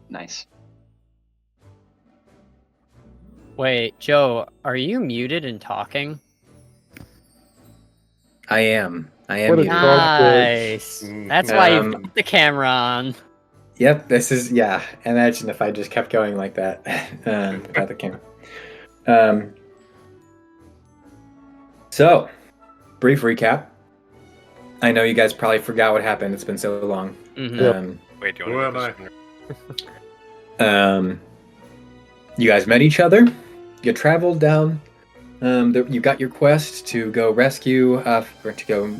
Nice. Wait, Joe, are you muted and talking? I am. What a muted. Nice. That's why you put the camera on. Yep, this is, yeah. Imagine if I just kept going like that without the camera. So, brief recap. I know you guys probably forgot what happened. It's been so long. Mhm. Wait, do you Who want am to You guys met each other. You traveled down. You got your quest to go rescue, or to go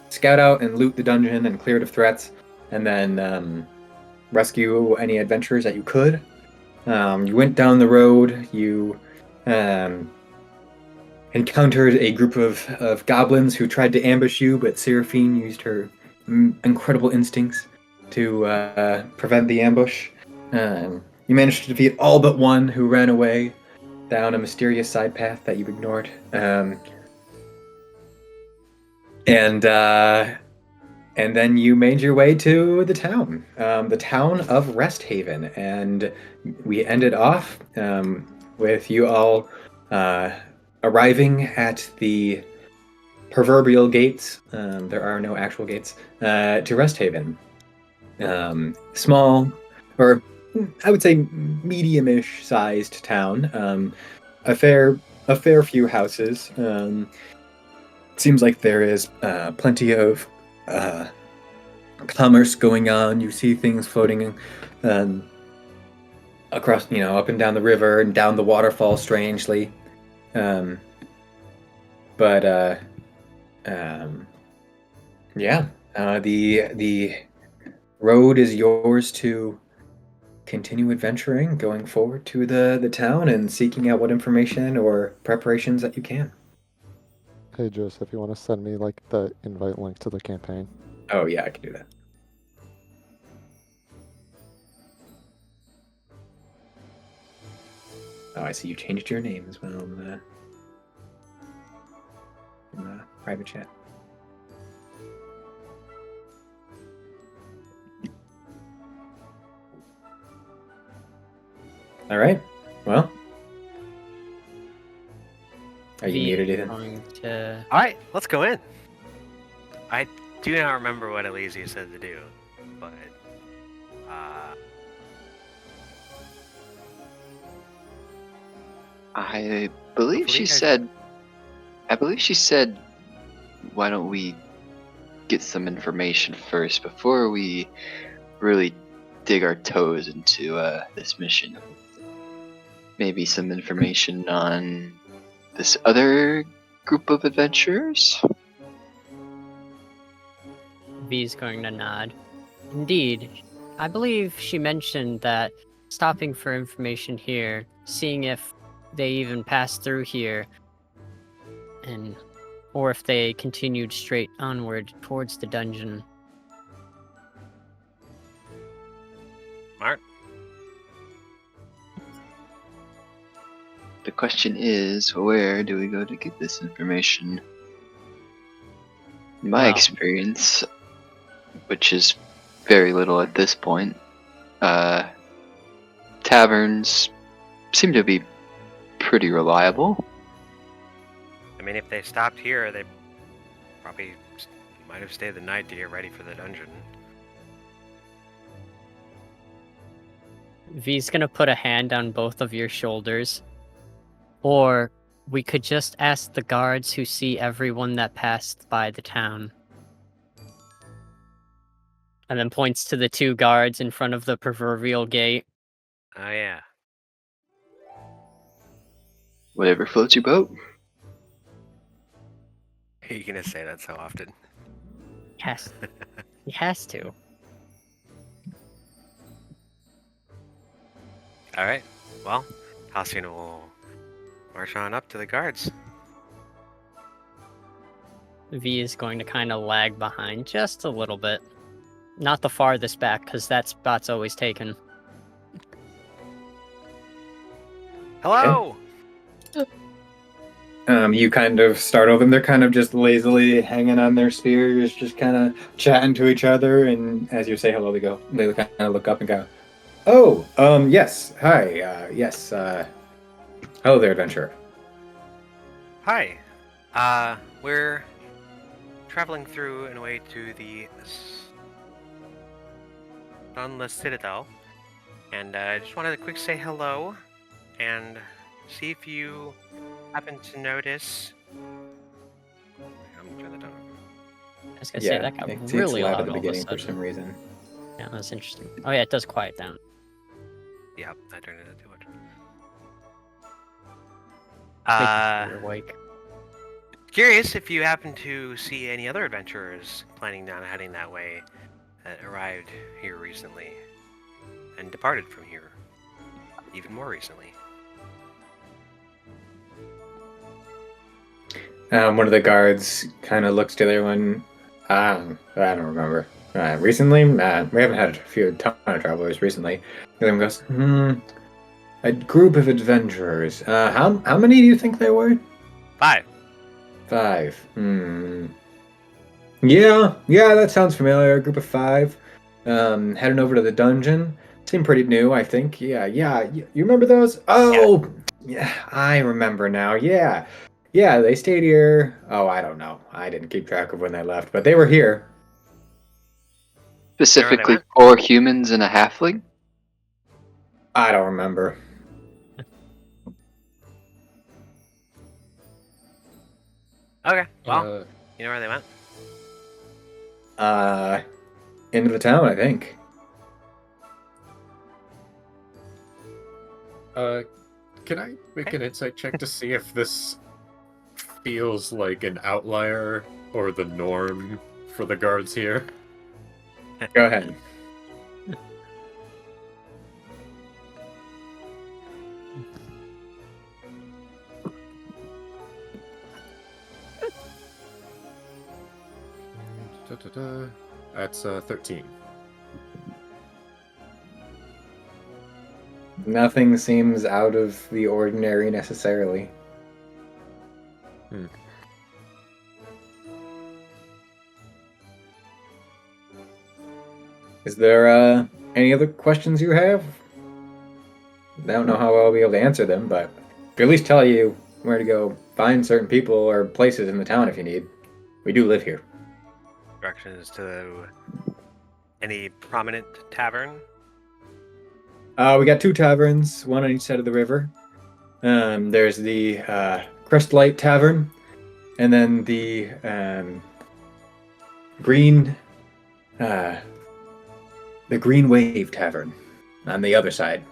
scout out and loot the dungeon and clear it of threats, and then rescue any adventurers that you could. You went down the road. You encountered a group of goblins who tried to ambush you, but Seraphine used her incredible instincts to prevent the ambush. You managed to defeat all but one who ran away down a mysterious side path that you ignored. And then you made your way to the town of Resthaven, and we ended off with you all arriving at the proverbial gates. There are no actual gates to Resthaven. Small, or I would say medium-ish sized town. A fair few houses. Seems like there is plenty of commerce going on. You see things floating across, up and down the river and down the waterfall, strangely. Yeah. The road is yours to continue adventuring, going forward to the town and seeking out what information or preparations that you can. Hey, Joseph, you want to send me like the invite link to the campaign? Oh yeah, I can do that. Oh, I see you changed your name as well in the private chat. All right. Well, are you muted, Ethan? All right, let's go in. I do not remember what Elysia said to do, but I believe she said, why don't we get some information first before we really dig our toes into this mission. Maybe some information on this other group of adventurers? V's going to nod. Indeed. I believe she mentioned that stopping for information here, seeing if they even passed through here, or if they continued straight onward towards the dungeon. Mark? The question is, where do we go to get this information? In my experience, which is very little at this point, taverns seem to be pretty reliable. I mean, if they stopped here, they probably might have stayed the night to get ready for the dungeon. V's gonna put a hand on both of your shoulders. Or we could just ask the guards who see everyone that passed by the town. And then points to the two guards in front of the proverbial gate. Oh, yeah. Whatever floats your boat. Are you going to say that so often? Yes. He has to. Alright, well, Halcyon will march on up to the guards. V is going to kind of lag behind just a little bit. Not the farthest back, because that spot's always taken. Hello! You kind of startle them. They're kind of just lazily hanging on their spears, just kind of chatting to each other. And as you say hello, they kind of look up and go, Oh, yes. Hi. Yes. Hello there, adventurer. Hi. We're traveling through and away to the Sunless Citadel, and I just wanted to quick say hello and see if you happen to notice. I'm gonna turn that down. I was gonna say that got it's really loud loud at the all of a beginning for sudden. some reason. Yeah, that's interesting. Oh yeah, it does quiet down. Yep, I turned it up too much. You're awake. Curious if you happen to see any other adventurers planning on heading that way that arrived here recently and departed from here even more recently. One of the guards kind of looks to the other one. I don't remember. Recently, we haven't had a ton of travelers recently. The other one goes, a group of adventurers. How many do you think there were? 5. 5. Yeah, that sounds familiar. A group of 5. Heading over to the dungeon. Seem pretty new, I think. Yeah. You remember those? Oh, yeah, I remember now. Yeah, they stayed here. Oh, I don't know. I didn't keep track of when they left, but they were here. Specifically went? 4 humans and a halfling? I don't remember. Okay, well, you know where they went? Into the town, I think. Can I make an insight check to see if this feels like an outlier or the norm for the guards here? Go ahead. That's 13. Nothing seems out of the ordinary necessarily. Is there any other questions you have? I don't know how I'll be able to answer them, but I can at least tell you where to go find certain people or places in the town if you need. We do live here. Directions to any prominent tavern? We got 2 taverns, one on each side of the river. There's the Crestlight Tavern, and then the Green Wave Tavern on the other side.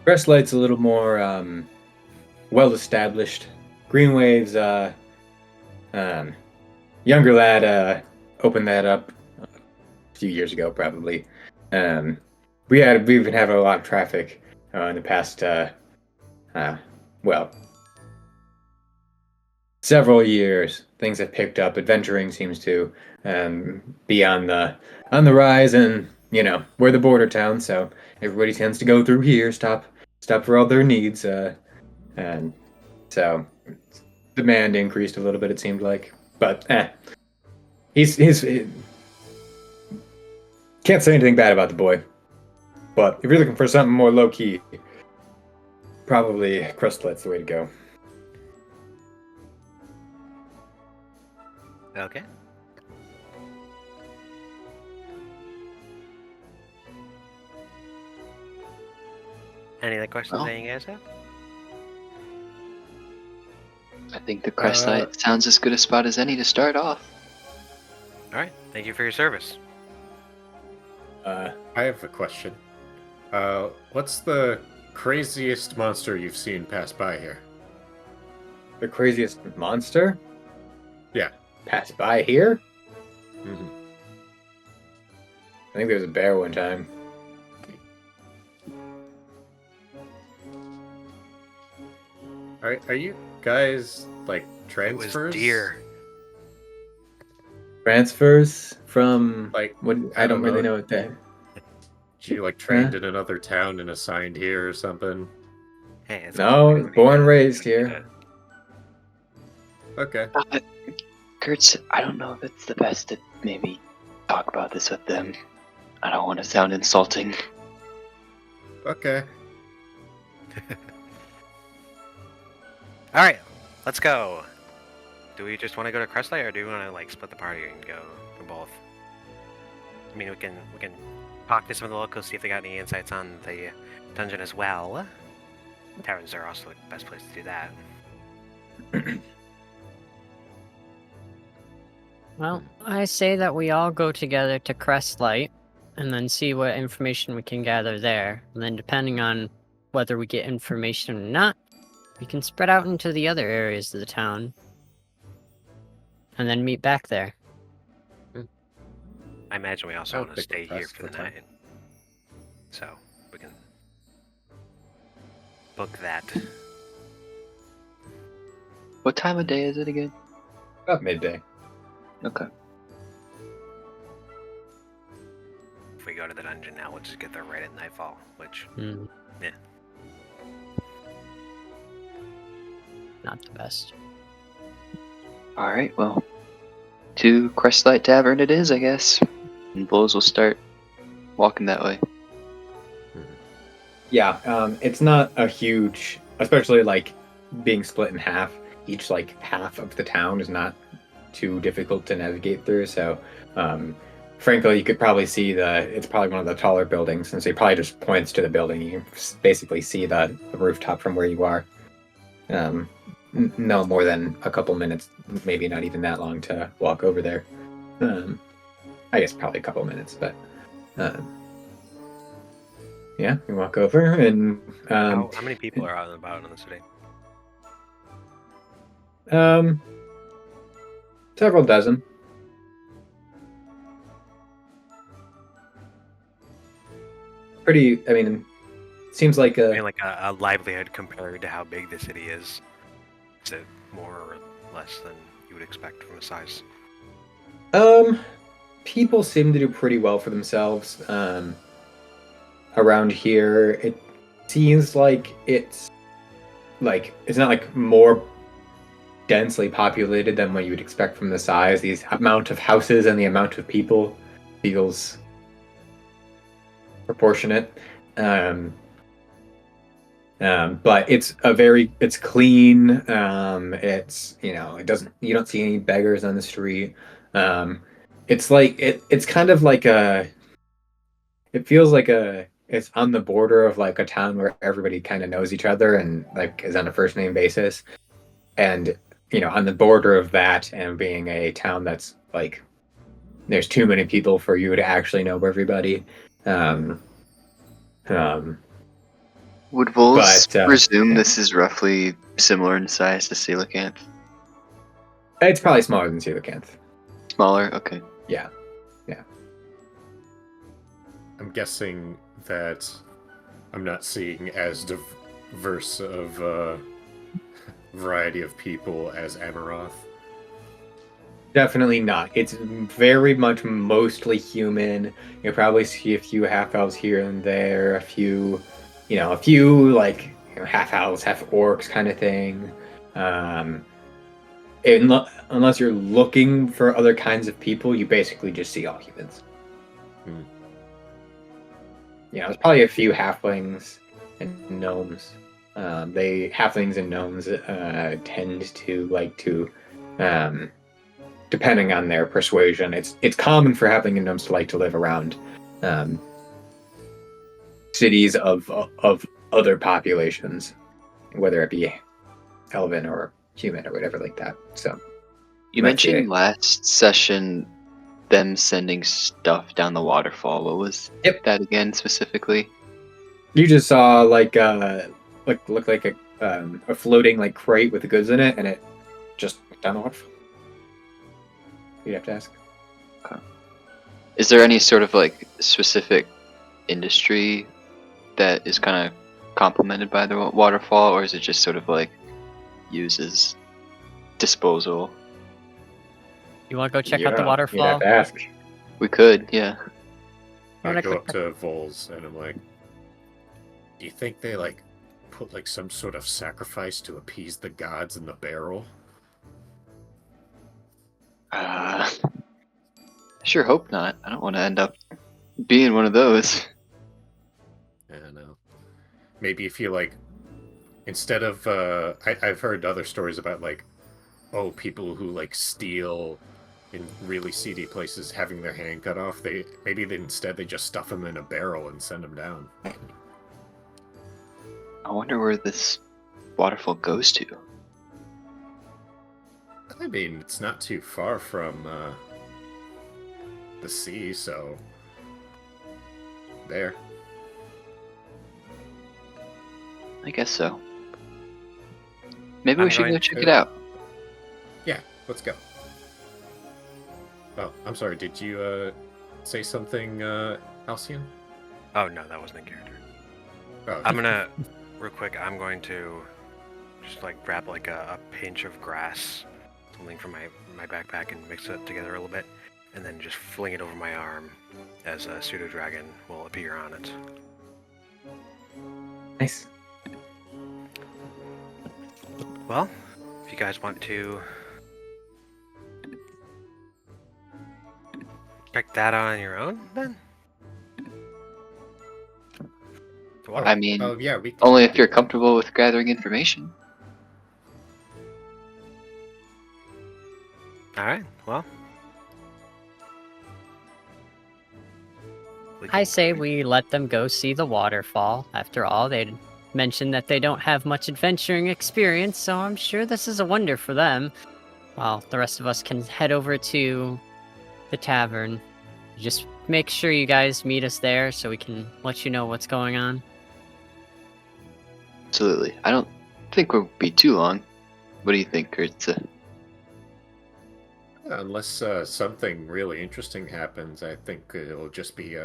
Crestlight's a little more well established. Green Wave's younger lad opened that up a few years ago, probably. We've been having a lot of traffic in the past several years. Things have picked up. Adventuring seems to be on the rise, and we're the border town, so everybody tends to go through here, stop for all their needs, and so demand increased a little bit. It seemed like, but he's can't say anything bad about the boy. But if you're looking for something more low key, probably Crestlight's the way to go. Okay. Any other questions that you guys have? I think the Crestlight sounds as good a spot as any to start off. Alright, thank you for your service. I have a question. What's the craziest monster you've seen pass by here? The craziest monster? Yeah. Pass by here? Mm-hmm. I think there was a bear one time. Are you guys like transfers? It was deer. Transfers from Like what? I don't really know what that. You like trained in another town and assigned here or something? Hey, it's No, born and raised here. Okay. Kurtz, I don't know if it's the best to maybe talk about this with them. I don't want to sound insulting. Okay. All right, let's go. Do we just want to go to Crestlight, or do we want to like split the party and go for both? I mean, we can talk to some of the locals, see if they got any insights on the dungeon as well. Taverns are also the best place to do that. Well, I say that we all go together to Crestlight, and then see what information we can gather there. And then depending on whether we get information or not, we can spread out into the other areas of the town. And then meet back there. I imagine we also I'll want to pick the stay here best for the for time. night, so we can book that. What time of day is it again? About midday. Okay. If we go to the dungeon now, we'll just get there right at nightfall, which Not the best. Alright, well, to Crestlight Tavern it is, I guess. And Vols will start walking that way. Yeah, it's not a huge, especially like being split in half. Each like half of the town is not too difficult to navigate through. So, frankly, you could probably see it's probably one of the taller buildings, and so it probably just points to the building. You can basically see the rooftop from where you are. No more than a couple minutes, maybe not even that long to walk over there. I guess probably a couple minutes, but yeah, you walk over and how many people are out and about in the city? Several dozen. Pretty. I mean, seems like I mean, like a livelihood compared to how big the city is. Is it more or less than you would expect from a size? People seem to do pretty well for themselves. Around here, it seems like it's not like more densely populated than what you would expect from the size. The amount of houses and the amount of people feels proportionate. But it's clean. It's, you don't see any beggars on the street. It's like it's kind of like it feels like it's on the border of like a town where everybody kind of knows each other and like is on a first name basis, and on the border of that and being a town that's like there's too many people for you to actually know everybody. Would Vols But, presume this is roughly similar in size to Coelacanth? It's probably smaller than Coelacanth. Smaller? Okay. Yeah. I'm guessing that I'm not seeing as diverse of a variety of people as Amaroth. Definitely not. It's very much mostly human. You'll probably see a few half elves here and there, a few like half elves, half orcs kind of thing. Unless you're looking for other kinds of people, you basically just see all humans. There's probably a few halflings and gnomes. Halflings and gnomes tend to like to, depending on their persuasion, it's common for halfling and gnomes to like to live around cities of other populations, whether it be elven or human or whatever like that. So You mentioned last session them sending stuff down the waterfall. What was that again specifically? You just saw like looked like a floating like crate with the goods in it, and it just went down the waterfall. You'd have to ask. Okay. Is there any sort of like specific industry that is kind of complemented by the waterfall, or is it just sort of like uses disposal? You want to go check out the waterfall? You'd have to ask. We could, yeah. I go up to Vols and I'm like, do you think they like put like some sort of sacrifice to appease the gods in the barrel? Sure hope not. I don't want to end up being one of those. I don't know. Maybe if you like, instead of I've heard other stories about like, oh, people who like steal in really seedy places having their hand cut off. Instead they just stuff them in a barrel and send them down. I wonder where this waterfall goes to. I mean, it's not too far from the sea, so there. I guess so. Maybe I'm we should going go check to- it out. Yeah, let's go. Oh, I'm sorry. Did you say something, Halcyon? Oh no, that wasn't a character. Oh, I'm gonna, real quick. I'm going to just like grab like a pinch of grass, something from my backpack, and mix it together a little bit, and then just fling it over my arm as a pseudo dragon will appear on it. Nice. Well, if you guys want to check that out on your own, then. The water- I mean, oh yeah, we can only if do you're that. comfortable with gathering information. All right. Well. I say we let them go see the waterfall. After all, they mentioned that they don't have much adventuring experience, so I'm sure this is a wonder for them. While the rest of us can head over to the tavern. Just make sure you guys meet us there so we can let you know what's going on. Absolutely. I don't think we'll be too long. What do you think, Kurze? Unless something really interesting happens, I think it'll just be,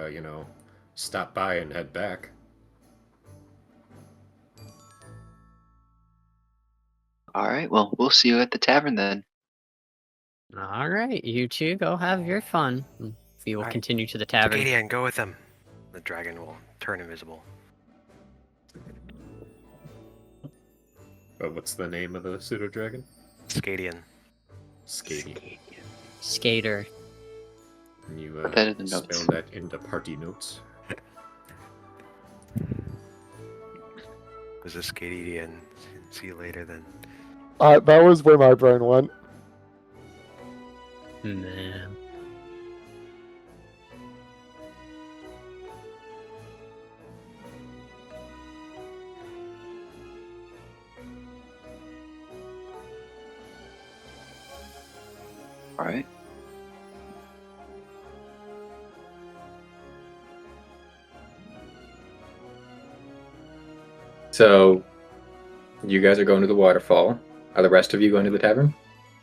stop by and head back. Alright, well, we'll see you at the tavern then. Alright, you two go have your fun. We will Alright. continue to the tavern. Skadian, go with them. The dragon will turn invisible. What's the name of the pseudo dragon? Skadian. Skady. Skater. Can you Put that in the spell notes. that into party notes? Was a Skadian. See you later then. That was where my brain went. Man. Alright. So, you guys are going to the waterfall. Are the rest of you going to the tavern?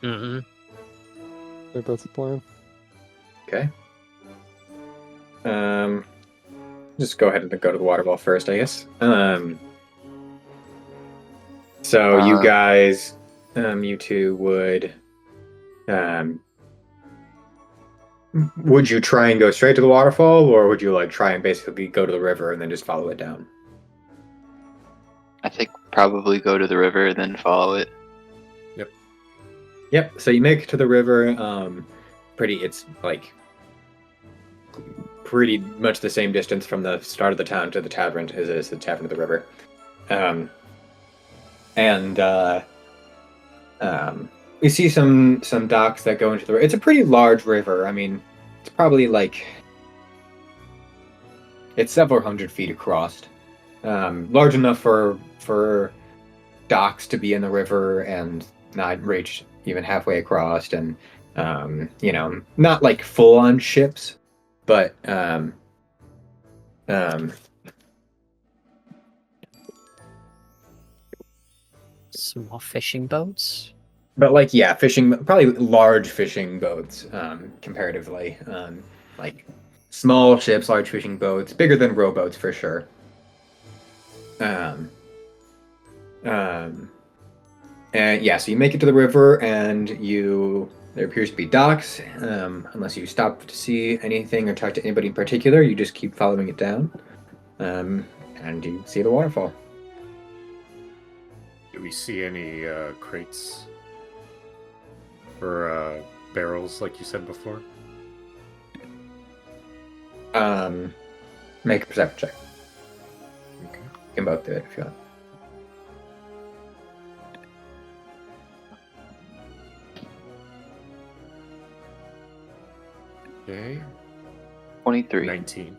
Mm-mm. I think that's the plan. Okay. Just go ahead and go to the waterfall first, I guess. So you guys, you two would you try and go straight to the waterfall, or would you like try and basically go to the river and then just follow it down? I think probably go to the river and then follow it. Yep. So you make it to the river. It's like pretty much the same distance from the start of the town to the tavern as it is the tavern to the river. You see some docks that go into the river. It's a pretty large river. I mean, it's probably like it's several hundred feet across. Large enough for docks to be in the river and not reach even halfway across, and not like full on ships, but Small fishing boats. but like fishing, probably large fishing boats, comparatively. Like small ships, large fishing boats, bigger than rowboats for sure. And so you make it to the river, and there appears to be docks. Unless you stop to see anything or talk to anybody in particular, you just keep following it down, and you see the waterfall. Do we see any crates or barrels, like you said before? Make a perception check. Okay. You can both do it if you want. Okay. 23. 19.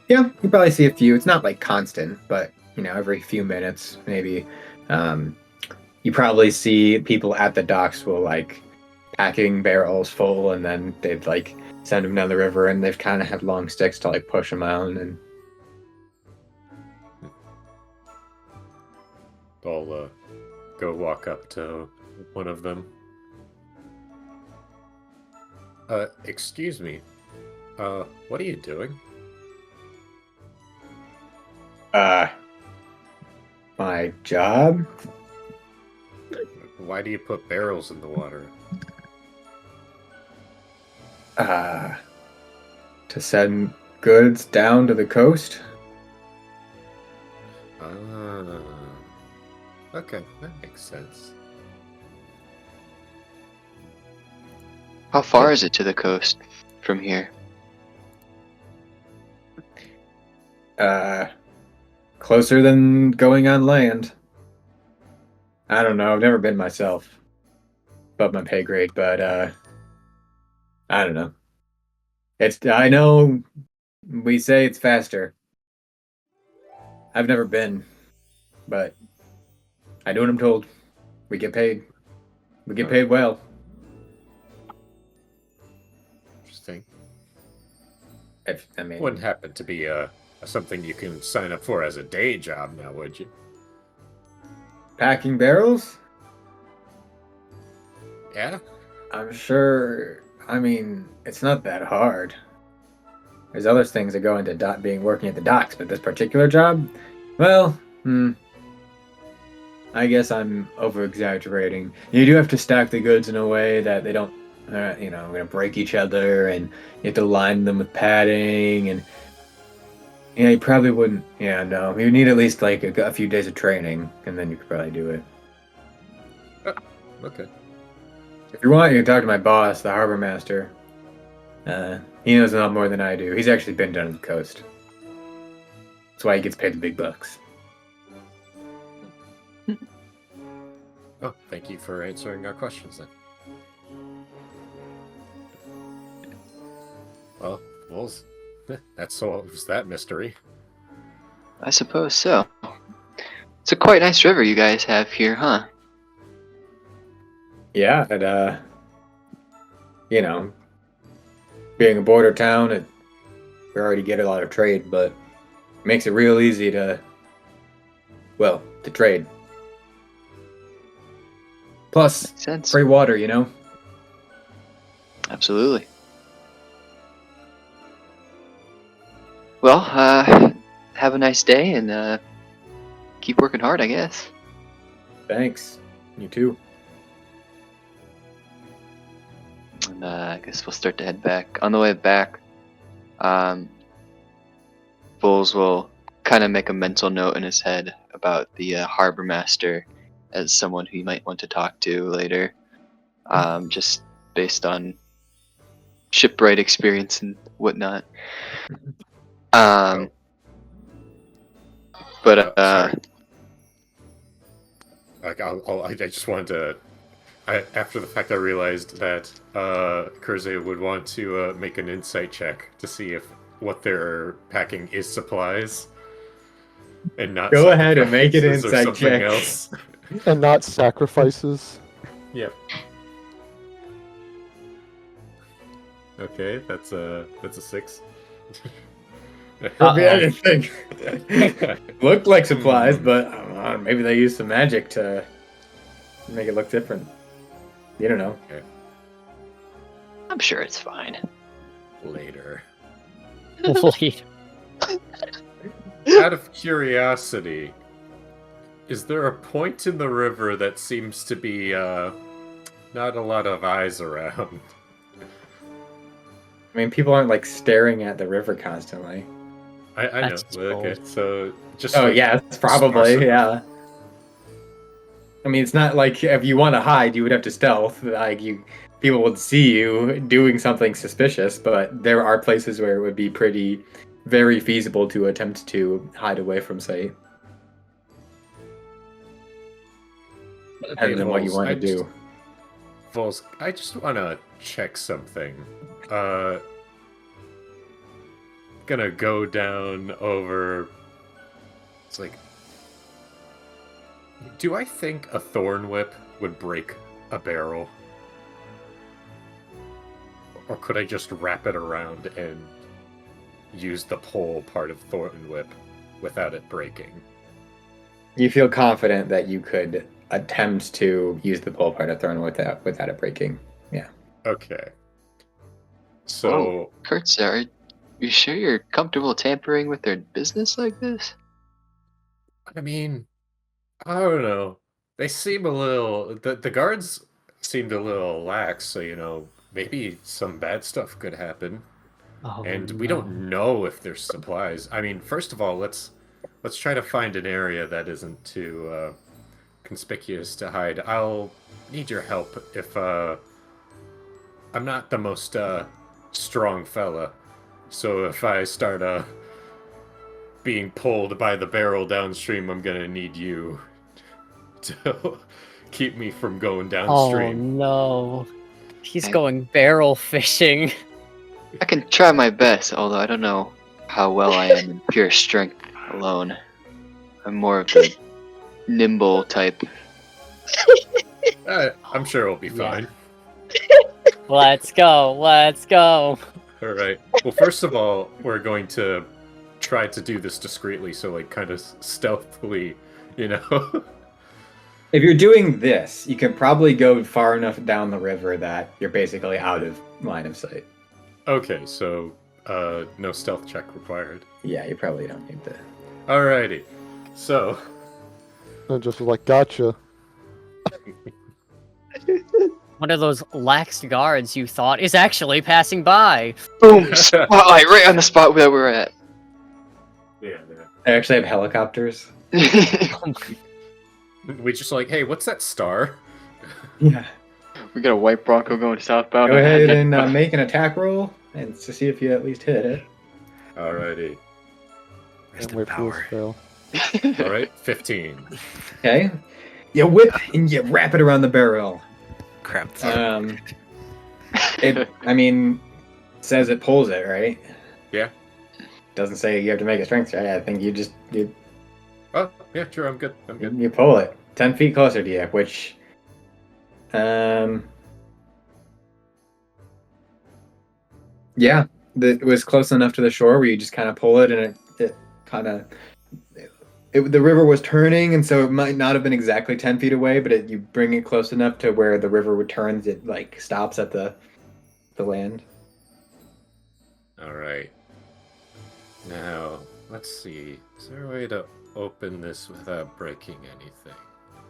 Yeah, you probably see a few. It's not like constant, but every few minutes, maybe. You probably see people at the docks will like packing barrels full, and then they'd like send them down the river, and they've kind of had long sticks to like push them out. And I'll go walk up to one of them. Excuse me. What are you doing? My job. Why do you put barrels in the water? To send goods down to the coast. Ah. Okay, that makes sense. How far is it to the coast from here? Closer than going on land. I don't know. I've never been myself. Above my pay grade, but I don't know. I know we say it's faster. I've never been, but I do what I'm told. We get paid. We get paid well. Interesting. I mean, Wouldn't happen to be something you can sign up for as a day job now, would you? packing barrels? Yeah? I'm sure. I mean, it's not that hard. There's other things that go into working at the docks, but this particular job, well, I guess I'm over-exaggerating. You do have to stack the goods in a way that they don't, gonna break each other, and you have to line them with padding, and you probably wouldn't. Yeah, no, you need at least like a few days of training, and then you could probably do it. Okay. If you want, you can talk to my boss, the harbor master. He knows a lot more than I do. He's actually been down to the coast. That's why he gets paid the big bucks. Oh, thank you for answering our questions then. Well, Vols, that solves that mystery. I suppose so. It's a quite nice river you guys have here, huh? Yeah, and being a border town, we already get a lot of trade, but it makes it real easy to trade. Plus, Makes sense. free water, Absolutely. Well, have a nice day and keep working hard, I guess. Thanks. You too. And I guess we'll start to head back. On the way back, Vols will kind of make a mental note in his head about the harbor master as someone who he might want to talk to later, just based on shipwright experience and whatnot. But sorry. I just wanted to. After the fact, I realized that Kurze would want to make an insight check to see if what they're packing is supplies, and not. Go ahead and make an sacrifices or insight something check. else. And not sacrifices. Yep. Okay, that's a 6. Could be anything. Looked like supplies, but I don't know, maybe they used some magic to make it look different. You don't know. Okay. I'm sure it's fine. Later. Wait. Out of curiosity, is there a point in the river that seems to be not a lot of eyes around? I mean, people aren't like staring at the river constantly. I know. That's Okay, bold. so just. Oh like, yeah, it's probably sparse- yeah. I mean, it's not like if you want to hide, you would have to stealth. Like people would see you doing something suspicious. But there are places where it would be very feasible to attempt to hide away from sight. Depending on what you want to do. Vols, I just want to check something. Gonna go down over. It's like, do I think a thorn whip would break a barrel? Or could I just wrap it around and use the pole part of thorn whip without it breaking? You feel confident that you could attempt to use the pole part of thorn without it breaking. Yeah. Okay. So, Kurze, are you sure you're comfortable tampering with their business like this? I mean, I don't know. They seem a little. The guards seemed a little lax, so maybe some bad stuff could happen. Oh, And we don't know if there's supplies. I mean, first of all, let's try to find an area that isn't too conspicuous to hide. I'll need your help if I'm not the most strong fella. So if I start being pulled by the barrel downstream, I'm gonna need you to keep me from going Oh downstream. no. He's going barrel fishing. I can try my best, although I don't know how well I am in pure strength alone. I'm more of the nimble type. I'm sure it'll be Yeah. fine. Let's go. All right. Well, first of all, we're going to try to do this discreetly, so like kind of stealthily, If you're doing this, you can probably go far enough down the river that you're basically out of line of sight. Okay, so no stealth check required. Yeah, you probably don't need to. Alrighty. So And just like, gotcha. One of those lax guards you thought is actually passing by. Boom! Spotlight right on the spot where we're at. yeah. I actually have helicopters. We just like, hey, what's that star? Yeah. We got a white Bronco going southbound. Go ahead and make an attack roll and to see if you at least hit it. Alrighty. Rest And in wait for this power. fail. Alright, 15. Okay. You whip and you wrap it around the barrel. Crap. It says it pulls it, right? Yeah. Doesn't say you have to make a strength check. I think you Oh, yeah, sure, I'm good. you pull it 10 feet closer to you, which yeah, it was close enough to the shore where you just kind of pull it and it kind of the river was turning, and so it might not have been exactly 10 feet away, but you bring it close enough to where the river would turn, it like stops at the land. Alright. Now, let's see. Is there a way to open this without breaking anything?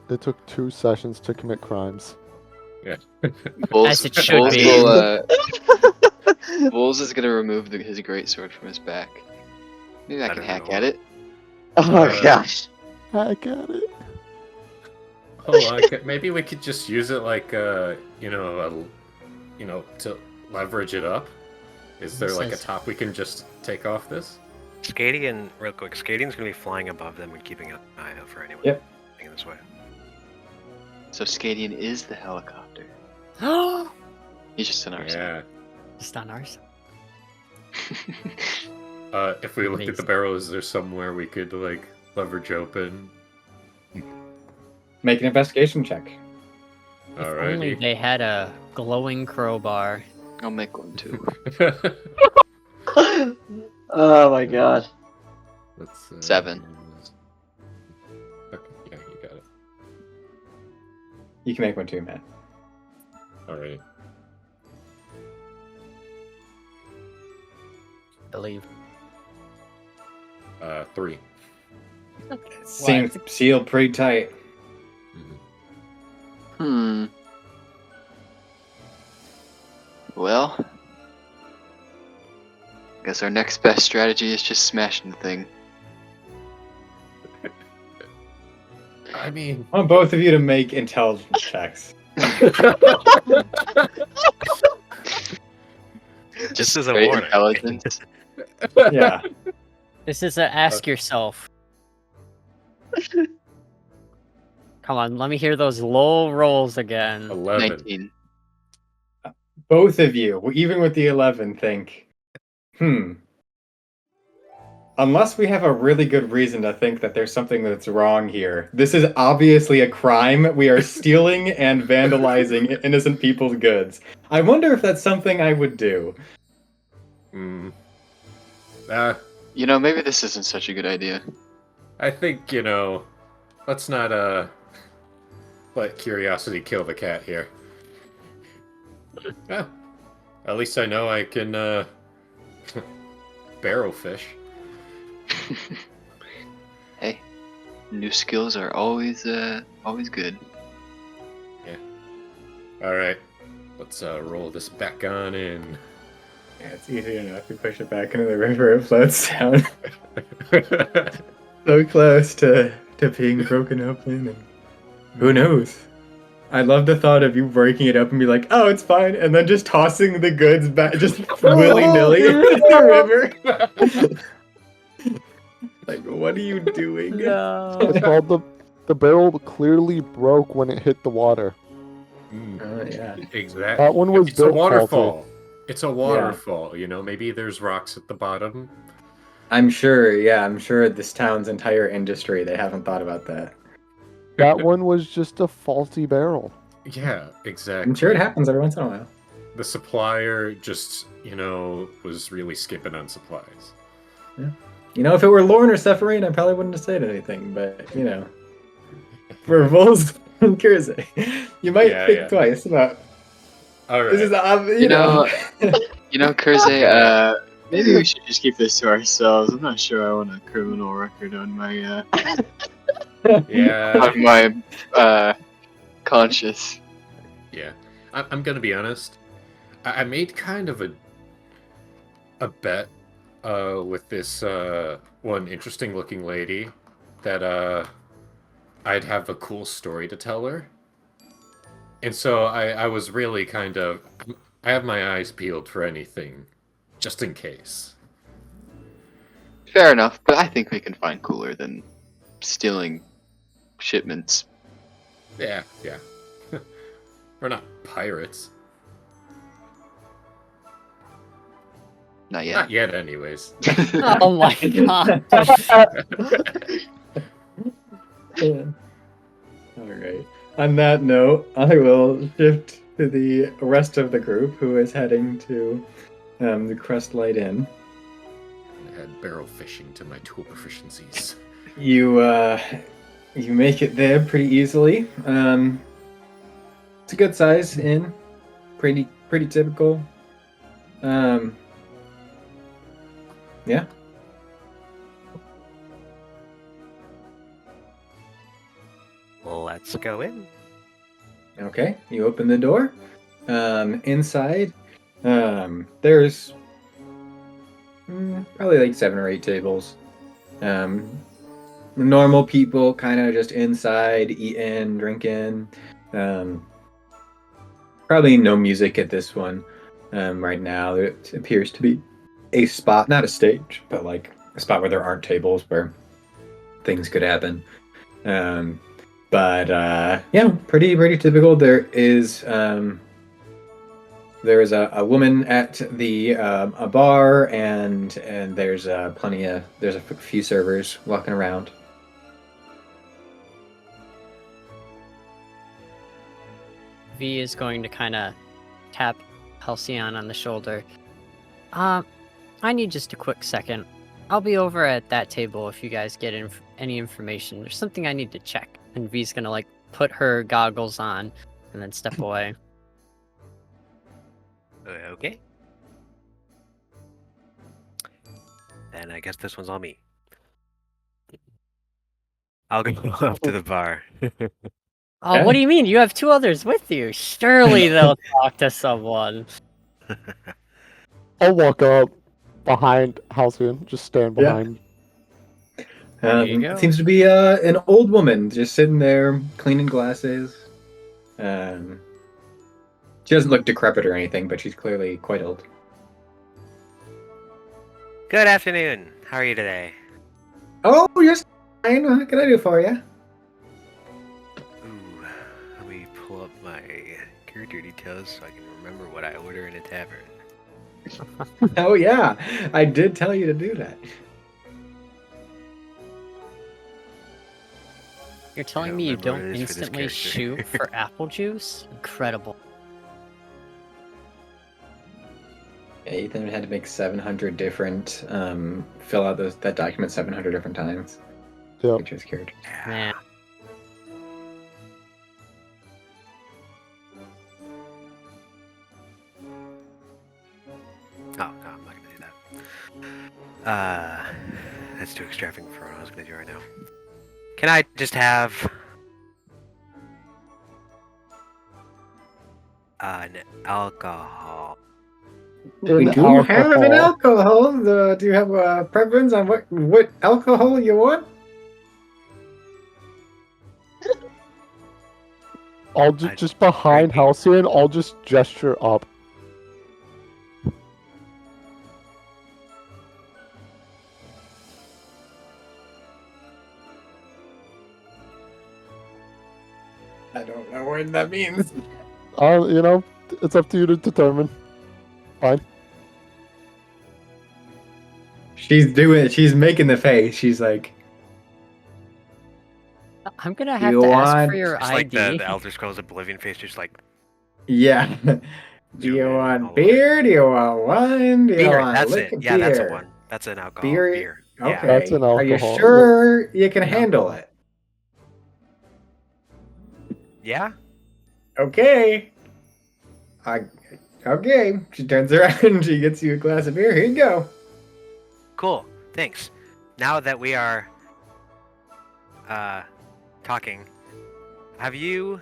It took 2 sessions to commit crimes. Vols, As it should Vols be. Vols is gonna remove his greatsword from his back. Maybe I can hack at it. Oh, gosh. Heck at it. Maybe we could just use it like, to leverage it up. Is there like a top we can just take off this? Skadian, real quick. Skadian's gonna be flying above them and keeping an eye out for anyone. Yep. Taking this way. So Skadian is the helicopter. He's just an arson. Yeah. Just on ours. If we looked at the Amazing. barrel, is there somewhere we could like leverage open? Make an investigation check. If only Alrighty. they had a glowing crowbar. I'll make one too. Oh my god. Let's, 7. Okay, yeah, you got it. You can make one too, Matt. Alright. Believe. 3. Seems sealed pretty tight. Hmm. Well, guess our next best strategy is just smashing the thing. I mean, I want both of you to make intelligence checks. Just as a Great warning. intelligence. Yeah. This is a ask yourself. Come on, let me hear those low rolls again. 11. 19. Both of you, even with the 11, think, unless we have a really good reason to think that there's something that's wrong here. This is obviously a crime. We are stealing and vandalizing innocent people's goods. I wonder if that's something I would do. Hmm. Maybe this isn't such a good idea. I think, let's not let curiosity kill the cat here. Yeah. At least I know I can barrel fish. Hey, new skills are always good. All right. Let's roll this back on in. Yeah, it's easy enough. You push it back into the river, it floats down. So close to being broken open. And who knows? I love the thought of you breaking it up and be like, oh, it's fine, and then just tossing the goods back, just willy-nilly into the river. Like, what are you doing? No. It's called the barrel clearly broke when it hit the water. Yeah. Exactly. That one was It's a built waterfall. faulty. It's a waterfall, maybe there's rocks at the bottom. I'm sure this town's entire industry, they haven't thought about that. That one was just a faulty barrel. Yeah, exactly. I'm sure it happens every once in a while. The supplier just, was really skipping on supplies. If it were Lorn or Seraphine, I probably wouldn't have said anything, but, for Vols and Kurze, you might think twice about, All right. this is, Kurze, maybe we should just keep this to ourselves. I'm not sure I want a criminal record on my Yeah. on my conscience. Yeah. I'm gonna be honest. I made kind of a bet with this one interesting looking lady that I'd have a cool story to tell her. And so I was really I have my eyes peeled for anything, just in case. Fair enough, but I think we can find cooler than stealing shipments. Yeah. We're not pirates. Not yet. Not yet, anyways. Oh my god. Alright. On that note, I will shift to the rest of the group who is heading to the Crest Light Inn. I had barrel fishing to my tool proficiencies. You make it there pretty easily. It's a good size inn. Pretty typical. Yeah. Let's go in. Okay, you open the door. Inside, there's probably like 7 or 8 tables. Normal people kind of just inside, eating, drinking. Probably no music at this one right now. It appears to be a spot, not a stage, but like a spot where there aren't tables where things could happen. But yeah, pretty typical. There is a woman at the a bar, and there's there's a few servers walking around. V is going to kind of tap Halcyon on the shoulder. I need just a quick second. I'll be over at that table if you guys get any information. There's something I need to check. And V's gonna like put her goggles on and then step away. Okay. Then I guess this one's on me. I'll go up to the bar. Oh, what do you mean? You have 2 others with you. Surely they'll talk to someone. I'll walk up behind Halcyon, just stand behind. There you go. It seems to be an old woman just sitting there cleaning glasses. She doesn't look decrepit or anything, but she's clearly quite old. Good afternoon. How are you today? Oh, you're fine. What can I do for you? Ooh, let me pull up my character details so I can remember what I order in a tavern. Oh yeah, I did tell you to do that. You're telling don't me you remember what don't it is for this instantly character. shoot for apple juice? Incredible. Yeah, Ethan had to make 700 different, fill out that document 700 different times. Yep. Which is character. Man. Oh, no, I'm not gonna do that. That's too extravagant for what I was gonna do right now. Can I just have an alcohol? We An do have an alcohol. alcohol. Do you have a preference on what alcohol you want? I'll I- just behind drinking. Halcyon, I'll just gesture up. I don't know what that means. You know, it's up to you to determine. Fine. She's doing it. She's making the face. She's like, I'm gonna have You to ask want- for your It's like ID. the Elder Scrolls Oblivion face, just like yeah. Do Zoom you in all want the way. beer? Do you want wine? Do you beer. want That's liquor? it. Yeah, that's a beer? one. That's an alcohol. Beer? Beer. Okay. Yeah. That's an Are you alcohol, sure you can An handle alcohol. it? Yeah. Okay. Okay. She turns around and she gets you a glass of beer. Here you go. Cool. Thanks. Now that we are talking, have you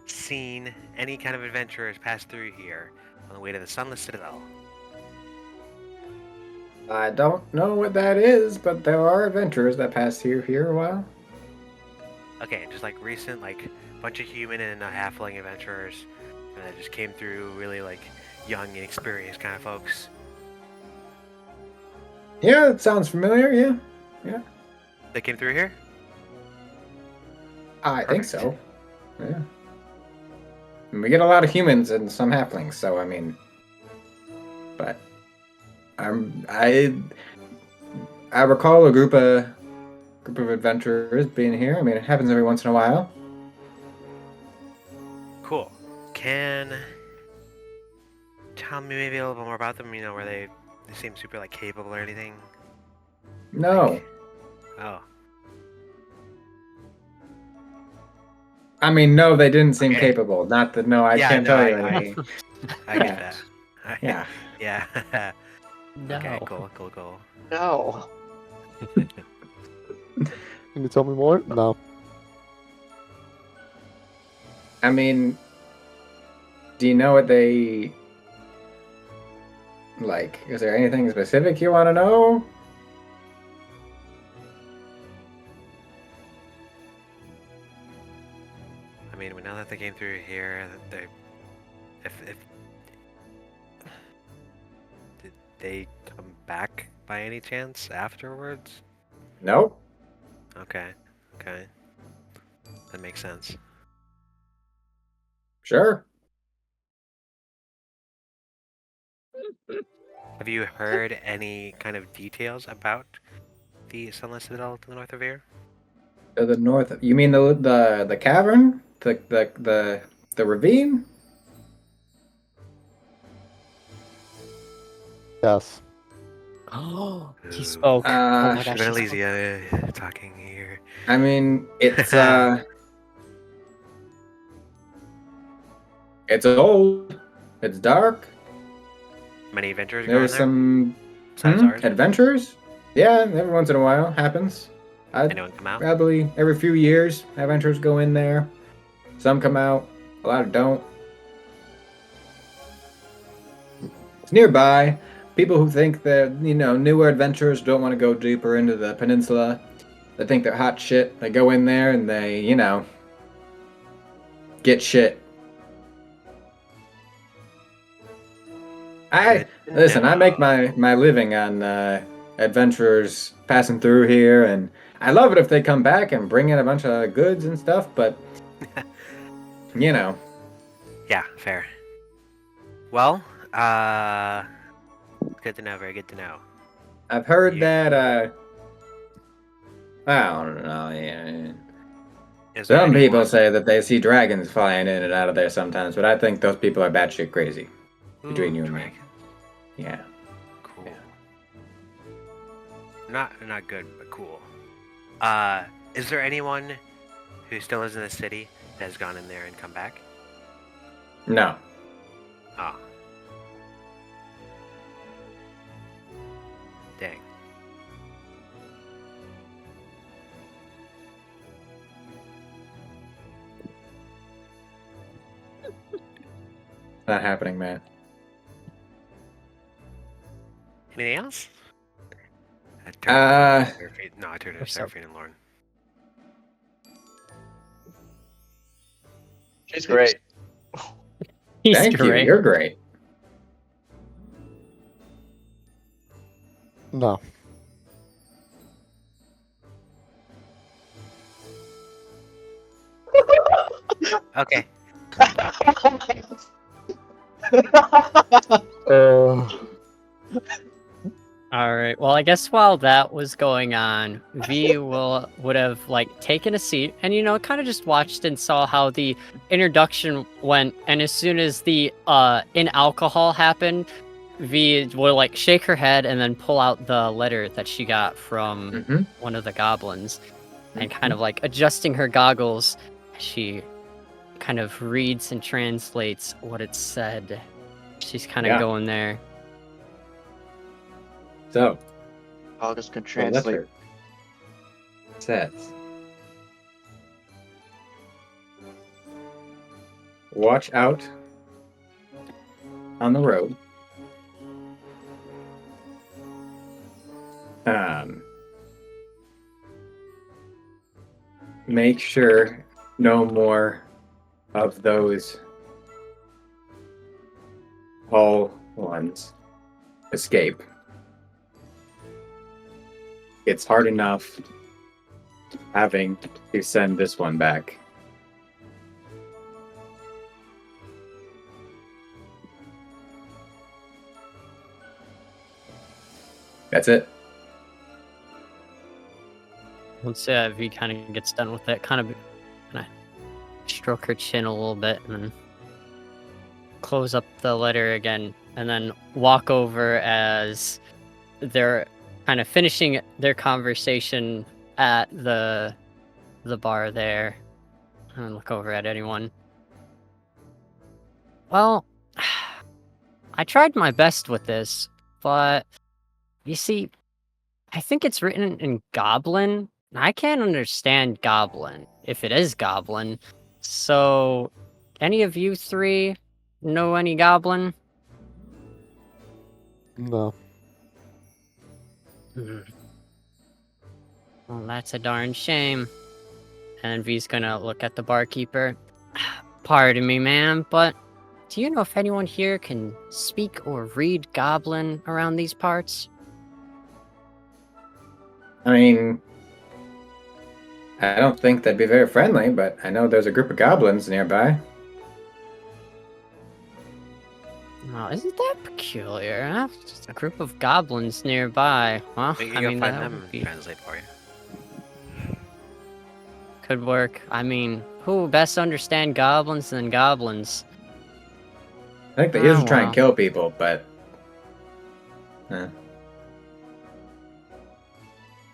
seen any kind of adventurers pass through here on the way to the Sunless Citadel? I don't know what that is, but there are adventurers that pass through here a while. Okay, just like recent, like bunch of human and a halfling adventurers that just came through, really like young and experienced kind of folks. Yeah, it sounds familiar. Yeah. They came through here? I think Perfect. so. Yeah. And we get a lot of humans and some halflings, so I mean, but I recall a group of adventurers being here. I mean, it happens every once in a while. Cool. Can tell me maybe a little bit more about them? You know, where they seem super like capable or anything? No, Oh, I mean, no, they didn't seem Okay. capable. Not that. No, I Yeah, can't no, tell you I- anything. I get that. Yeah. Yeah. No. Okay. Cool. No. Can you tell me more? No. I mean, do you know what they like? Is there anything specific you want to know? I mean, now that they came through here, they, if did they come back by any chance afterwards? Nope. Okay. That makes sense. Sure. Have you heard any kind of details about the Sunless Citadel to the north of here? To the north. You mean the cavern? The ravine? Oh, Yes. he Ooh. spoke. Uh, oh my gosh, he spoke. Elysia talking here. I mean, it's it's old. It's dark. Many adventurers going There's there? some Besides ours? adventures. Yeah, every once in a while happens. Anyone come out? Probably every few years, adventurers go in there. Some come out. A lot don't. It's nearby. people who think that, newer adventurers don't want to go deeper into the peninsula. They think they're hot shit. They go in there and they, get shit. Listen, I make my living on adventurers passing through here, and I love it if they come back and bring in a bunch of goods and stuff, but, Yeah, fair. Well, good to know, very good to know. I've heard that, I don't know, yeah. Is there Some people anyone- say that they see dragons flying in and out of there sometimes, but I think those people are batshit crazy. Between you and me. dragon. Yeah. Cool. Yeah. Not good, but cool. Is there anyone who still is in the city that has gone in there and come back? No. Oh. Dang. Not happening, man. Anything else? I turned to so- Seraphine and Lorn. She's great. He's Thank great. you. You're great. No. Okay. All right. Well, I guess while that was going on, V would have taken a seat and kind of just watched and saw how the introduction went. And as soon as the in alcohol happened, V would shake her head and then pull out the letter that she got from Mm-hmm. one of the goblins, and kind of adjusting her goggles, she kind of reads and translates what it said. She's kind of Yeah. going there. So, August can the translate. letter says, watch out on the road. Make sure no more of those tall ones escape. It's hard enough having to send this one back. That's it. Once V kind of gets done with it, kind of stroke her chin a little bit and then close up the letter again, and then walk over as they're kind of finishing their conversation at the bar there, and look over at anyone. Well, I tried my best with this, but you see, I think it's written in Goblin. I can't understand Goblin, if it is Goblin. So, any of you three know any Goblin? No. Well, that's a darn shame. And V's gonna look at the barkeeper. Pardon me, ma'am, but do you know if anyone here can speak or read Goblin around these parts? I mean, I don't think they'd be very friendly, but I know there's a group of goblins nearby. Oh, isn't that peculiar? Huh? Just a group of goblins nearby. Well, We can I go mean, find that them would and be, translate for you. could work. I mean, who best understand goblins than goblins? I think they usually Oh, try and well. kill people, but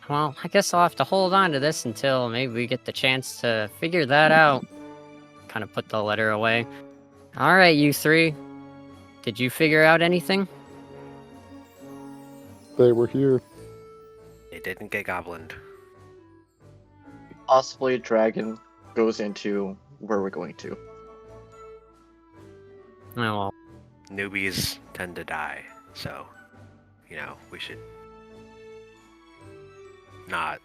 Well, I guess I'll have to hold on to this until maybe we get the chance to figure that out. Kind of put the letter away. All right, you three. Did you figure out anything? They were here. It didn't get goblined. Possibly a dragon goes into where we're going to. Oh, well. Newbies tend to die, so we should not.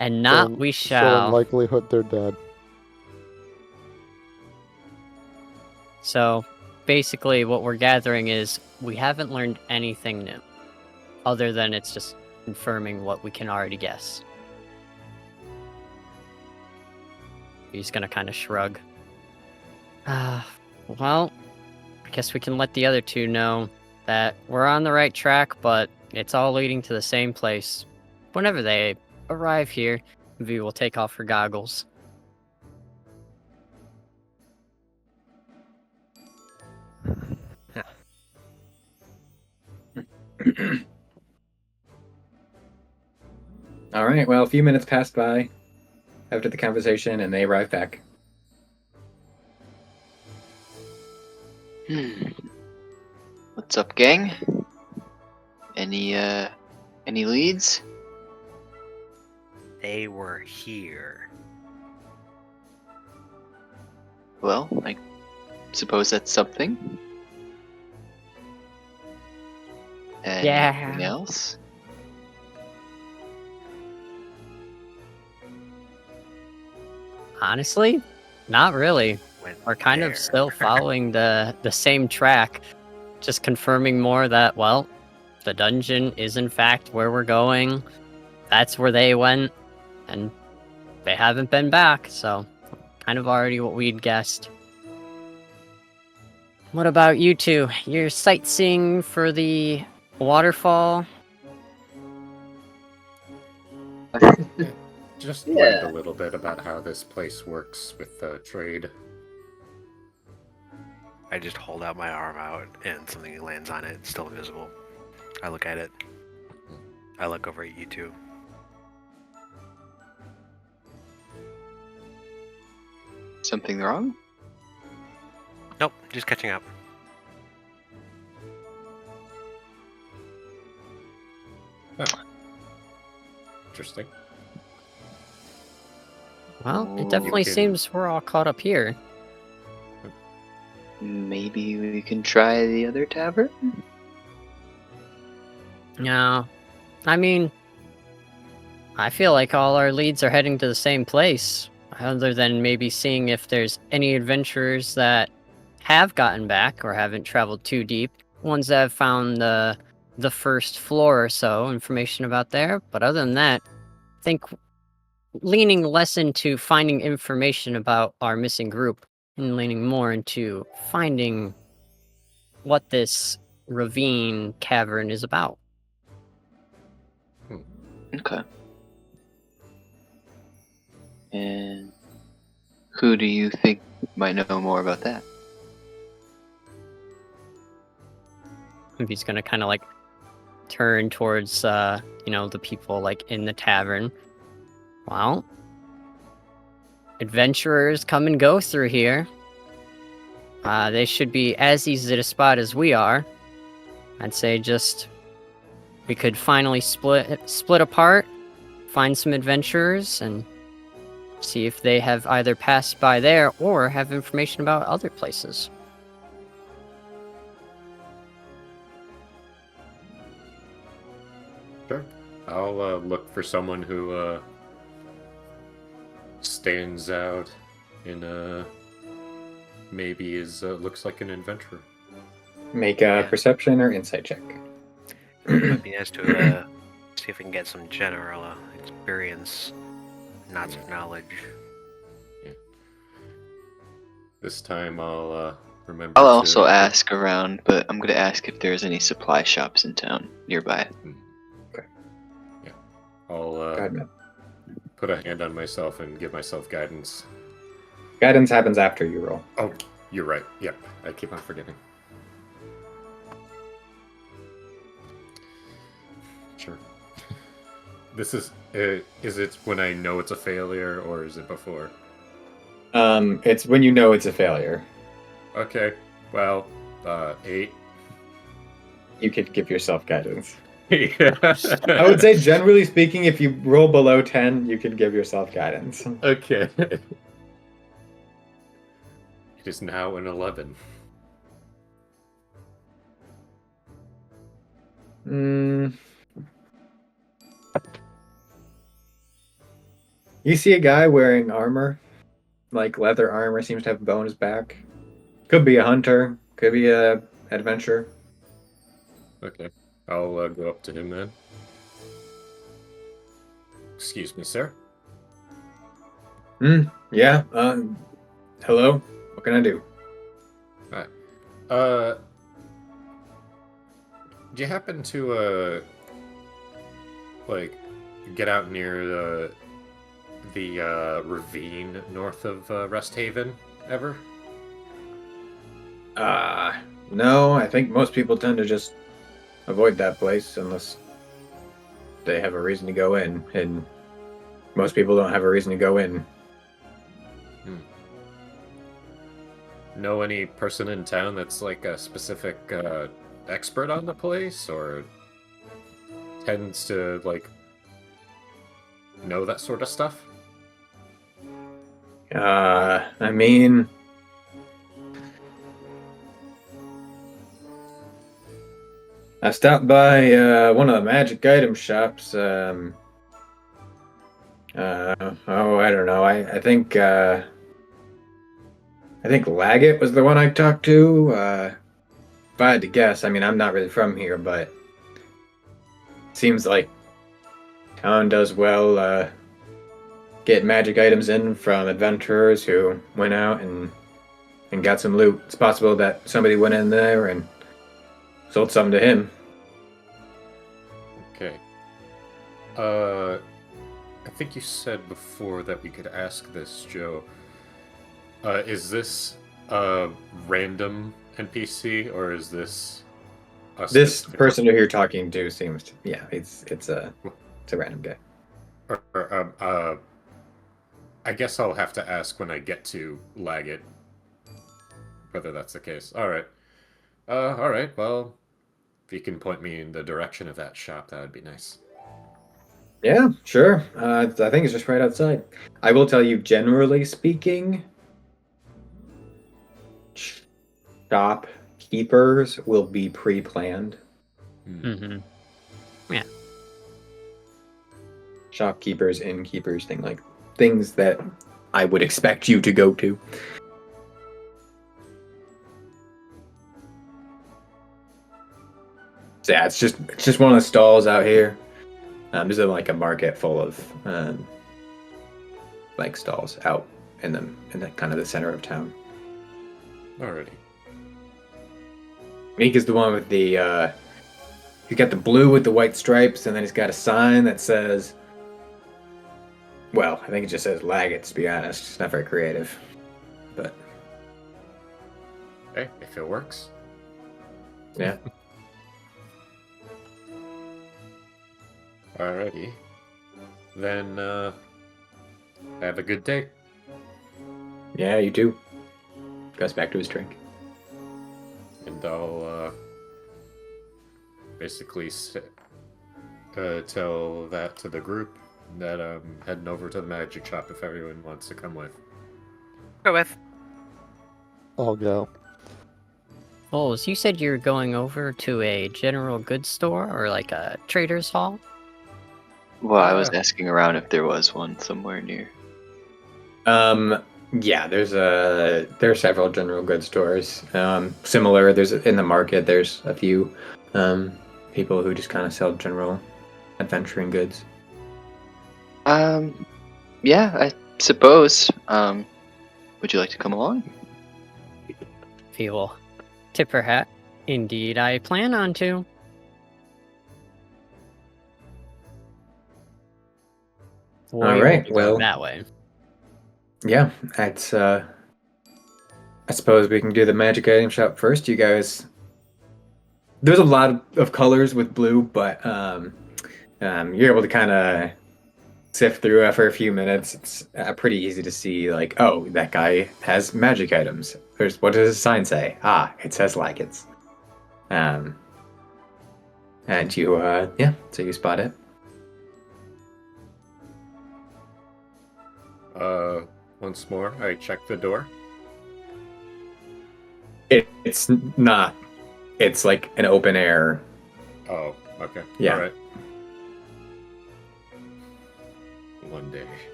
And not So in- we So in shall. likelihood, they're dead. So basically, what we're gathering is we haven't learned anything new, other than it's just confirming what we can already guess. He's gonna kind of shrug. Well, I guess we can let the other two know that we're on the right track, but it's all leading to the same place. Whenever they arrive here, V will take off her goggles. All right. Well, a few minutes pass by after the conversation, and they arrive back. What's up, gang? Any leads? They were here. Well, I suppose that's something. Anything else? Honestly, not really. Went We're kind there. of still following the same track, just confirming more that, well, the dungeon is in fact where we're going. That's where they went, and they haven't been back, so kind of already what we'd guessed. What about you two? You're sightseeing for the waterfall? Just Yeah. learned a little bit about how this place works with trade. I just hold out my arm out and something lands on it. It's still invisible. I look at it. I look over at you two. Something wrong? Nope, just catching up. Interesting. Well, it Ooh. definitely You can- seems we're all caught up here. Maybe we can try the other tavern? No, I mean, I feel like all our leads are heading to the same place, other than maybe seeing if there's any adventurers that have gotten back or haven't traveled too deep. Ones that have found the first floor or so, information about there. But other than that, I think leaning less into finding information about our missing group and leaning more into finding what this ravine cavern is about. Okay. And who do you think might know more about that? If he's gonna kind of like turn towards the people like in the tavern. Well, adventurers come and go through here. They should be as easy to spot as we are. I'd say just we could finally split apart, find some adventurers, and see if they have either passed by there or have information about other places. Sure. I'll look for someone who stands out in maybe is looks like an adventurer. Make a perception or insight check. It might be nice to see if we can get some general experience, not some knowledge. This time I'll remember. I'll to- also ask around, but I'm gonna ask if there's any supply shops in town nearby. I'll Go ahead, man. put a hand on myself and give myself guidance. Guidance happens after you roll. Oh, you're right. Yep, I keep on forgetting. Sure. This is it when I know it's a failure, or is it before? It's when you know it's a failure. Okay, well, 8. You could give yourself guidance. Yeah. I would say, generally speaking, if you roll below 10, you could give yourself guidance. Okay. It is now an 11. You see a guy wearing armor, like leather armor, seems to have a bow on his back. Could be a hunter, could be a adventurer. Okay. I'll go up to him then. Excuse me, sir. Yeah. Hello. What can I do? Hi. Do you happen to like get out near the ravine north of Rest Haven ever? No. I think most people tend to just avoid that place unless they have a reason to go in, and most people don't have a reason to go in. Know any person in town that's like a specific expert on the place, or tends to like know that sort of stuff? I mean, I stopped by one of the magic item shops. Oh, I don't know. I think Laggett was the one I talked to. If I had to guess, I mean, I'm not really from here, but seems like town does well get magic items in from adventurers who went out and got some loot. It's possible that somebody went in there and sold something to him. Okay. I think you said before that we could ask this, Joe. Is this a random NPC, or is this This person who you're talking to seems to, yeah, it's a random guy. I guess I'll have to ask when I get to Laggett whether that's the case. All right. Well, if you can point me in the direction of that shop, that would be nice. Yeah, sure. I think it's just right outside. I will tell you, generally speaking, shopkeepers will be pre-planned. Mm-hmm. Yeah. Shopkeepers, innkeepers, things that I would expect you to go to. So yeah, it's just one of the stalls out here. There's a market full of stalls out in the kind of the center of town. Alrighty. Meek is the one with the he's got the blue with the white stripes, and then he's got a sign that says, well, I think it just says Laggett, to be honest. It's not very creative. But hey, if it works. Yeah. Alrighty. Then have a good day. Yeah, you too. Goes back to his drink. And I'll basically tell that to the group that I'm heading over to the magic shop if everyone wants to come with. Go with. I'll go. Vols, you said you were going over to a general goods store or like a trader's hall? Well, I was asking around if there was one somewhere near. Yeah, there are several general goods stores. Similar, there's in the market. There's a few people who just kind of sell general adventuring goods. Yeah, I suppose. Would you like to come along? If you will tip her hat. Indeed, I plan on to. All right, well, that way. Yeah, that's. I suppose we can do the magic item shop first. You guys, there's a lot of colors with blue, but you're able to kind of sift through after a few minutes. It's pretty easy to see, oh, that guy has magic items. What does his sign say? Ah, it says Laggett's. And you, so you spot it. Once more, I check the door. It's not. It's like an open air. Oh, Okay. Yeah. All right. One day.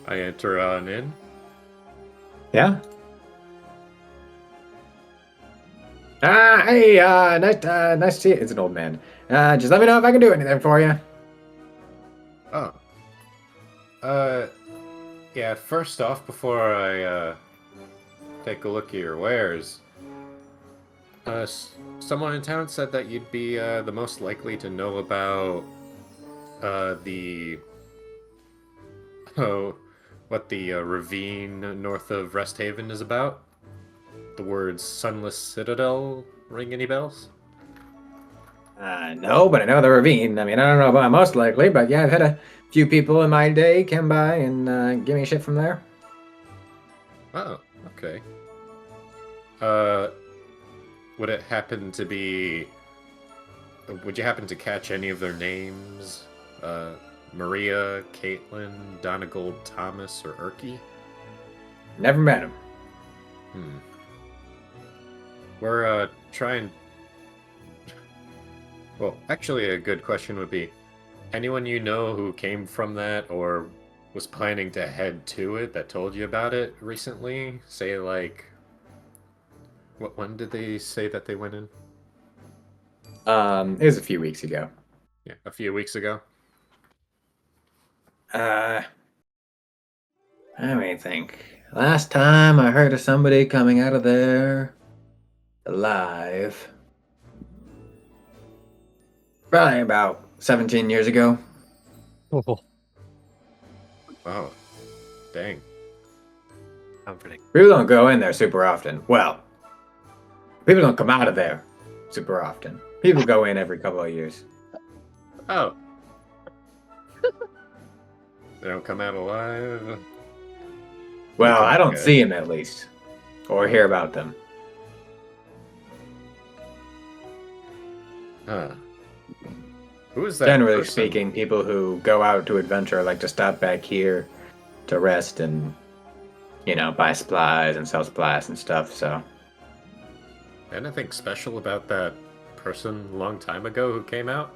I enter on in. Yeah. Hey, nice to see you. It's an old man. Just let me know if I can do anything for you. Oh. Yeah, first off, before I take a look at your wares, someone in town said that you'd be the most likely to know about the what the ravine north of Rest Haven is about. The words Sunless Citadel ring any bells? No, but I know the ravine. I mean, I don't know about most likely, but yeah, I've had a few people in my day come by and give me shit from there. Oh, okay. Would it happen to be... Would you happen to catch any of their names? Maria, Caitlin, Donegal, Thomas, or Erky? Never met him. We're trying... Well, actually, a good question would be, anyone you know who came from that or was planning to head to it that told you about it recently? Say, like... when did they say that they went in? It was a few weeks ago. Yeah, a few weeks ago. Let me think. Last time I heard of somebody coming out of there alive, probably about 17 years ago. Oh, Wow. Dang. Comforting. People don't go in there super often. Well, people don't come out of there super often. People go in every couple of years. Oh. They don't come out alive? Well, I don't Okay. see them at least, or hear about them. Huh. Who is that Generally person? speaking, people who go out to adventure like to stop back here to rest and, buy supplies and sell supplies and stuff, so. Anything special about that person a long time ago who came out?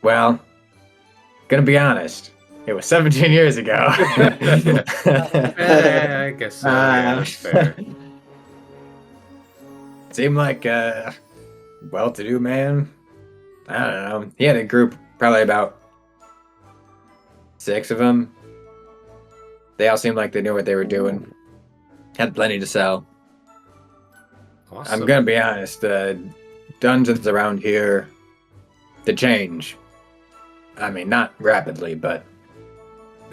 Well, gonna be honest, it was 17 years ago. I guess so. Yeah, that's fair. Seemed like a well-to-do man. I don't know. He had a group, probably about 6 of them. They all seemed like they knew what they were doing. Had plenty to sell. Awesome. I'm gonna be honest, the dungeons around here, they change. I mean, not rapidly, but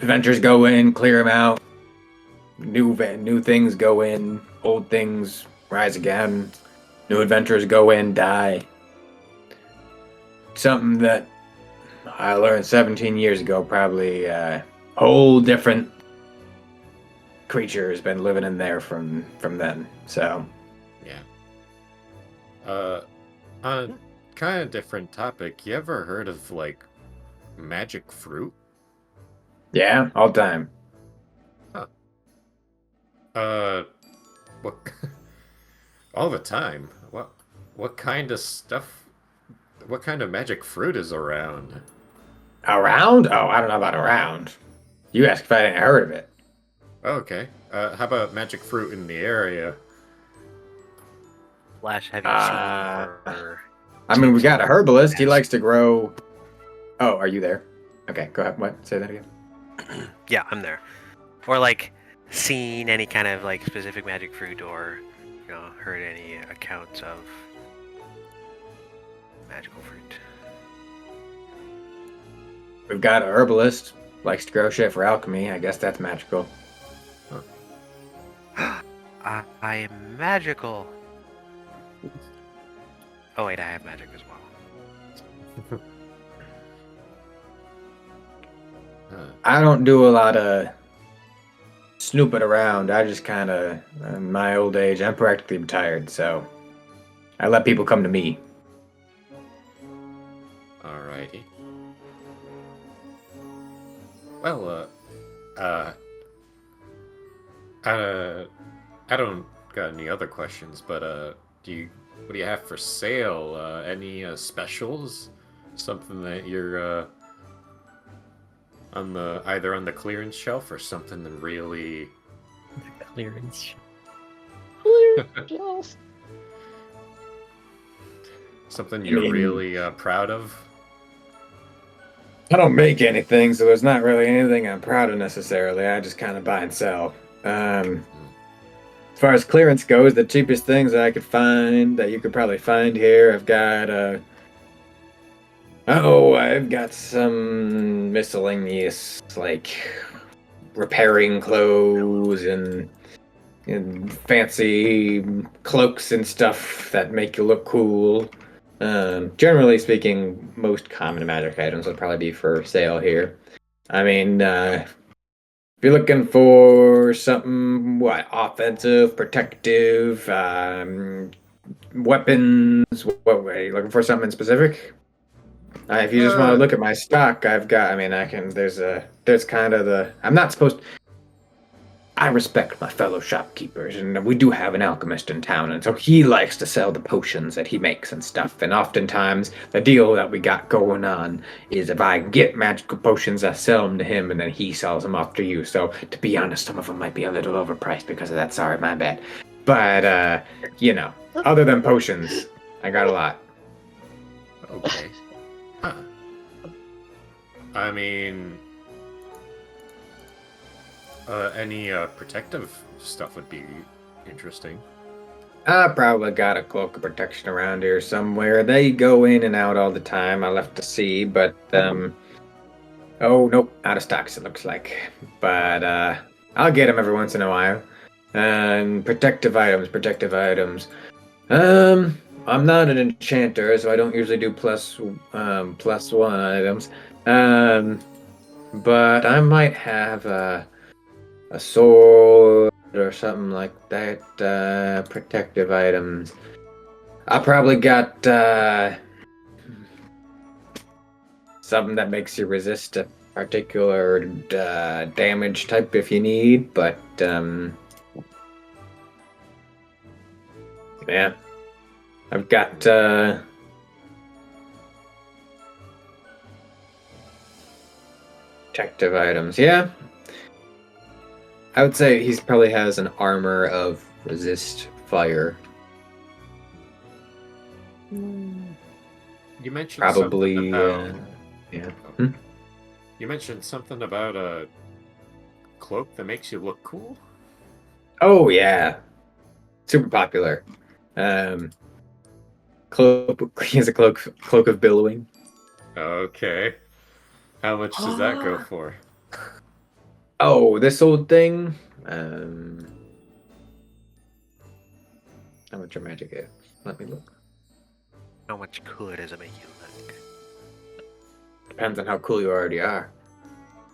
adventurers go in, clear them out. New things go in, old things rise again. New adventurers go in, die. Something that I learned 17 years ago, probably a whole different creature has been living in there from then. So, Yeah. On a kind of different topic, you ever heard of, like, magic fruit? yeah, all the time. What? All the time? What kind of stuff? What kind of magic fruit is around? Around? Oh, I don't know about around. You asked if I hadn't heard of it. Okay. How about magic fruit in the area? Flash, have you Uh, seen or I mean, we got a herbalist. He likes to grow. Oh, are you there? Okay, go ahead. What? Say that again. Yeah, I'm there. Or like seen any kind of like specific magic fruit or heard any accounts of magical fruit. We've got a herbalist. Likes to grow shit for alchemy. I guess that's magical. I am magical. Oh wait, I have magic as well. I don't do a lot of snooping around. I just kind of, in my old age, I'm practically retired, so I let people come to me. Alrighty. Well, I don't got any other questions, but what do you have for sale? Any specials? Something that you're on the either on the clearance shelf or something that really Clearance. something I you're mean- really proud of? I don't make anything, so there's not really anything I'm proud of necessarily. I just kind of buy and sell. As far as clearance goes, the cheapest things that I could find that you could probably find here, I've got I've got some miscellaneous like repairing clothes and fancy cloaks and stuff that make you look cool. Generally speaking, most common magic items would probably be for sale here. I mean, if you're looking for something, what, offensive, protective, weapons, what are you looking for something specific? If you just want to look at my stock, I've got, I mean, there's kind of I'm not supposed, I respect my fellow shopkeepers, and we do have an alchemist in town, and so he likes to sell the potions that he makes and stuff. And oftentimes, the deal that we got going on is if I get magical potions, I sell them to him, and then he sells them off to you. So, to be honest, some of them might be a little overpriced because of that. Sorry, my bad. But, other than potions, I got a lot. Okay. Huh. I mean, any protective stuff would be interesting. I probably got a cloak of protection around here somewhere. They go in and out all the time. I left to see, but oh nope, out of stocks it looks like. But I'll get them every once in a while. And protective items. I'm not an enchanter, so I don't usually do plus one items. But I might have a sword or something like that. Protective items. I probably got something that makes you resist a particular damage type if you need, but yeah. I've got protective items. Yeah. I would say he probably has an armor of resist fire. You mentioned Probably something about, yeah. You mentioned something about a cloak that makes you look cool. Oh yeah. Super popular. Cloak he has a cloak of billowing. Okay. How much does that go for? Oh, this old thing. How much your magic is? Let me look. How much cool does it make you look? Depends on how cool you already are.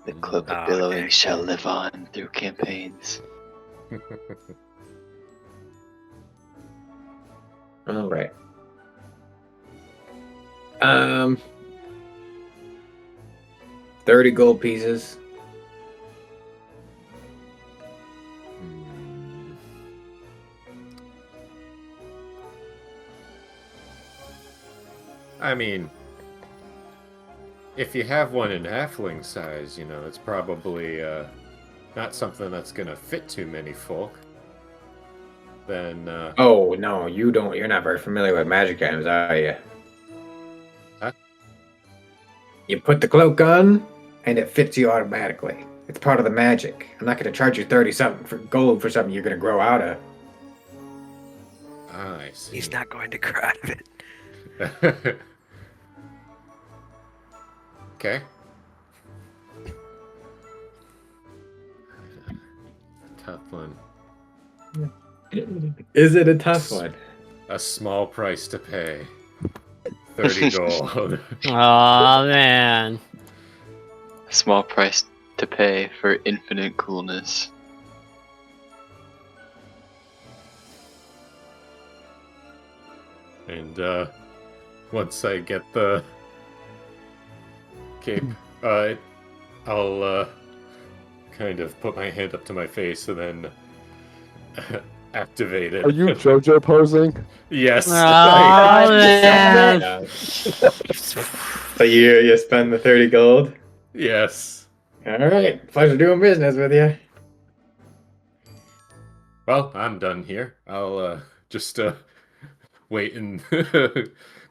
The cloak Oh, of billowing okay. shall live on through campaigns. All right. 30 gold pieces. I mean, if you have one in halfling size, it's probably not something that's gonna fit too many folk. Then Oh no, you don't. You're not very familiar with magic items, are you? Huh? You put the cloak on, and it fits you automatically. It's part of the magic. I'm not going to charge you 30 something for gold for something you're going to grow out of. I see. He's not going to grow out of it. Okay. Tough one. Is it a tough one? A small price to pay. 30 gold. Oh man. A small price to pay for infinite coolness. And once I get the cape, I'll kind of put my hand up to my face and then activated. Are you JoJo posing? Yes. Oh, Yeah. man. So you spend the 30 gold. Yes. All right, pleasure doing business with you. Well, I'm done here. I'll just wait and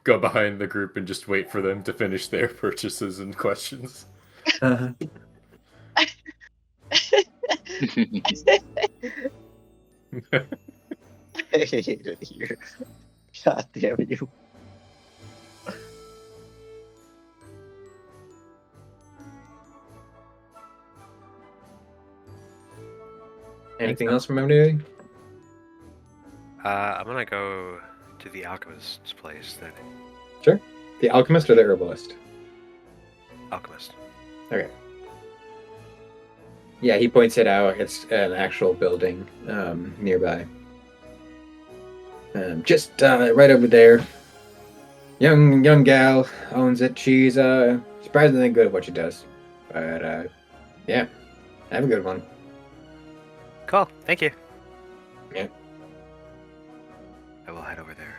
go behind the group and just wait for them to finish their purchases and questions. Uh-huh. I hate it here. God damn you. Anything else from anybody? I'm gonna go to the alchemist's place then. Sure. The alchemist or the herbalist? Alchemist. Okay. Yeah, he points it out. It's an actual building nearby. Just right over there. Young gal owns it. She's surprisingly good at what she does. But yeah, have a good one. Cool. Thank you. Yeah. I will head over there.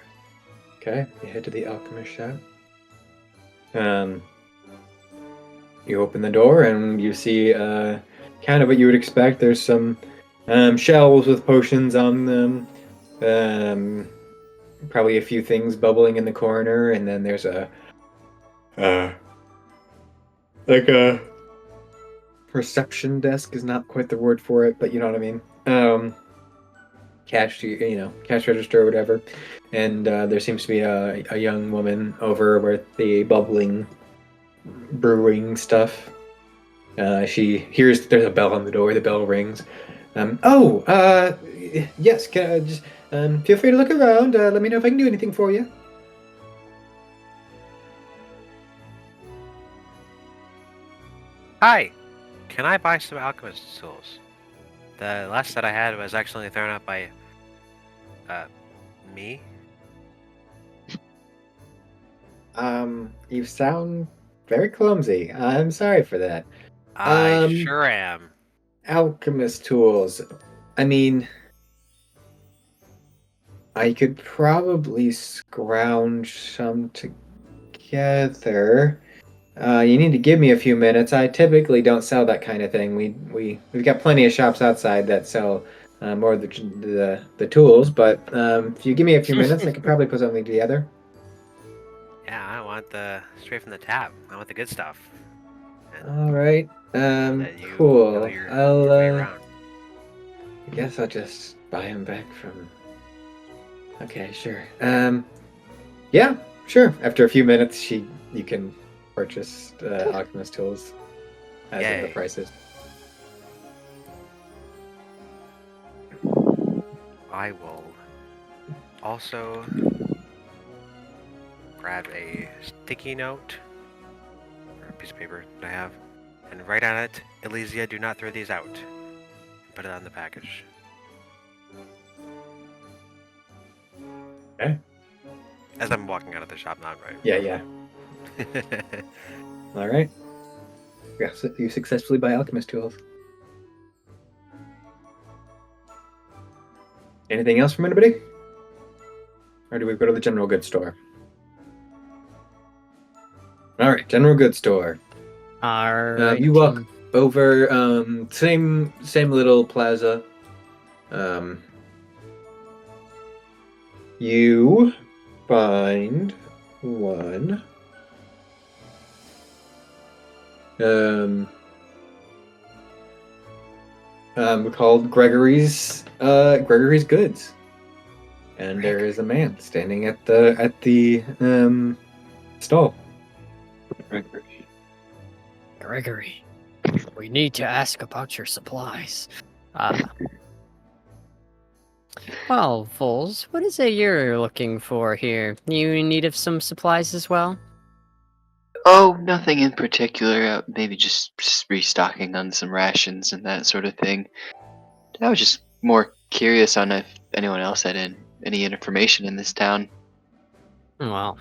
Okay, you head to the alchemist shop. You open the door and you see kind of what you would expect. There's some shelves with potions on them. Probably a few things bubbling in the corner, and then there's a like a reception desk is not quite the word for it, but you know what I mean. Cash register or whatever. And there seems to be a young woman over with the bubbling brewing stuff. She hears there's a bell on the door. The bell rings. Yes. Can I just feel free to look around. Let me know if I can do anything for you. Hi. Can I buy some alchemist tools? The last set I had was accidentally thrown out by me. You sound very clumsy. I'm sorry for that. I sure am. Alchemist tools. I mean, I could probably scrounge some together. You need to give me a few minutes. I typically don't sell that kind of thing. We've got plenty of shops outside that sell more of the tools. But if you give me a few minutes, I could probably put something together. Yeah, I want the straight from the tap. I want the good stuff. And All right. that you Cool. know your way around. I guess I'll just buy them back from. Okay, sure. Yeah, sure. After a few minutes, you can purchase alchemist tools as of the Yay. prices. I will also grab a sticky note or a piece of paper that I have and write on it, Elysia, do not throw these out. And put it on the package. Okay. As I'm walking out of the shop, not right. Yeah. All right. Yes, you successfully buy alchemist tools. Anything else from anybody? Or do we go to the general goods store? All right, general goods store. You walk over, same little plaza. You find one. Called Gregory's Goods, and there is a man standing at the stall. Gregory, we need to ask about your supplies. Well, Vols, what is it you're looking for here? You in need of some supplies as well? Oh, nothing in particular. Maybe just restocking on some rations and that sort of thing. I was just more curious on if anyone else had any information in this town. Well,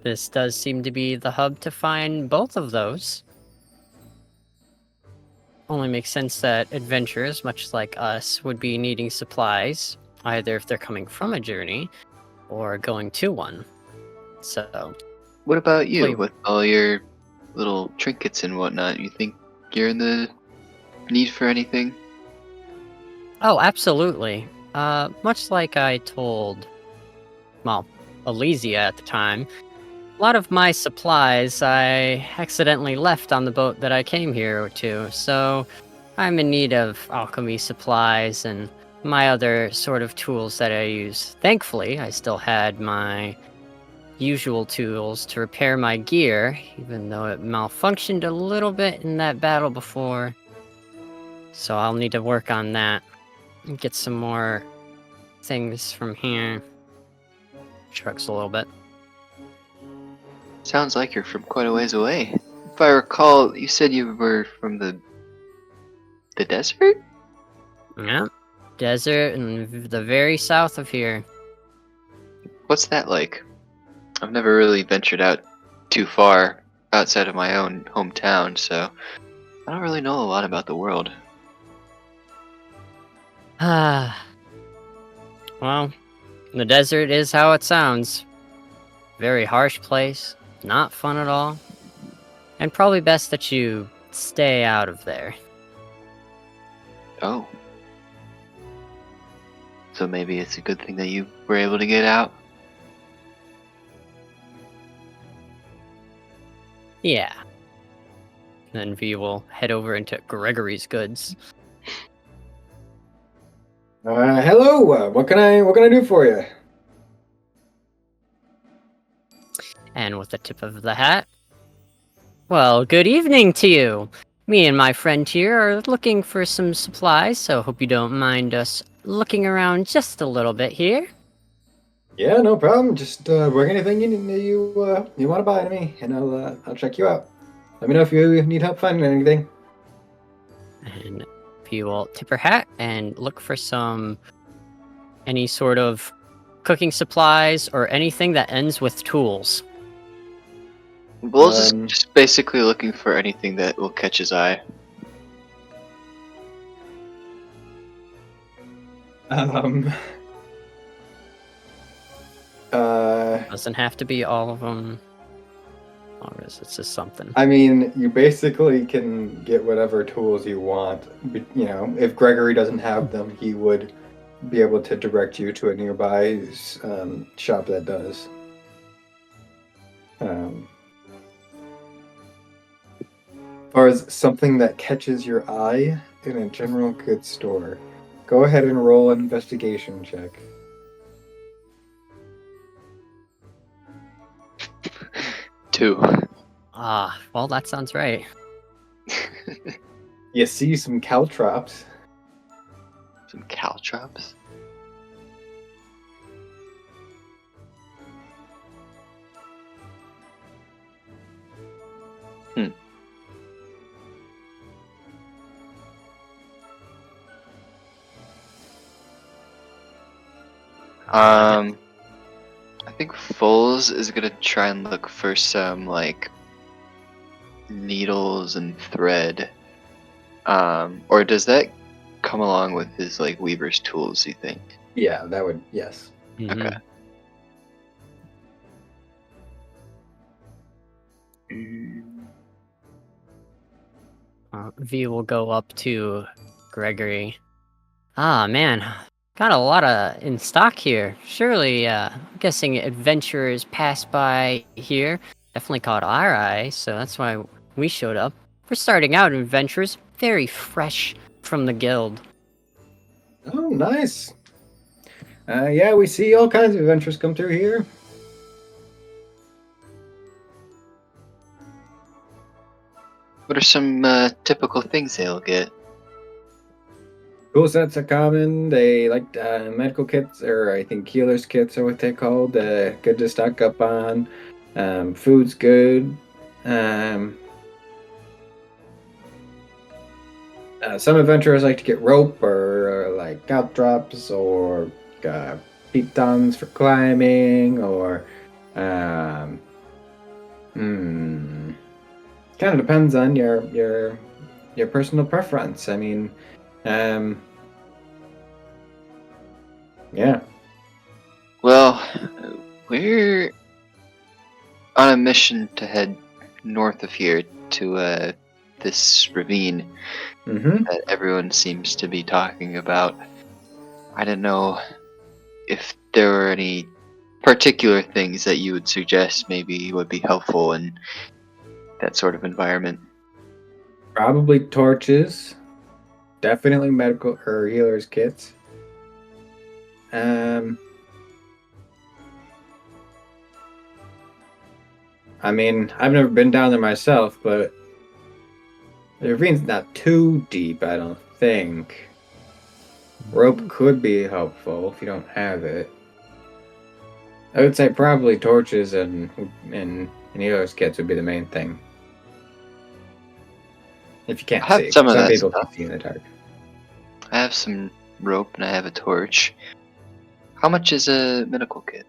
this does seem to be the hub to find both of those. Only makes sense that adventurers, much like us, would be needing supplies. either if they're coming from a journey or going to one. So, What about you Play- with all your little trinkets and whatnot? You think you're in the need for anything? oh, absolutely. Much like I told, well, Elysia at the time, a lot of my supplies I accidentally left on the boat that I came here to, so I'm in need of alchemy supplies and my other sort of tools that I use. Thankfully, I still had my usual tools to repair my gear, even though it malfunctioned a little bit in that battle before. So I'll need to work on that and get some more things from here. Shrugs a little bit. Sounds like you're from quite a ways away. If I recall, you said you were from the desert? Yeah, desert and the very south of here. What's that like? I've never really ventured out too far outside of my own hometown, so I don't really know a lot about the world. Ah, well, the desert is how it sounds. Very harsh place, not fun at all, and probably best that you stay out of there. Oh. So maybe it's a good thing that you were able to get out? Yeah. Then V will head over into Gregory's goods. Hello. What can I do for you? And with a tip of the hat, well, good evening to you. Me and my friend here are looking for some supplies, so hope you don't mind us looking around just a little bit here. Yeah, no problem. Just bring anything you want to buy to me, and I'll check you out. Let me know if you need help finding anything. And V will tip her hat and look for any sort of cooking supplies or anything that ends with tools. Vols is Um, just basically looking for anything that will catch his eye. Um. Doesn't have to be all of them. Long as it's just something. I mean, you basically can get whatever tools you want. But, if Gregory doesn't have them, he would be able to direct you to a nearby shop that does. As far as something that catches your eye in a general goods store, go ahead and roll an investigation check. 2. Well, that sounds right. You see some caltrops. Some caltrops? I think Vols is gonna try and look for some like needles and thread. Or does that come along with his like weaver's tools, you think? Yeah, that would, yes. Mhm. Okay. V will go up to Gregory. Ah, man. Got a lot in stock here. Surely, I'm guessing adventurers pass by here. Definitely caught our eye, so that's why we showed up. We're starting out adventurers, very fresh from the guild. Oh, nice. Yeah, we see all kinds of adventures come through here. What are some typical things they'll get? Tool sets are common. They like medical kits, or I think healer's kits are what they're called. Good to stock up on. Food's good. Some adventurers like to get rope or like caltrops or pitons for climbing or kind of depends on your personal preference. I mean, Yeah. Well, we're on a mission to head north of here to this ravine Mm-hmm. that everyone seems to be talking about. I don't know if there were any particular things that you would suggest maybe would be helpful in that sort of environment. Probably torches. Definitely medical or healer's kits. I mean, I've never been down there myself, but the ravine's not too deep, I don't think. Rope could be helpful if you don't have it. I would say probably torches and healer's kits would be the main thing. If you can't I have see. some of Some that people can stuff. see in the dark. I have some rope and I have a torch. How much is a medical kit?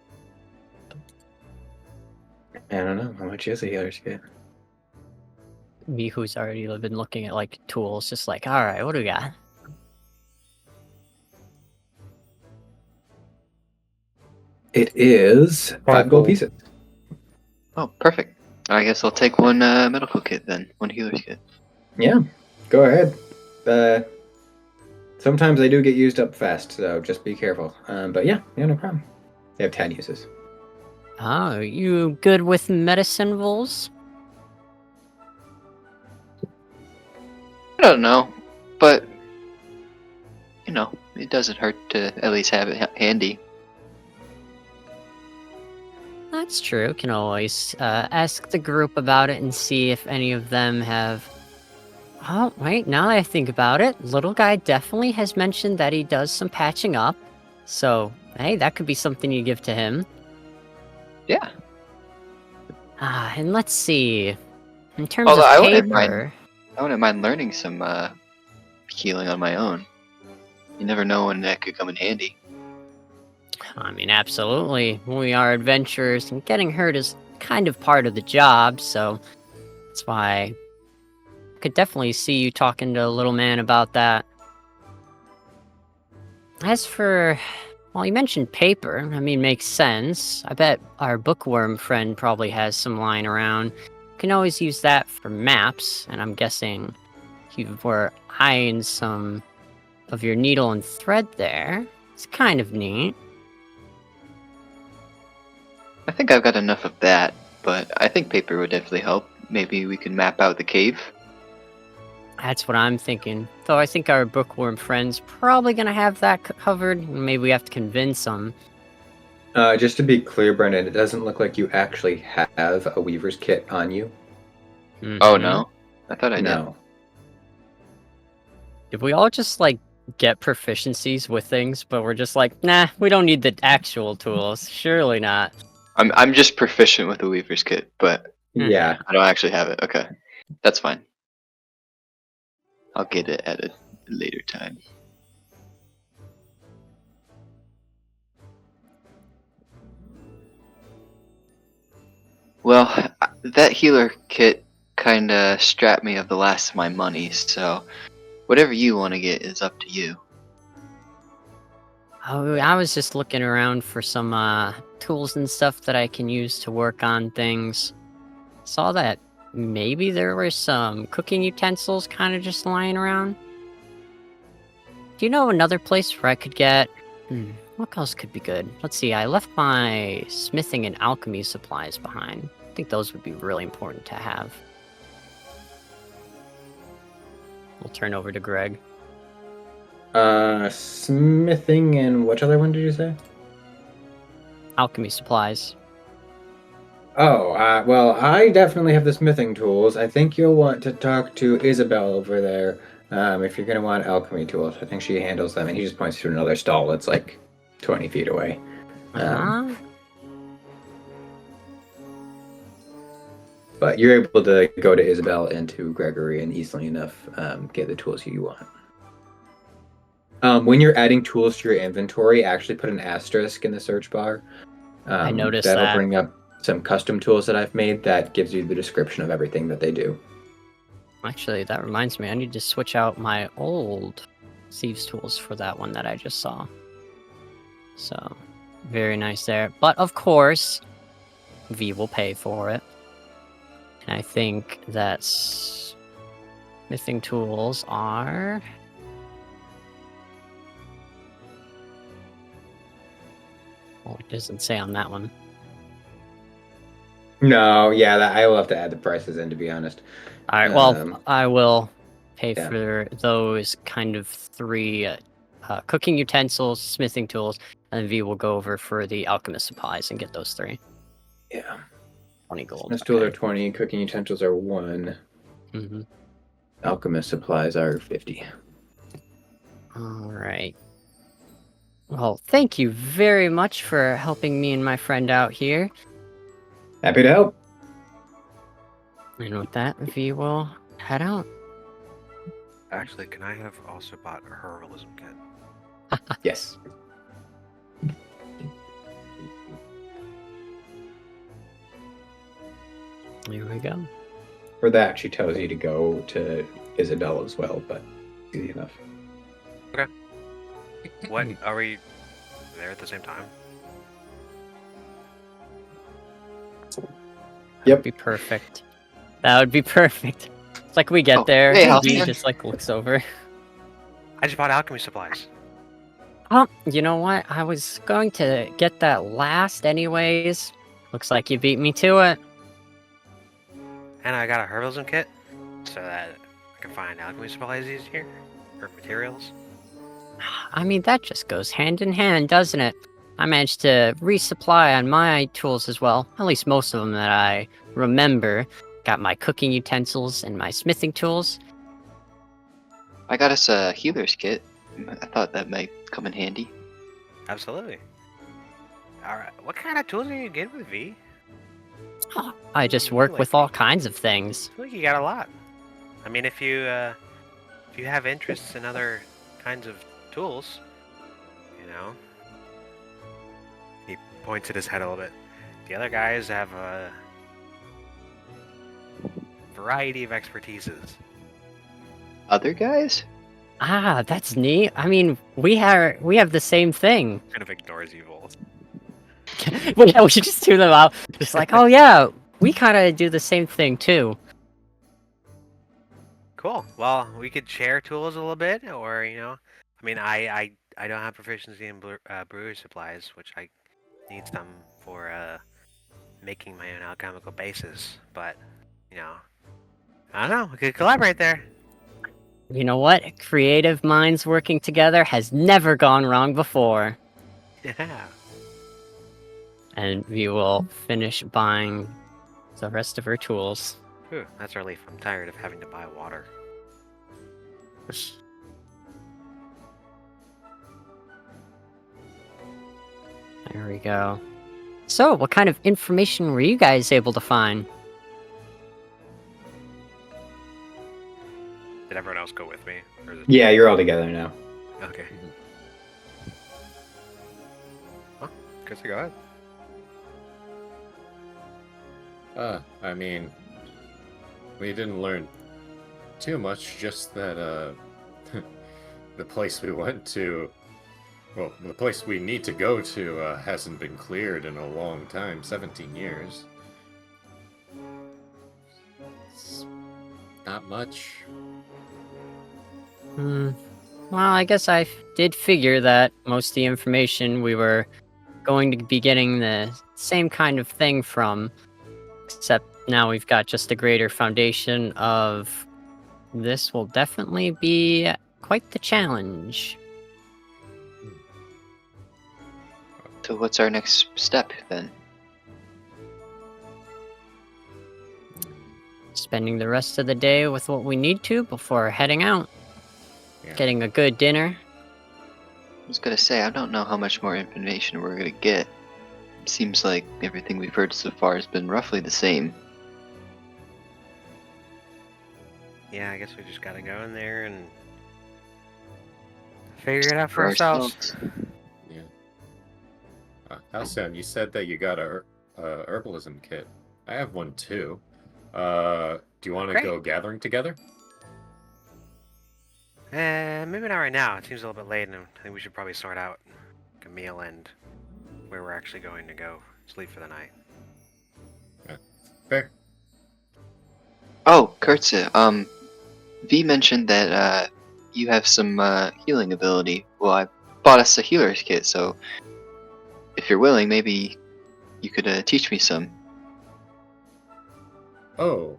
I don't know. How much is a healer's kit? Me, who's already been looking at like tools, just like, all right, what do we got? It is 5 gold pieces. Oh, perfect. I guess I'll take one medical kit then. One healer's kit. Yeah, go ahead. Sometimes they do get used up fast, so just be careful. But yeah, no problem. They have 10 uses. Oh, you good with medicine, Vols? I don't know, but you know, it doesn't hurt to at least have it handy. That's true. Can always ask the group about it and see if any of them have. Oh, wait, now that I think about it, little guy definitely has mentioned that he does some patching up. So, hey, that could be something you give to him. Yeah. And let's see. In terms Although of I wouldn't mind- paper, I wouldn't mind learning some healing on my own. You never know when that could come in handy. I mean, absolutely. We are adventurers, and getting hurt is kind of part of the job, so that's why I could definitely see you talking to a little man about that. As for, well, you mentioned paper. I mean, makes sense. I bet our bookworm friend probably has some lying around. Can always use that for maps, and I'm guessing you were eyeing some of your needle and thread there. It's kind of neat. I think I've got enough of that, but I think paper would definitely help. Maybe we can map out the cave. That's what I'm thinking. Though I think our bookworm friend's probably gonna have that covered. Maybe we have to convince them. Just to be clear, Brendan, it doesn't look like you actually have a weaver's kit on you. Oh Mhm. no, I thought I did. No. Did we all just like get proficiencies with things, but we're just like, nah, we don't need the actual tools. Surely not. I'm just proficient with the weaver's kit, but Yeah. I don't actually have it. Okay, that's fine. I'll get it at a later time. Well, that healer kit kinda strapped me of the last of my money, so whatever you want to get is up to you. Oh, I was just looking around for some tools and stuff that I can use to work on things. Saw that maybe there were some cooking utensils kind of just lying around. Do you know another place where I could get... what else could be good? Let's see, I left my smithing and alchemy supplies behind. I think those would be really important to have. We'll turn over to Greg. Smithing and which other one did you say? Alchemy supplies. Oh, well, I definitely have the smithing tools. I think you'll want to talk to Isabel over there if you're going to want alchemy tools. I think she handles them, and he just points to another stall that's like 20 feet away. But you're able to go to Isabel and to Gregory and easily enough get the tools you want. When you're adding tools to your inventory, actually put an asterisk in the search bar. I noticed that'll that. bring up some custom tools that I've made that gives you the description of everything that they do. Actually, that reminds me, I need to switch out my old thieves tools for that one that I just saw. So, very nice there. But of course, V will pay for it. And I think that smithing tools are... Well, it doesn't say on that one. No, yeah, I will have to add the prices in, to be honest. Alright, well, Um, I will pay yeah. for those kind of 3 cooking utensils, smithing tools, and V will go over for the alchemist supplies and get those 3. Yeah. 20 gold. Smith's tools are 20, cooking utensils are 1. Mm-hmm. Alchemist supplies are 50. Alright. Well, thank you very much for helping me and my friend out here. Happy to help. And with that, V will head out. Actually, can I have also bought a herbalism kit? Yes. Here we go. For that, she tells you to go to Isabel as well, but easy enough. What are we there at the same time? Yep. That'd be perfect. That would be perfect. It's like we get Oh, there, hey, and V Halcyon. just like looks over. I just bought alchemy supplies. Oh, you know what? I was going to get that last anyways. Looks like you beat me to it. And I got a herbalism kit so that I can find alchemy supplies easier. Or materials. I mean, that just goes hand in hand, doesn't it? I managed to resupply on my tools as well. At least most of them that I remember. Got my cooking utensils and my smithing tools. I got us a healer's kit. I thought that might come in handy. Absolutely. Alright, what kind of tools are you getting with V? I just work with all kinds of things. I feel like you got a lot. I mean, if you have interests in other kinds of tools, you know. He points at his head a little bit. The other guys have a variety of expertises. Other guys? Ah, that's neat. I mean, we have the same thing. Kind of ignores you, Vols. Well, yeah, we should just tune them out. Just like, oh yeah, we kind of do the same thing too. Cool. Well, we could share tools a little bit, or you know, I mean, I don't have proficiency in brewery supplies, which I need some for making my own alchemical bases. But you know, I don't know. We could collaborate there. You know what? Creative minds working together has never gone wrong before. Yeah. And we will finish buying the rest of her tools. Whew, that's a relief. I'm tired of having to buy water. There we go. So, what kind of information were you guys able to find? Did everyone else go with me? Or is it... Yeah, you're all together now. Okay. Well, guess I go ahead. I mean, we didn't learn too much, just that, the place we went to, well, the place we need to go to, hasn't been cleared in a long time, 17 years. It's not much. Well, I guess I did figure that most of the information we were going to be getting the same kind of thing from, except now we've got just a greater foundation of this will definitely be quite the challenge. So what's our next step then? Spending the rest of the day with what we need to before heading out. Yeah. Getting a good dinner. I was gonna say, I don't know how much more information we're gonna get. Seems like everything we've heard so far has been roughly the same. Yeah, I guess we just gotta go in there and figure it out for ourselves. Yeah. Halcyon, you said that you got a herbalism kit. I have one too. Do you want to Great. go gathering together? Maybe not right now. It seems a little bit late, and I think we should probably sort out meal and where we're actually going to go sleep for the night. Fair. Oh, Kurze, V mentioned that you have some healing ability. Well, I bought us a healer's kit, so if you're willing, maybe you could teach me some. Oh,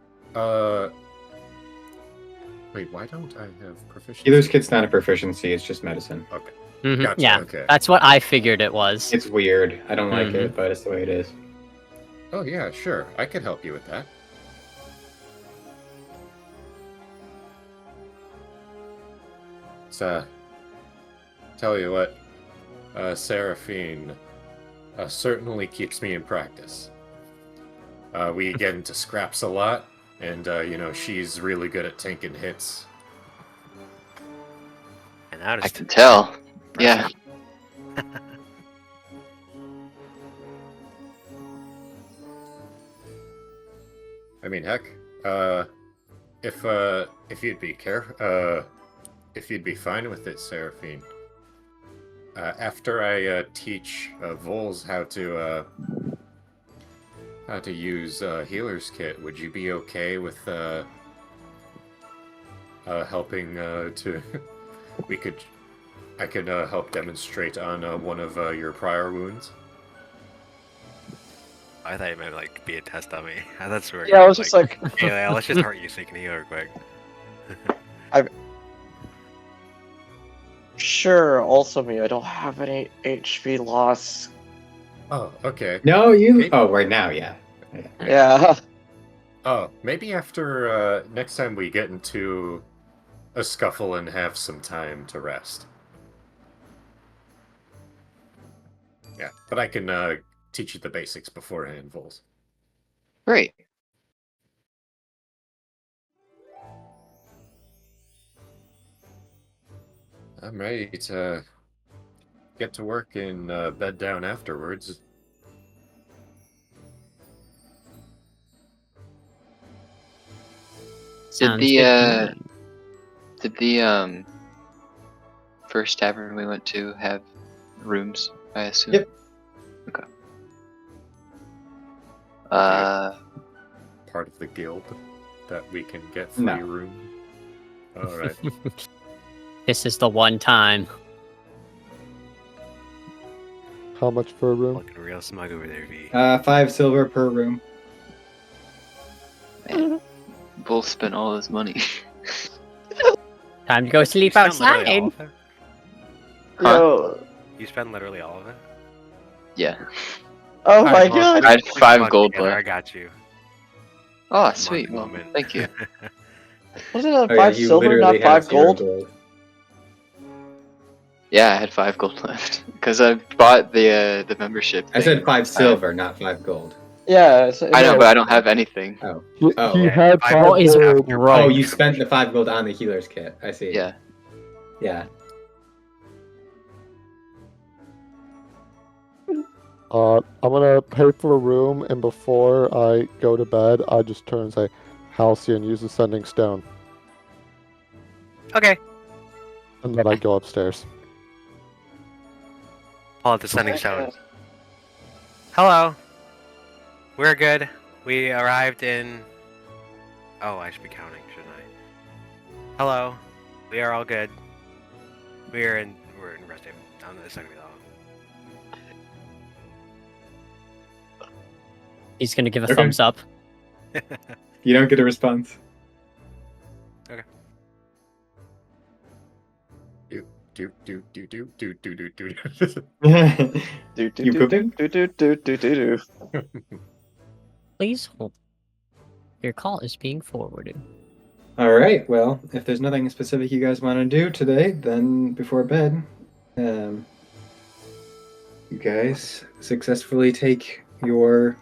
wait, why don't I have proficiency? Healer's kit's not a proficiency, it's just medicine. Okay. Mhm, Gotcha, yeah, okay. that's what I figured it was. It's weird. I don't like it, but it's the way it is. Oh yeah, sure. I could help you with that. So, tell you what, Seraphine certainly keeps me in practice. We get into scraps a lot, and she's really good at tanking hits. And that I is can tell. Yeah. I mean, heck, if you'd be if you'd be fine with it, Seraphine. After I teach Vols how to use healer's kit, would you be okay with helping to? I could help demonstrate on one of your prior wounds. I thought you meant like be a test on me. That's where. Yeah, I was just like, Yeah, let's just hurt you so you can heal real quick. sure. Also, me, I don't have any HP loss. Oh, okay. No, you. Maybe- Oh, right now, yeah. Yeah. Oh, maybe after next time we get into a scuffle and have some time to rest. Yeah, but I can teach you the basics beforehand, Vols. Great. I'm ready to get to work and bed down afterwards. Sounds good to me. Did the first tavern we went to have rooms, I assume? Yep. Okay. Part of the guild that we can get free No. room. All right. This is the one time. How much for a room? Looking real smug over there, V. 5 silver per room. Man, Bull spent all his money. Time to go sleep You spent literally all outside. of it? Huh? Yo. You spent literally all of it? Yeah. Oh my Alright, well, god. I had we 5 smugged gold together, I left. got you. Oh, sweet. Well, Moment. thank you. Wasn't it Oh, 5 you silver, literally not have 5 0 gold? Yeah, I had 5 gold left because I bought the membership. I said thing. 5 silver, not 5 gold. Yeah. I know, but I don't have anything. Oh. He, Oh. he Yeah, had 5 5 What is gold. broke? Oh, you spent the 5 gold on the healer's kit. I see. Yeah. Yeah. I'm gonna pay for a room, and before I go to bed, I just turn and say, Halcyon, use the sending stone. Okay. And then I go upstairs. Pull out the sending stone. Hello. We're good. We arrived in... Oh, I should be counting, shouldn't I? Hello. We are all good. We're in Rest Haven. It's not gonna be that long. He's gonna give a Okay. thumbs up. You don't get a response. Do. You pooping? Do. Please hold. Your call is being forwarded. All right. Well, if there's nothing specific you guys want to do today, then before bed, you guys successfully take your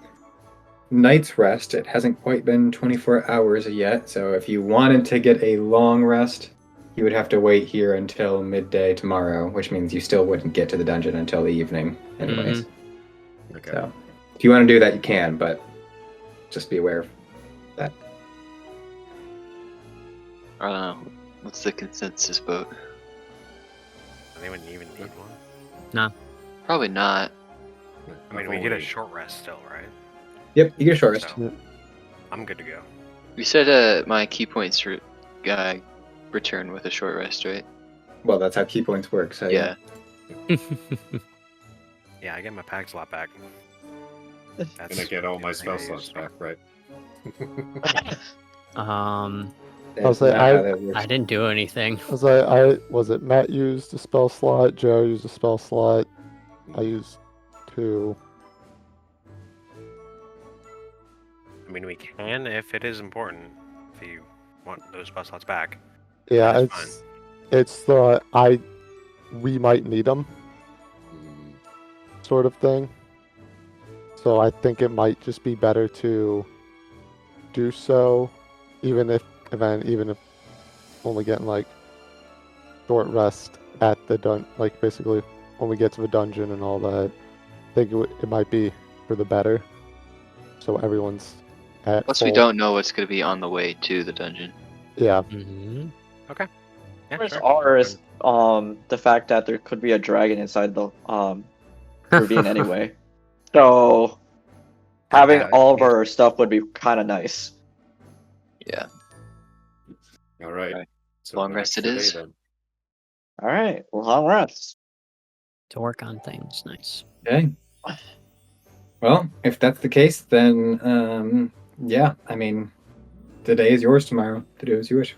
night's rest. It hasn't quite been 24 hours yet, so if you wanted to get a long rest, you would have to wait here until midday tomorrow, which means you still wouldn't get to the dungeon until the evening, anyways. Okay. So, if you want to do that, you can, but just be aware of that. I don't know. What's the consensus vote? Anyone even need one? Nah. Probably not. I mean, we get a short rest still, right? Yep, you get a short rest. So, I'm good to go. You said my key points return with a short rest, right? Well, that's how key points work. So Yeah. Yeah, I get my pack slot back. That's And I get all my the thing I spell slots use. back, right? That's say, not how that works. I didn't do anything. Was it Matt used a spell slot, Joe used a spell slot, I used 2. I mean, we can if it is important. If you want those spell slots back. Yeah, That is it's we might need them sort of thing. So I think it might just be better to do so, even if only getting like short rest at the like basically when we get to the dungeon and all that. I think it might be for the better. So everyone's at Plus, full. we don't know what's going to be on the way to the dungeon. Yeah. Mm-hmm. Yeah, Rumors sure. are is the fact that there could be a dragon inside the ravine anyway. So having Yeah, all of our stuff would be kind of nice. Yeah. All right. Right. So Long back rest it for day is. then. All right, long rest. To work on things, nice. Okay. Well, if that's the case, then yeah. I mean, today is yours. Tomorrow, to do as you wish.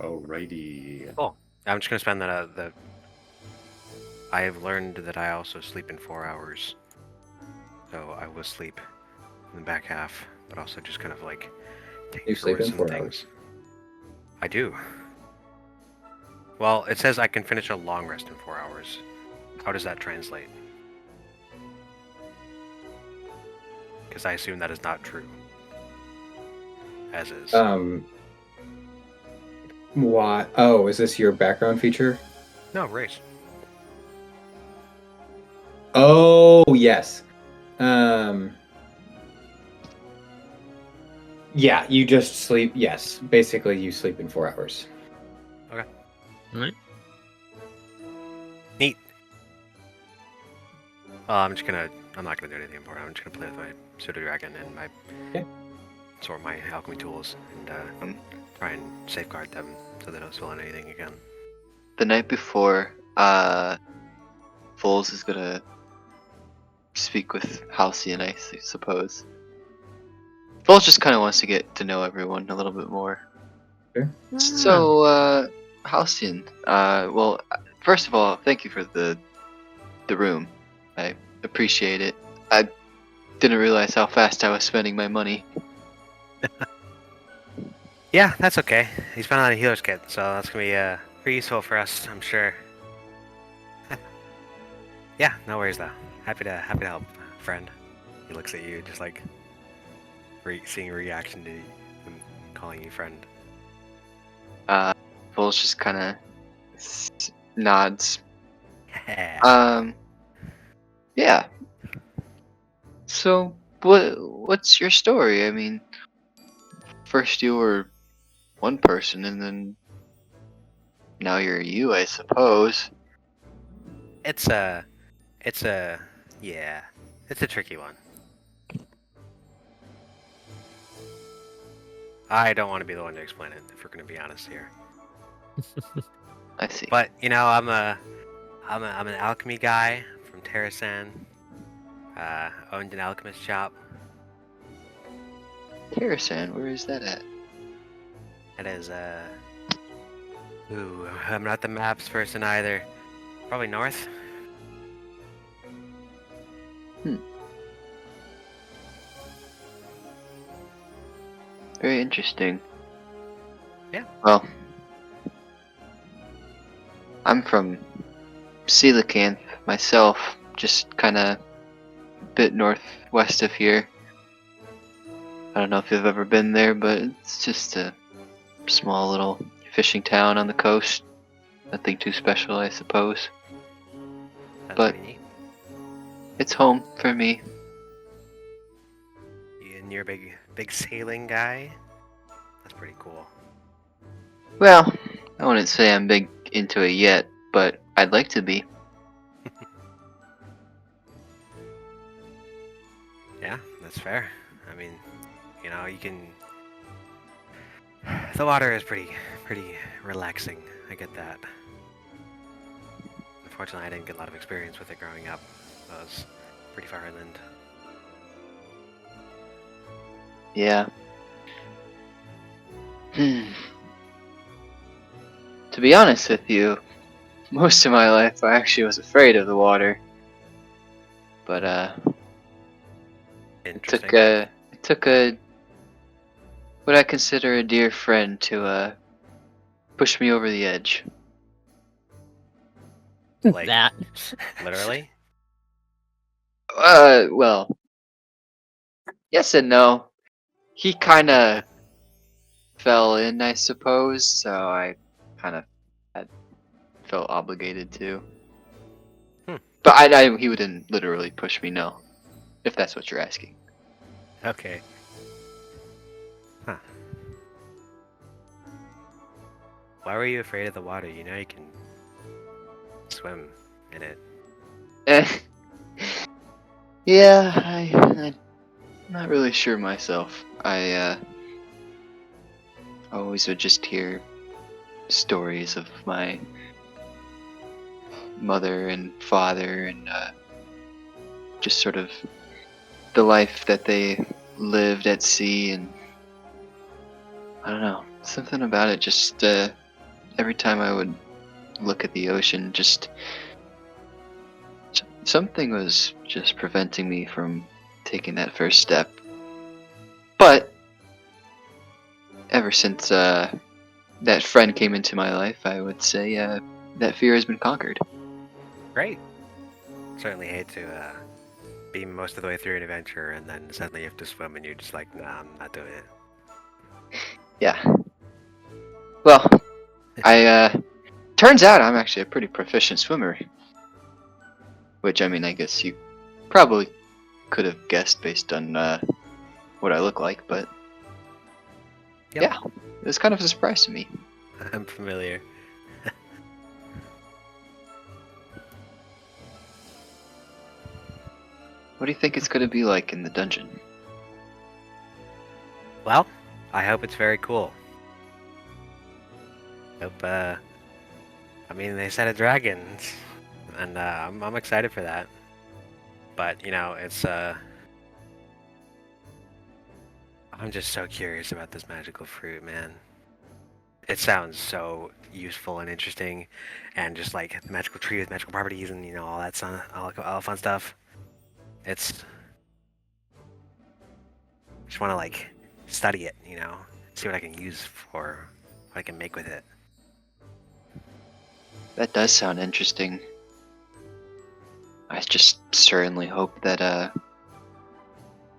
Alrighty. Cool. I'm just gonna spend the. I have learned that I also sleep in 4 hours, so I will sleep in the back half, but also just kind of like take You sleep in tours 4 and hours? things. I do. Well, it says I can finish a long rest in 4 hours. How does that translate? Because I assume that is not true. As is. Why? Oh, is this your background feature? No, race. Oh, yes. Yeah, you just sleep. Yes, basically, you sleep in 4 hours. Alright. Neat. I'm not gonna do anything important. I'm just gonna play with my pseudo dragon and my sort of my alchemy tools and try and safeguard them so they don't spill on anything again. The night before, Vols is gonna speak with Halcyon, I suppose. Vols just kind of wants to get to know everyone a little bit more. Sure. So, Halcyon, well, first of all, thank you for the room. I appreciate it. I didn't realize how fast I was spending my money. Yeah, that's okay. He's found out a healer's kit, so that's gonna be pretty useful for us, I'm sure. Yeah, no worries though. Happy to help, friend. He looks at you, just like seeing a reaction to him calling you friend. Vols just kind of nods. Yeah. So, what's your story? I mean, first you were one person, and then now you're you, I suppose. It's a tricky one. I don't want to be the one to explain it, if we're gonna be honest here. I see. But you know, I'm an alchemy guy from Terrasan. Owned an alchemist shop. Terrasan, where is that at? It is ooh, I'm not the maps person either. Probably north. Very interesting. Yeah. Well, I'm from Coelacanth myself, just kind of a bit northwest of here. I don't know if you've ever been there, but it's just a small little fishing town on the coast. Nothing too special, I suppose. That's But- pretty neat. It's home for me. And you're a big sailing guy. That's pretty cool. Well, I wouldn't say I'm big into it yet, but I'd like to be. Yeah, that's fair. I mean, you can. The water is pretty relaxing. I get that. Unfortunately, I didn't get a lot of experience with it growing up. I was pretty far inland. Yeah. To be honest with you, most of my life I actually was afraid of the water. But it Interesting. took a what I consider a dear friend to push me over the edge. Like That. literally. Well, yes and no. He kind of fell in, I suppose, so I kind of felt obligated to. Hmm. But he wouldn't literally push me, no. If that's what you're asking. Okay. Huh. Why were you afraid of the water? You know you can swim in it. Eh. Yeah, I'm not really sure myself. I always would just hear stories of my mother and father and just sort of the life that they lived at sea, and I don't know, something about it just every time I would look at the ocean, just something was just preventing me from taking that first step. But ever since that friend came into my life, I would say that fear has been conquered. Great. Certainly hate to be most of the way through an adventure and then suddenly you have to swim and you're just like, nah, I'm not doing it. Yeah. Well, I turns out I'm actually a pretty proficient swimmer. Which, I mean, I guess you probably could have guessed based on what I look like, but Yep. yeah, it was kind of a surprise to me. I'm familiar. What do you think it's going to be like in the dungeon? Well, I hope it's very cool. Hope, I mean, they said a dragon, and I'm excited for that. But, it's, I'm just so curious about this magical fruit, man. It sounds so useful and interesting, and just like the magical tree with magical properties and, all that all fun stuff. It's just want to like study it, see what I can use for what I can make with it. That does sound interesting. I just certainly hope that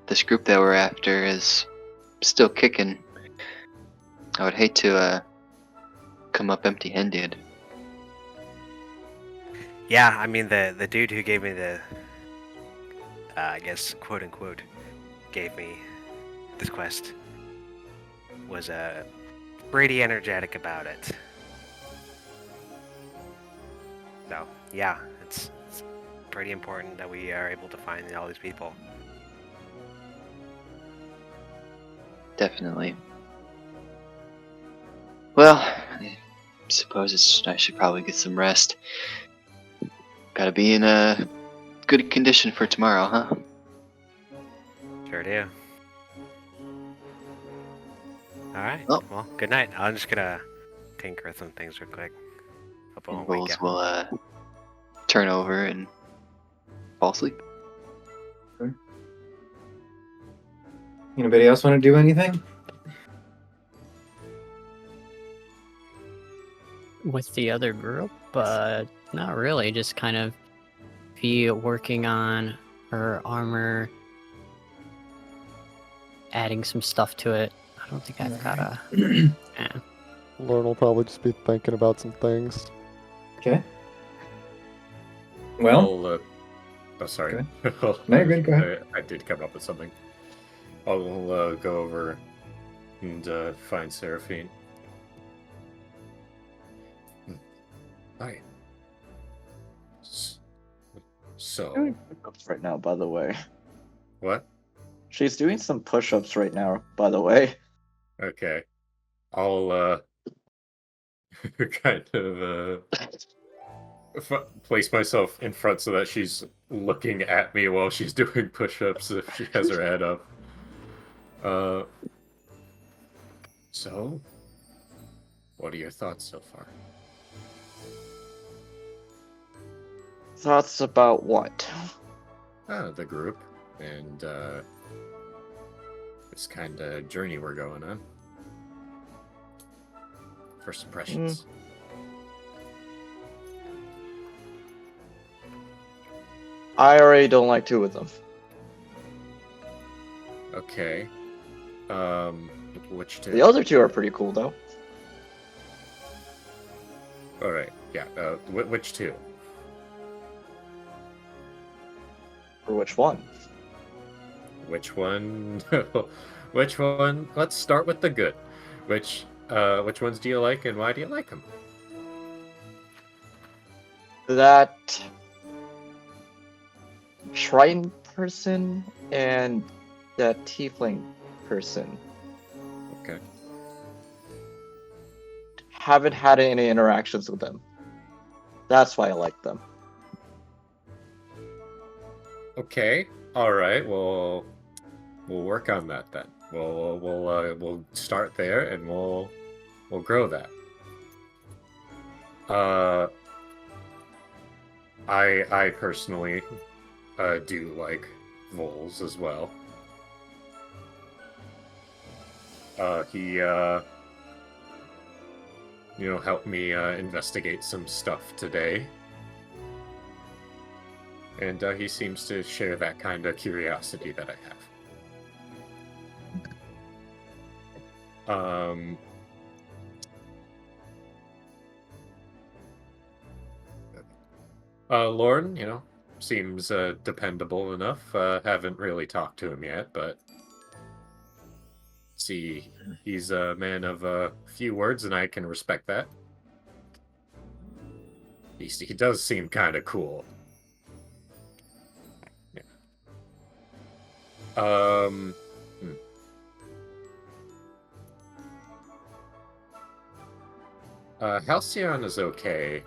this group that we're after is still kicking. I would hate to come up empty-handed. Yeah, I mean the dude who gave me the, I guess quote unquote, gave me this quest was pretty energetic about it. So yeah, it's pretty important that we are able to find all these people. Definitely. Well, I suppose I should probably get some rest. Gotta be in a good condition for tomorrow, huh? Sure do. All right. Well, Well, good night. I'm just gonna tinker with some things real quick. Hope I and won't wake Vols you. will turn over and fall asleep. Anybody else want to do anything? With the other group, but not really. Just kind of be working on her armor, adding some stuff to it. I don't think I've got a. Yeah. Lorn will probably just be thinking about some things. Okay. Well, Oh, sorry. No, you're good. Go ahead. I did come up with something. I'll go over and find Seraphine. Hi. So, Right now, by the way. what? She's doing some push-ups right now, by the way. Okay. I'll kind of place myself in front so that she's looking at me while she's doing push-ups if she has her head up. So, what are your thoughts so far? Thoughts about what? The group and this kind of journey we're going on. First impressions. I already don't like two of them. Okay. Which two? The other two are pretty cool, though. All right. Yeah. Which two? For which one? Which one? Which one? Let's start with the good. Which ones do you like, and why do you like them? That Triton person and that Tiefling person. Okay. Haven't had any interactions with them. That's why I like them. Okay. All right. Well, we'll work on that then. We'll start there and we'll grow that. I personally do like Vols as well. He helped me investigate some stuff today. And he seems to share that kind of curiosity that I have. Lorn, seems dependable enough. Haven't really talked to him yet, but see, he's a man of a few words, and I can respect that. He does seem kind of cool. Yeah. Halcyon is okay.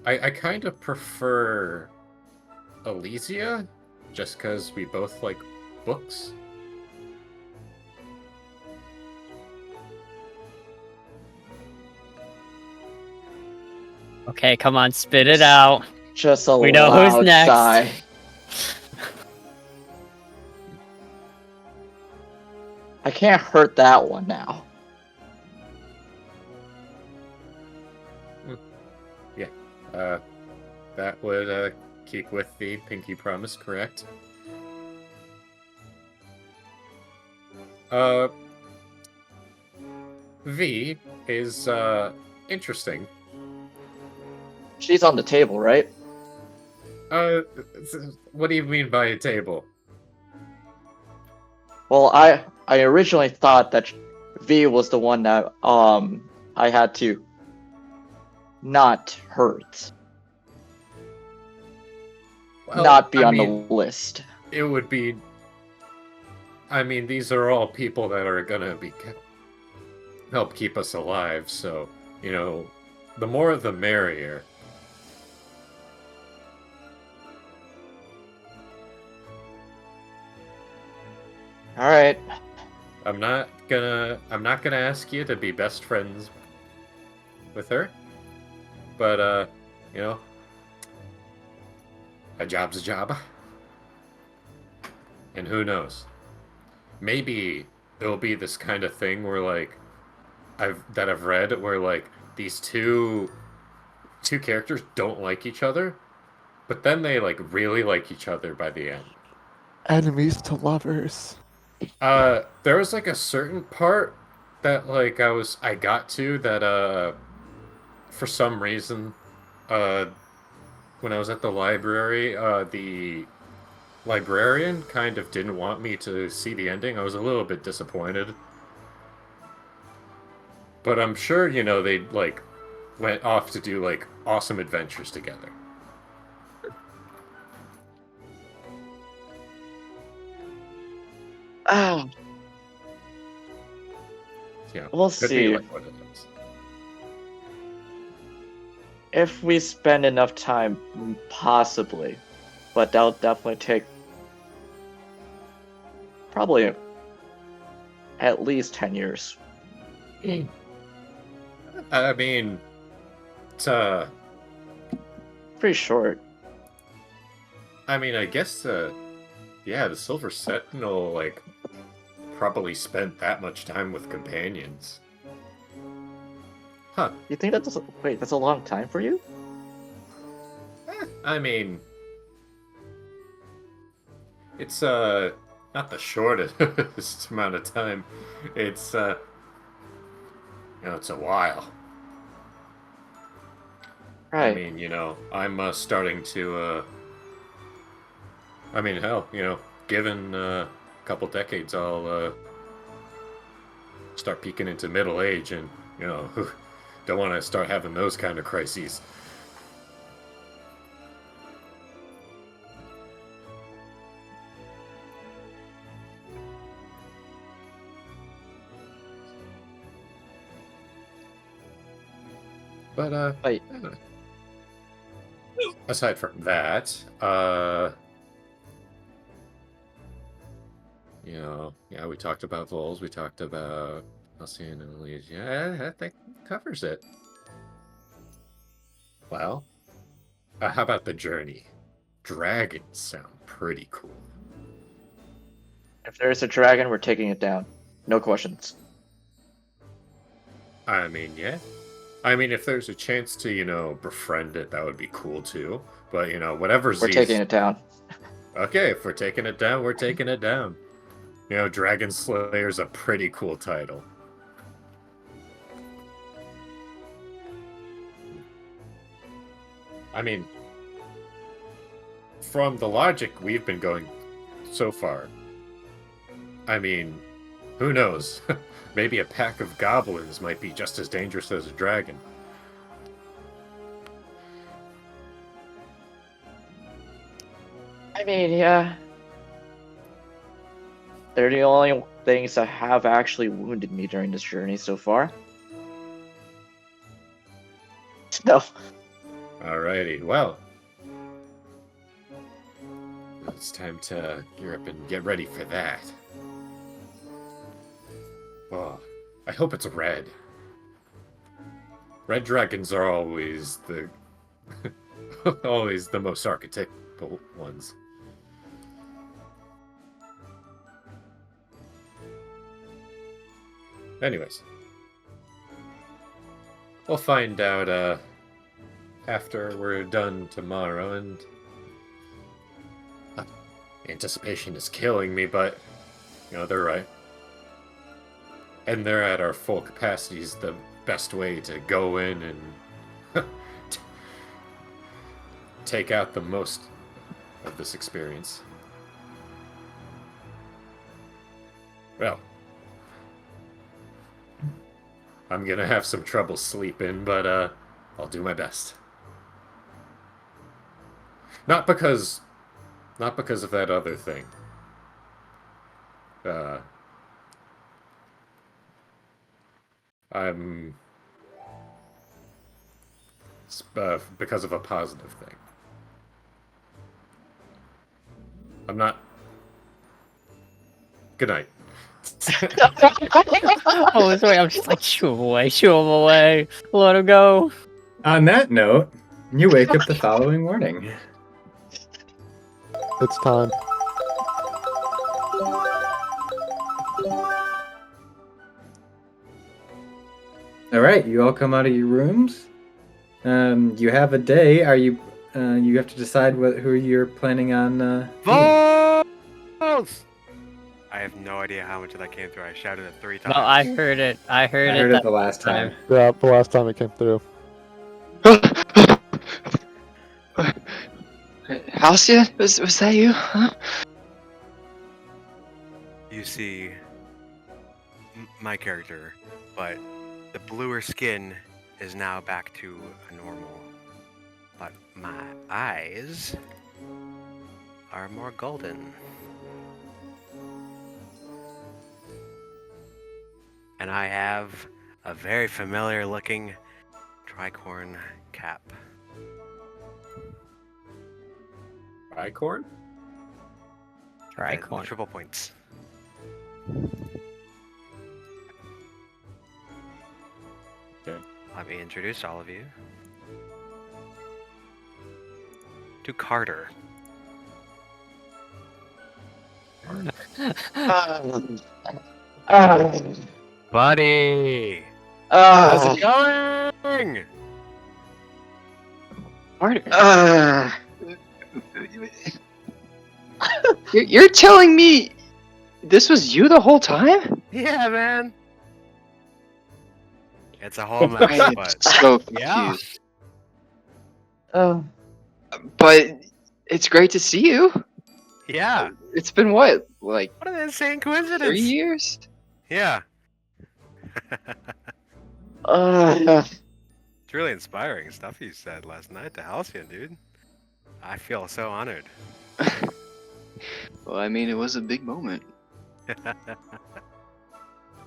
I kind of prefer Elysia, just because we both like books. Okay, come on, spit it out. Just a We know loud who's next. sigh. I can't hurt that one now. That would keep with the pinky promise, correct? V is interesting. She's on the table, right? What do you mean by a table? Well, I originally thought that V was the one that I had to not hurt. Well, Not be I on mean, the list. It would be. I mean, these are all people that are gonna help keep us alive. So the more the merrier. All right. I'm not gonna ask you to be best friends with her, but a job's a job. And who knows? Maybe it'll be this kind of thing where I've read where these two characters don't like each other, but then they really like each other by the end. Enemies to lovers. There was a certain part that I got to that for some reason when I was at the library, the librarian kind of didn't want me to see the ending. I was a little bit disappointed. But I'm sure, they went off to do awesome adventures together. Ah, Yeah, we'll could be see. like what it is. If we spend enough time, possibly. But that'll definitely take probably at least 10 years. I mean, it's Pretty short. I mean, I guess yeah, the Silver Sentinel like probably spent that much time with companions. Huh. You think that's wait, that's a long time for you? I mean, it's not the shortest amount of time. It's it's a while. Right. I mean, I'm starting to I mean, hell, given a couple decades, I'll start peeking into middle age, and don't want to start having those kind of crises. But Wait. aside from that, yeah, we talked about Vols, we talked about Halcyon and Elrya. Yeah, I think covers it. Well, how about the journey? Dragons sound pretty cool. If there's a dragon, we're taking it down. No questions. I mean, yeah. I mean, if there's a chance to, befriend it, that would be cool too. But, whatever We're taking it down. Okay, if we're taking it down, we're taking it down. Dragon Slayer's a pretty cool title. I mean, from the logic we've been going so far, I mean, who knows? Maybe a pack of goblins might be just as dangerous as a dragon. I mean, yeah. They're the only things that have actually wounded me during this journey so far. So, Alrighty, well. It's time to gear up and get ready for that. Oh, I hope it's red. Red dragons are always the always the most archetypal ones. Anyways, we'll find out after we're done tomorrow, and anticipation is killing me, but they're right. And they're at our full capacity is the best way to go in and take out the most of this experience. Well, I'm gonna have some trouble sleeping, but I'll do my best. Not because of that other thing. I'm because of a positive thing. I'm not. Good night. Oh, sorry, I'm just like, shoo him away, let him go. On that note, you wake up the following morning. It's time. All right, you all come out of your rooms. You have a day. Are you? You have to decide who you're planning on. Vols! I have no idea how much of that came through. I shouted it 3 times. No, I heard it. I heard I it. heard it that the last time. Yeah, the last time it came through. Halcyon? Was that you? Huh? You see my character, but the bluer skin is now back to a normal. But my eyes are more golden. And I have a very familiar looking tricorn cap. Tricorn? Tricorn. Triple points. Okay. Let me introduce all of you to Carter. Buddy! How's it going? Carter. You're telling me this was you the whole time? Yeah, man. It's a whole I mess, am but so yeah. confused. But it's great to see you. Yeah. It's been what, like What an insane 3 coincidence. years? Yeah. Uh, It's really inspiring stuff you said last night to Halcyon, dude. I feel so honored. Well, I mean, it was a big moment. Oh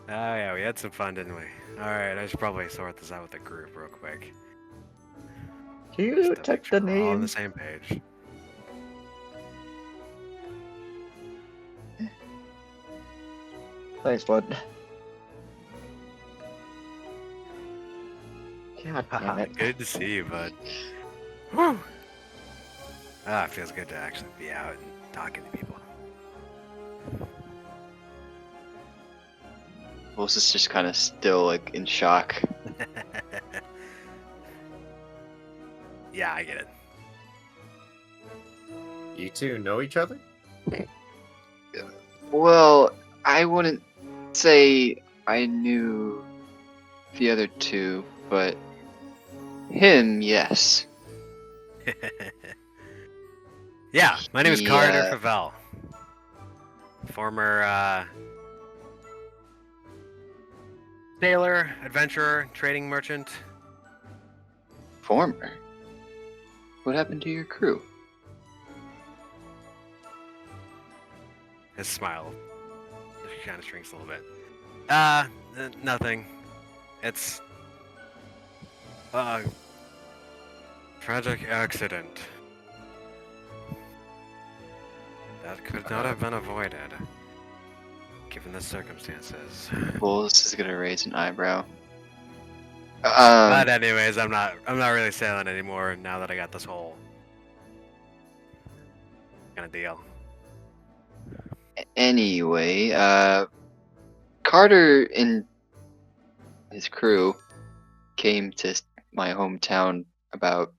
yeah, we had some fun, didn't we? Alright, I should probably sort this out with the group real quick. can you Just to check make sure the we're all on the name? same page. Thanks, bud. God damn it. Good to see you, bud. Whew. Ah, it feels good to actually be out and talking to people. Vols is just kind of still like in shock. Yeah, I get it. You two know each other? Well, I wouldn't say I knew the other two, but him, yes. Yeah, my name is He, Carter uh, Favell. Former sailor, adventurer, trading merchant. Former. What happened to your crew? His smile kind of shrinks a little bit. Nothing. It's tragic accident that could not have been avoided, given the circumstances. Vols is gonna raise an eyebrow. But anyways, I'm not really sailing anymore now that I got this whole kind of deal. Anyway, Carter and his crew came to my hometown about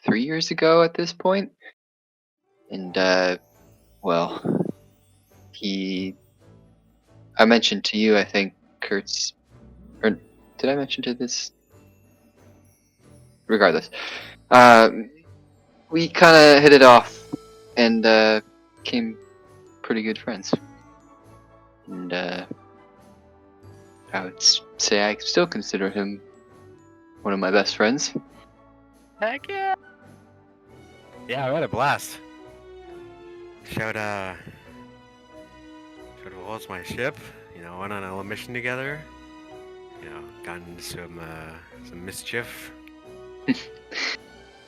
3 years ago at this point. And, well, I mentioned to you, I think, Kurtz, or did I mention to this? Regardless, we kind of hit it off and, became pretty good friends. And, I would say I still consider him one of my best friends. Heck yeah! Yeah, I had a blast. Showed Vols my ship. You know, went on a little mission together. You know, got into some mischief.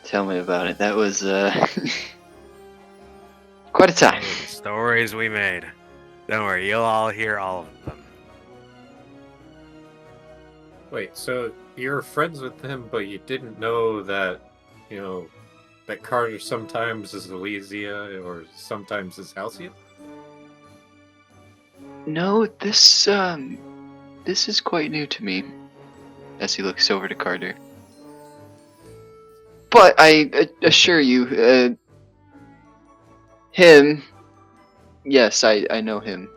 Tell me about it. That was quite a time. The stories we made. Don't worry, you'll all hear all of them. Wait, so you're friends with him, but you didn't know that, that Carter sometimes is Elysia or sometimes is Halcyon? No, this is quite new to me. As he looks over to Carter. But I assure you, him. Yes, I know him.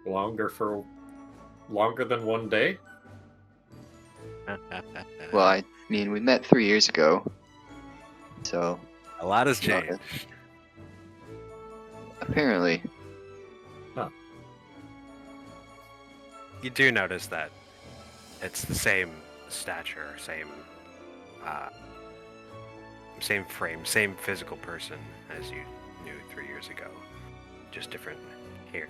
Longer than one day? Well, I mean, we met 3 years ago. So. A lot has Not changed. it. Apparently. Huh. You do notice that it's the same stature, same frame, same physical person as you knew 3 years ago. Just different hair.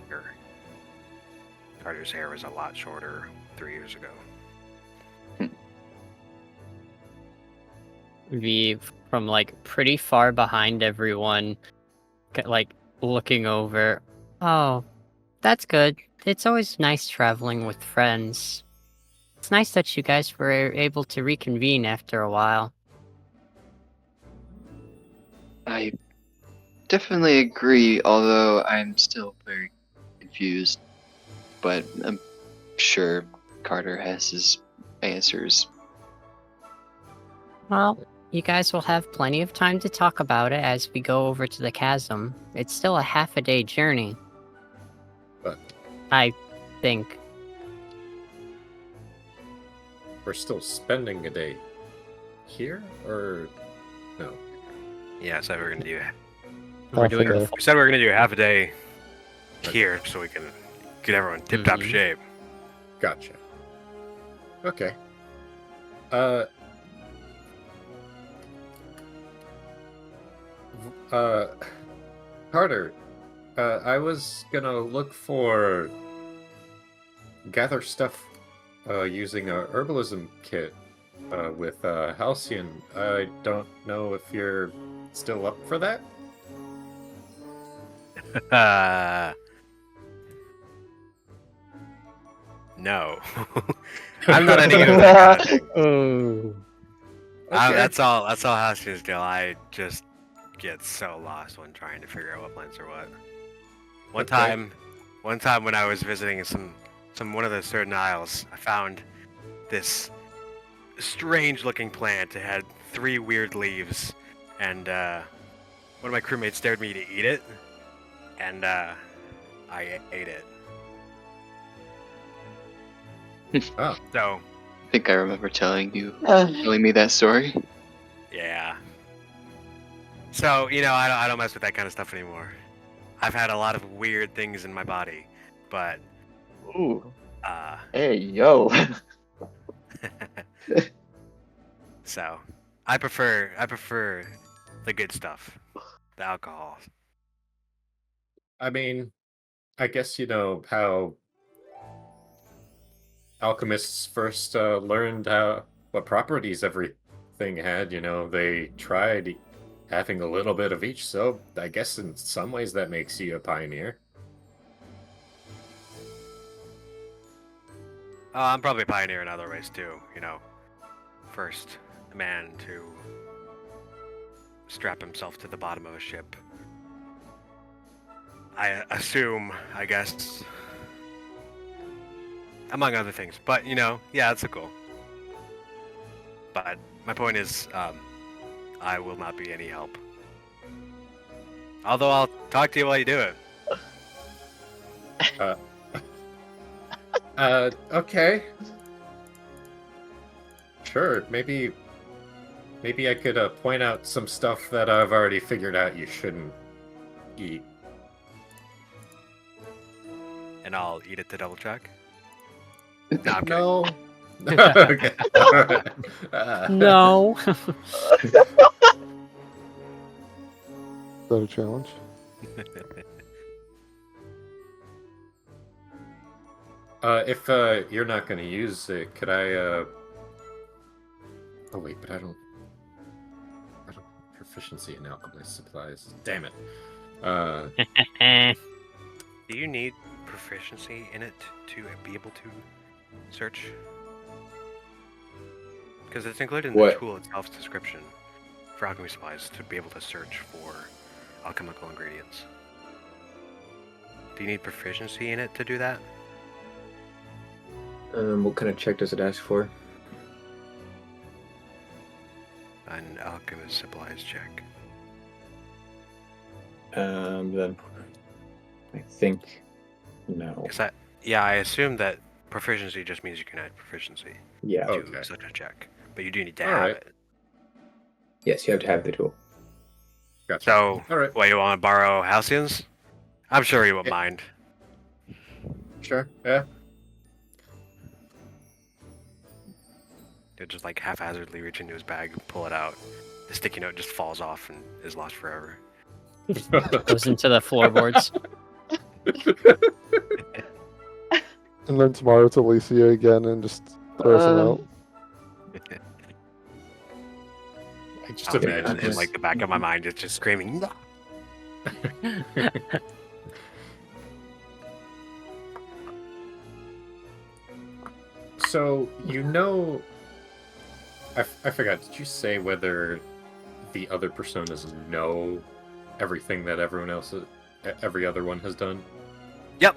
Carter's hair was a lot shorter 3 years ago. V from like pretty far behind everyone, like looking over. Oh, that's good. It's always nice traveling with friends. It's nice that you guys were able to reconvene after a while. I definitely agree, although I'm still very confused. But I'm sure Carter has his answers. Well, you guys will have plenty of time to talk about it as we go over to the chasm. It's still a half-a-day journey. But I think. we're still spending a day here, or no? Yeah, so we're gonna do. We're Half a doing day. We said we were gonna do half a day here, so we can get everyone tip-top Mhm. shape. Gotcha. Okay. Carter, I was gonna look for gather stuff using a herbalism kit with Halcyon. I don't know if you're still up for that. No. I'm not any good at that kind of thing. Oh. That's all Halcyon's do. I just get so lost when trying to figure out what plants are what. One time when I was visiting one of the certain isles, I found this strange looking plant. It had 3 weird leaves, and one of my crewmates dared me to eat it, and I ate it. Oh, So I think I remember telling me that story. yeah. So I don't mess with that kind of stuff anymore. I've had a lot of weird things in my body, but Ooh. Hey, yo. so I prefer the good stuff, the alcohol. I mean, I guess you know how alchemists first learned what properties everything had. You know, they tried having a little bit of each. So I guess in some ways that makes you a pioneer. I'm probably a pioneer in other ways too. First man to strap himself to the bottom of a ship. I assume, I guess, among other things. But yeah, that's a goal. But my point is, I will not be any help. Although I'll talk to you while you do it. Okay. Sure, maybe I could point out some stuff that I've already figured out you shouldn't eat. And I'll eat it to double check. No, I'm kidding. No. Okay. Alright. No. Is that a challenge? If you're not going to use it, could I? Oh wait, but I don't have proficiency in alchemy supplies. Damn it. Do you need proficiency in it to be able to search? Because it's included in the What? tool itself's description for alchemy supplies to be able to search for alchemical ingredients. Do you need proficiency in it to do that? What kind of check does it ask for? An alchemist supplies check. Then I think no. Is that? Yeah, I assume that proficiency just means you can add proficiency Yeah. to Okay. such a check, but you do need to All have right. it. Yes, you have to have the tool. Gotcha. So, All right. what, you want to borrow Halcyon's? I'm sure he won't Yeah. mind. Sure. Yeah. He'll just like haphazardly reach into his bag, pull it out. The sticky note just falls off and is lost forever. Goes into the floorboards. And then tomorrow it's Alicia again and just throws him out. I just I'll imagine in like the back of my mind, it's just screaming. "No!" So, I forgot, did you say whether the other personas know everything that every other one has done? Yep,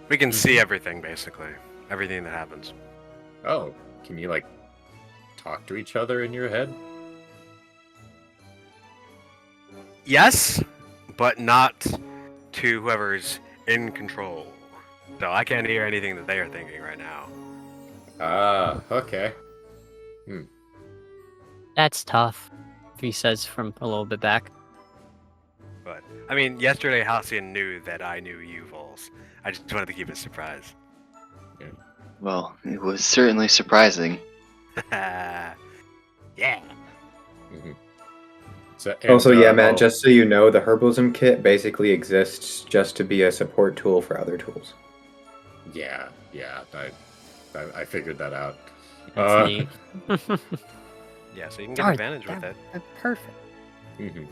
we can see everything basically, everything that happens. Oh, can you, like, talk to each other in your head? Yes, but not to whoever's in control. So I can't hear anything that they are thinking right now. Ah, okay. That's tough, he says from a little bit back. But I mean, yesterday Halcyon knew that I knew you, Vols. I just wanted to keep it a surprise. Well, it was certainly surprising. Yeah. Mhm. So, Also, yeah, Matt, oh, just so you know, the herbalism kit basically exists just to be a support tool for other tools. yeah, I figured that out. That's neat. Yeah, so you can get Darn, advantage with it. Perfect. Mhm.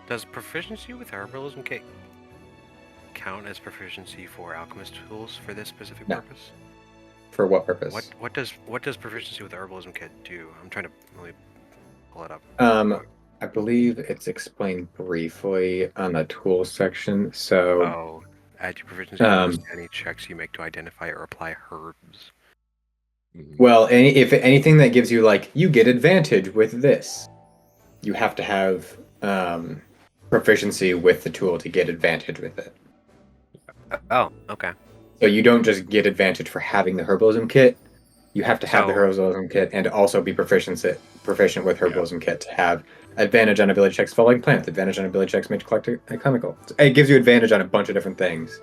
Does proficiency with herbalism kit count as proficiency for alchemist tools for this specific No. purpose? For what purpose? What does proficiency with the herbalism kit do? I'm trying to really pull it up. I believe it's explained briefly on the tools section. So, Oh, add your proficiency bonus to any checks you make to identify or apply herbs. well, if anything that gives you, like, you get advantage with this, you have to have proficiency with the tool to get advantage with it. Oh, okay. So you don't just get advantage for having the herbalism kit. You have to have the So- herbalism kit and also be proficient with herbalism kit to have advantage on ability checks following plants, advantage on ability checks made to collect a chemical. It gives you advantage on a bunch of different things.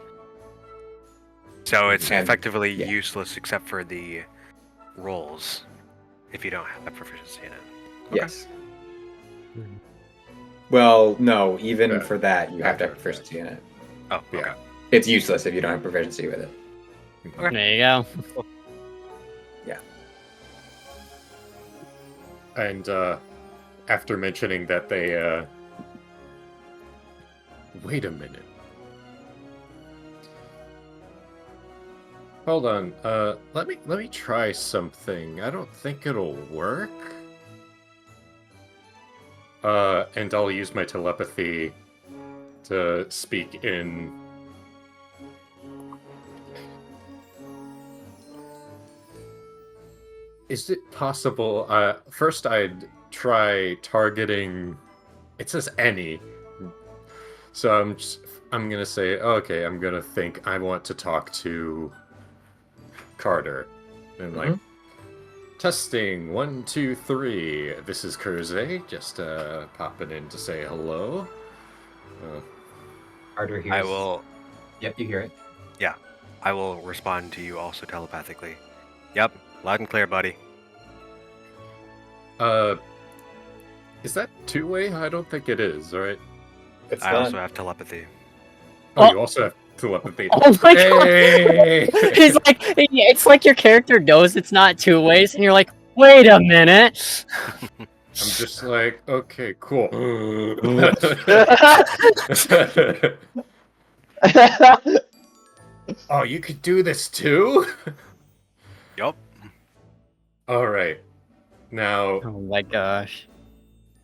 So it's And- effectively yeah. useless except for the rolls if you don't have proficiency in it. Okay. Yes. Well, no, even Yeah. for that, you have to have Okay. proficiency in it. Oh, okay. Yeah. It's useless if you don't have proficiency with it. There you go. And after mentioning that they wait a minute. Hold on. Let me try something. I don't think it'll work. And I'll use my telepathy to speak in. Is it possible? First, I'd try targeting. It says any, so I'm gonna say okay. I'm gonna think I want to talk to Carter, and like testing 1, 2, 3. This is Kurze, just popping in to say hello. Carter hears. I will Yep, you hear it. I will respond to you also telepathically. Yep, loud and clear, buddy. Is that two-way? I don't think it is. All right. It's I not. also have telepathy. Oh, Oh. you also have telepathy. Oh my Hey! god! He's like, it's like your character knows it's not two ways, and you're like, wait a minute. I'm just like, okay, cool. Oh, you could do this too? Yup. All right. Now, Oh my gosh.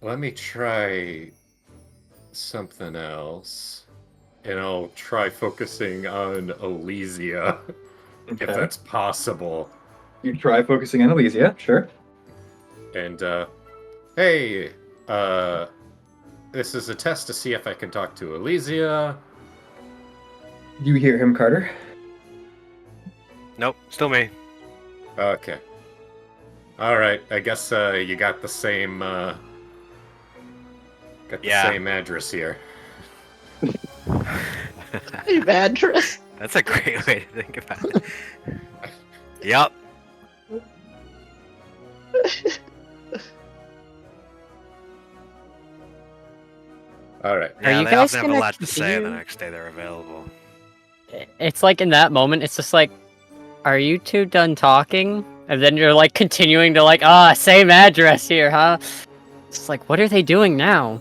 let me try something else. And I'll try focusing on Elysia, if Okay. that's possible. You try focusing on Elysia, sure. And, hey, this is a test to see if I can talk to Elysia. You hear him, Carter? Nope, still me. Okay. Alright, I guess, you got the same, same address here. Hey, Madras. That's a great way to think about it. Yup. Alright. Are Yeah, you they guys often have a gonna lot to say the continue? next day they're available. It's like in that moment, it's just like, are you two done talking? And then you're like continuing to like, same address here, huh? It's like, what are they doing now?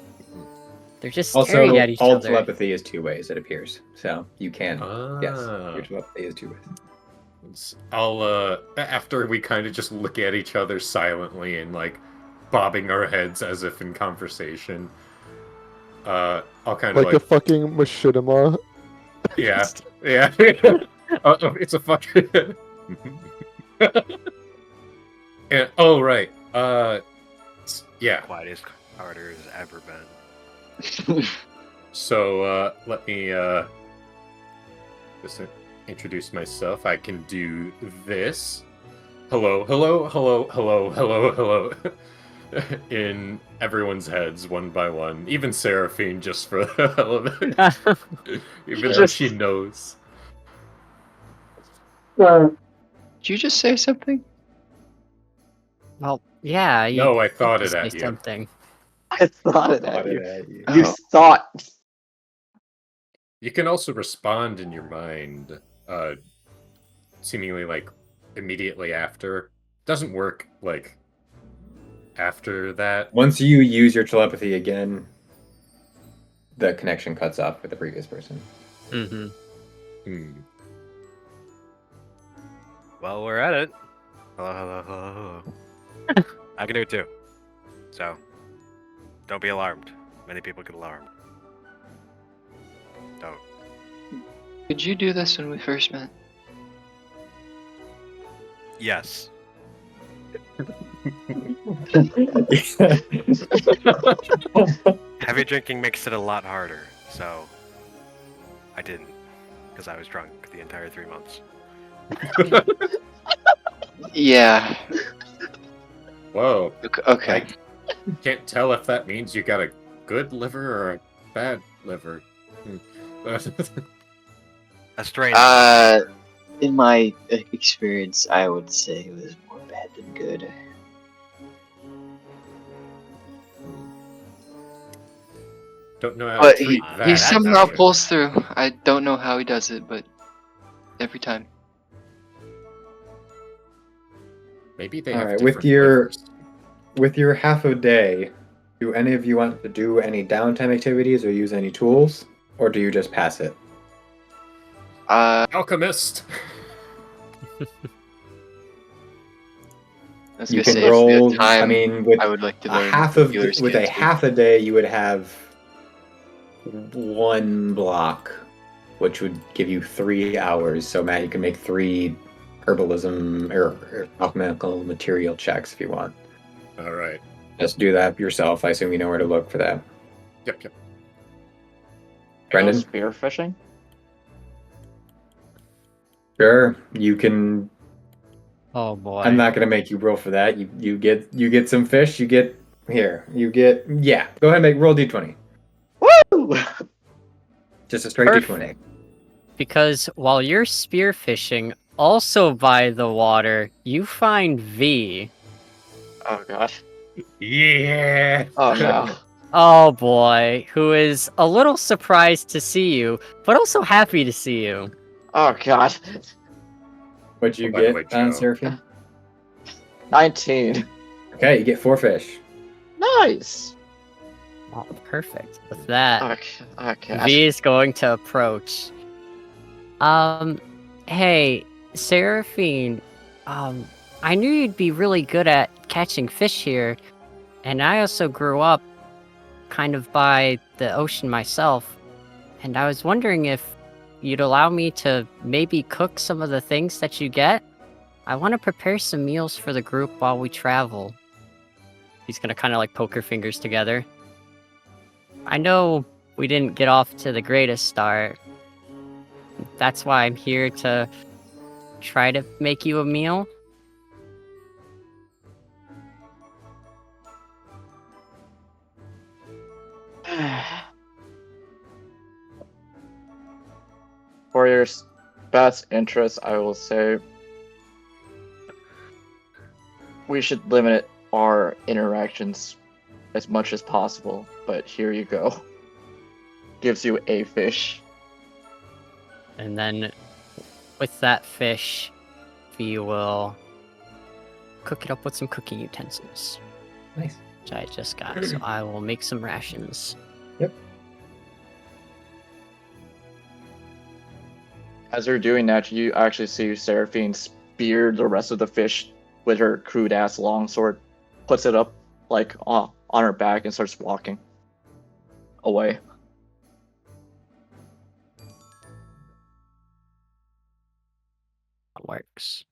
They're just staring Also, at each all other. telepathy is two ways, it appears. So you can. Yes, your Ah. telepathy is two ways. I'll after we kind of just look at each other silently and like bobbing our heads as if in conversation. I'll kind of Like a fucking machinima. yeah. It's a fucking and oh right. Yeah. Quietest Carter has ever been. So let me just introduce myself. I can do this. Hello, hello, hello, hello, hello, hello. In everyone's heads, one by one. Even Seraphine, just for the hell of it. Even though she knows. Did you just say something? Well, yeah. You No, I thought did it say at you. something. I thought it Thought at you. it at you. You Oh. thought. You can also respond in your mind, seemingly like immediately after. Doesn't work like after that. Once you use your telepathy again, the connection cuts off with the previous person. Mm-hmm. Hmm. Well, we're at it. Hello, hello, hello, hello. I can do it too. So, don't be alarmed. Many people get alarmed. Don't. Did you do this when we first met? Yes. Heavy drinking makes it a lot harder, so I didn't, because I was drunk the entire 3 months. Yeah. Whoa. Okay. I can't tell if that means you got a good liver or a bad liver. A strange. In my experience, I would say it was more bad than good. Don't know how But to treat that. he that's somehow good. pulls through. I don't know how he does it, but every time. Maybe they All have right, different with your half a day, do any of you want to do any downtime activities or use any tools, or do you just pass it? Alchemist. I was You gonna can say, if we roll. had time, I mean, with I would like to a learn half of healer's with a cancer. half a day, you would have one block, which would give you 3 hours. So Matt, you can make 3 herbalism or alchemical material checks if you want. All right. Just do that yourself. I assume you know where to look for that. Yep. Brendan? Spearfishing? Sure, you can. Oh boy. I'm not gonna make you roll for that. You get some fish. You get here. You get yeah. Go ahead and roll d20. Woo! Just a straight Perfect. d20. Because while you're spearfishing, also by the water, you find V. Oh god. Yeah. Oh no. Oh boy, who is a little surprised to see you, but also happy to see you. Oh god. What'd you Oh, by the get, way, Joe. Seraphine? 19. Okay, you get 4 fish. Nice. Oh, perfect. With that, Okay. V is going to approach. Hey, Seraphine, I knew you'd be really good at catching fish here, and I also grew up kind of by the ocean myself, and I was wondering if you'd allow me to maybe cook some of the things that you get. I want to prepare some meals for the group while we travel. He's gonna kind of like poke her fingers together. I know we didn't get off to the greatest start. That's why I'm here to try to make you a meal. For your best interest, I will say we should limit our interactions as much as possible, but here you go. Gives you a fish. And then with that fish, we will cook it up with some cooking utensils, Nice. which I just got. So I will make some rations. Yep. As you're doing that, you actually see Seraphine spear the rest of the fish with her crude ass longsword, puts it up like on her back, and starts walking away. That works.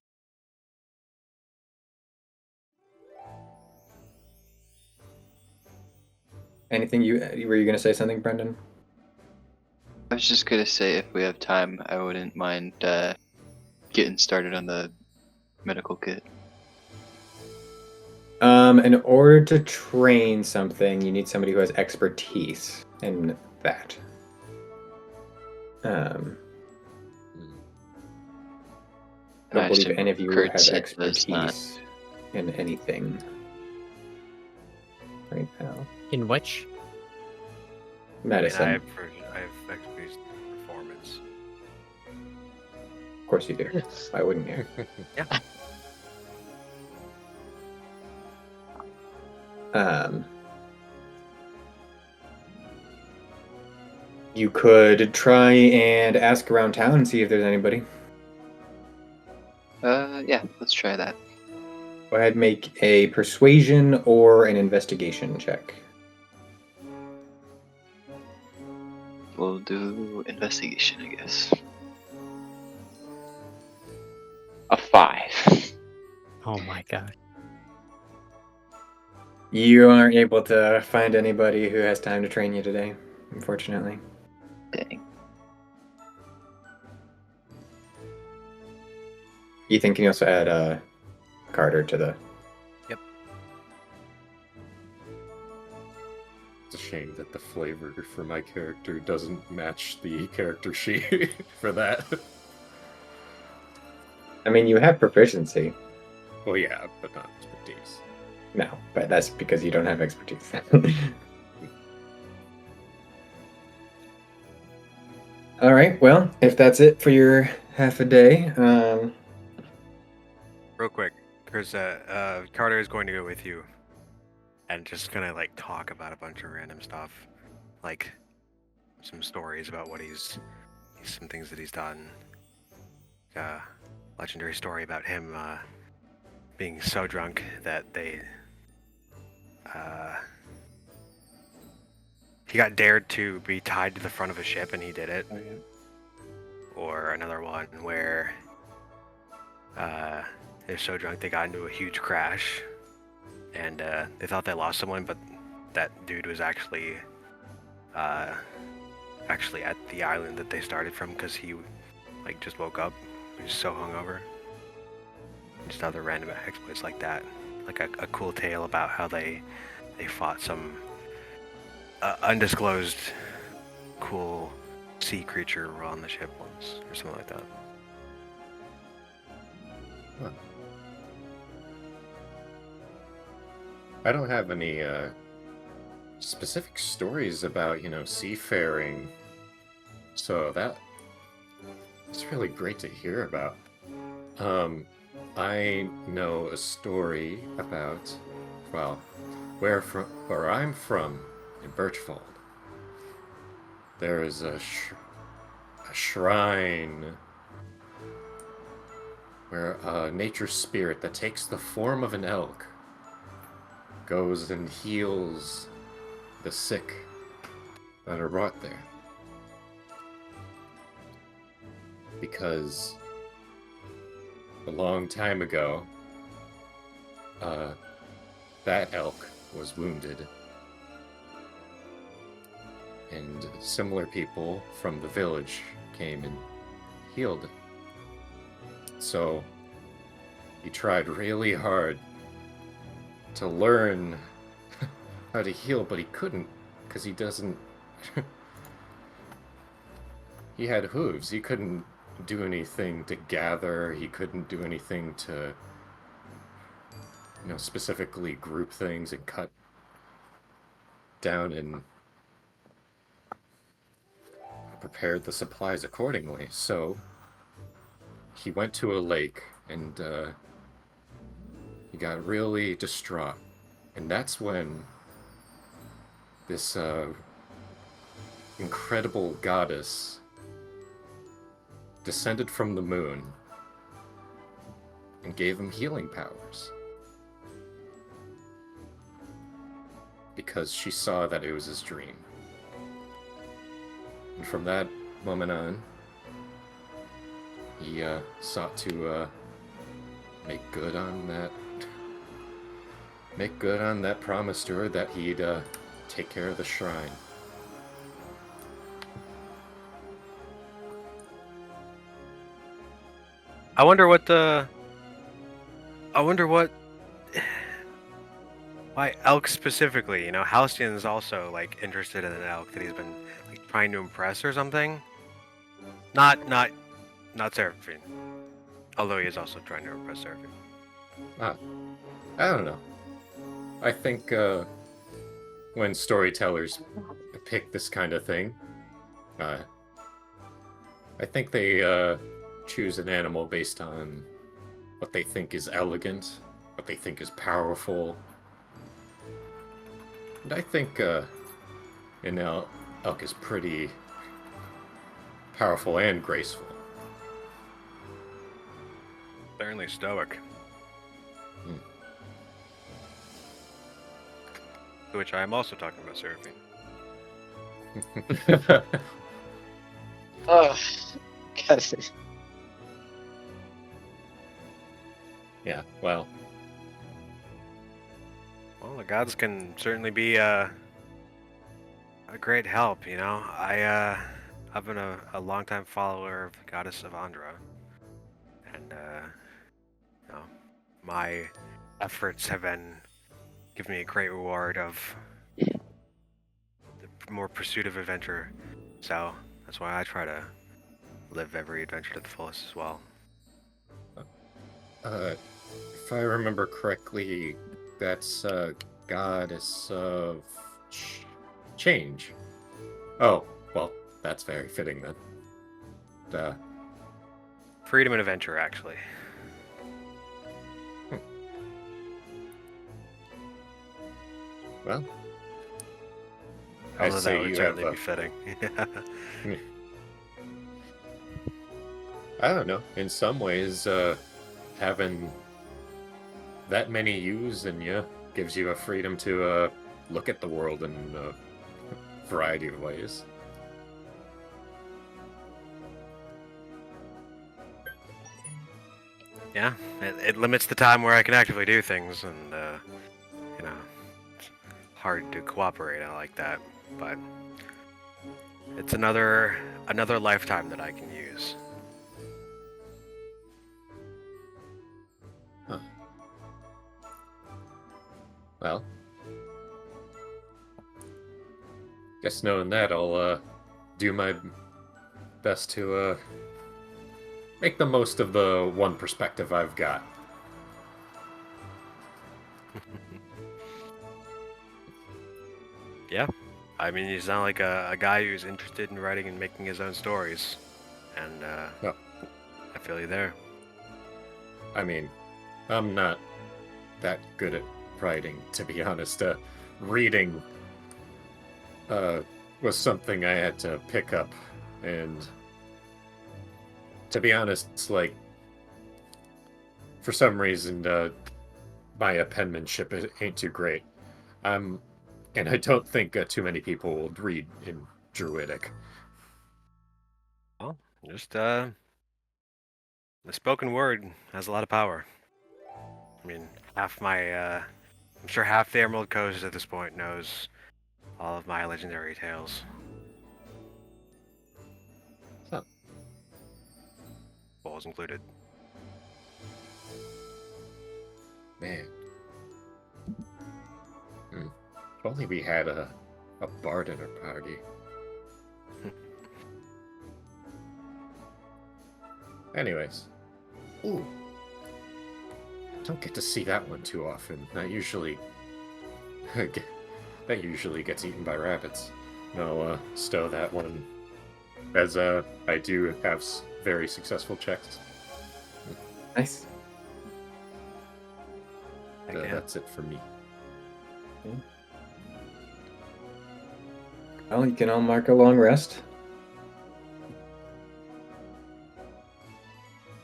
Anything were you gonna say something, Brendan? I was just gonna say, if we have time, I wouldn't mind getting started on the medical kit. In order to train something, you need somebody who has expertise in that. I don't believe assume any of you Kurze have does not. expertise in anything right now. In which? Medicine. I have expertise in performance. Of course you do. Why wouldn't you? Yeah. You could try and ask around town and see if there's anybody. Yeah, let's try that. Go ahead and make a persuasion or an investigation check. We'll do investigation, I guess. A 5. Oh my god. You aren't able to find anybody who has time to train you today, unfortunately. Dang. Ethan, can you also add Carter to the... Yep. It's a shame that the flavor for my character doesn't match the character sheet for that. I mean, you have proficiency. Well, yeah, but not expertise. No, but that's because you don't have expertise. All right, well, if that's it for your half a day, Real quick, Carter is going to go with you, and just gonna like talk about a bunch of random stuff, like some stories about what some things that he's done. Legendary story about him being so drunk that he got dared to be tied to the front of a ship and he did it. Or another one where they're so drunk they got into a huge crash and they thought they lost someone, but that dude was actually at the island that they started from because he like just woke up. He was so hungover. Just other random exploits like that. Like a cool tale about how they fought some undisclosed cool sea creature on the ship once or something like that. Huh. I don't have any specific stories about, seafaring. So it's really great to hear about. I know a story about, well, where I'm from, in Birchfold. There is a shrine where a nature spirit that takes the form of an elk goes and heals the sick that are brought there. Because a long time ago, that elk was wounded, and similar people from the village came and healed it. So he tried really hard to learn how to heal, but he couldn't because he doesn't. He had hooves. He couldn't do anything to gather. He couldn't do anything to, specifically group things and cut down and prepared the supplies accordingly. So he went to a lake and he got really distraught. And that's when this incredible goddess descended from the moon and gave him healing powers. Because she saw that it was his dream. And from that moment on, he sought to make good on that promise to her that he'd take care of the shrine. I wonder what why elk specifically. You know, Halcyon is also like interested in an elk that he's been like trying to impress or something. Not Seraphine. Although he is also trying to impress Seraphine. I don't know. I think when storytellers pick this kind of thing, I think they choose an animal based on what they think is elegant, what they think is powerful. And I think an elk is pretty powerful and graceful. Certainly stoic. To which I am also talking about Seraphine. Ugh. God. Yeah, well, Well, the gods can certainly be a great help, you know. I've been a longtime follower of the goddess of Andra, and you know, my efforts have been giving me a great reward of the more pursuit of adventure. So that's why I try to live every adventure to the fullest as well. if I remember correctly, that's goddess of change. Oh, well, that's very fitting then. Freedom and adventure, actually. Well, I Although that say would you certainly have be fitting. I don't know. In some ways, having that many yous in you gives you a freedom to look at the world in a variety of ways. Yeah, it limits the time where I can actively do things, and you know, it's hard to cooperate. I like that, but it's another lifetime that I can use. Huh. Well, guess knowing that, I'll do my best to make the most of the one perspective I've got. Yeah, I mean, you sound like a guy who's interested in writing and making his own stories, and Oh. I feel you there. I mean, I'm not that good at writing, to be honest. Reading was something I had to pick up, and to be honest, it's like, for some reason, my penmanship ain't too great. And I don't think too many people will read in Druidic. Well, just the spoken word has a lot of power. I mean, half my I'm sure half the Emerald Coast at this point knows all of my legendary tales. Huh. Vols included. Man. If only we had a bard in our party. Anyways. Ooh. Don't get to see that one too often. That usually gets eaten by rabbits. I'll stow that one, as I do have very successful checks. Nice. Yeah. That's it for me. Well, you can all mark a long rest.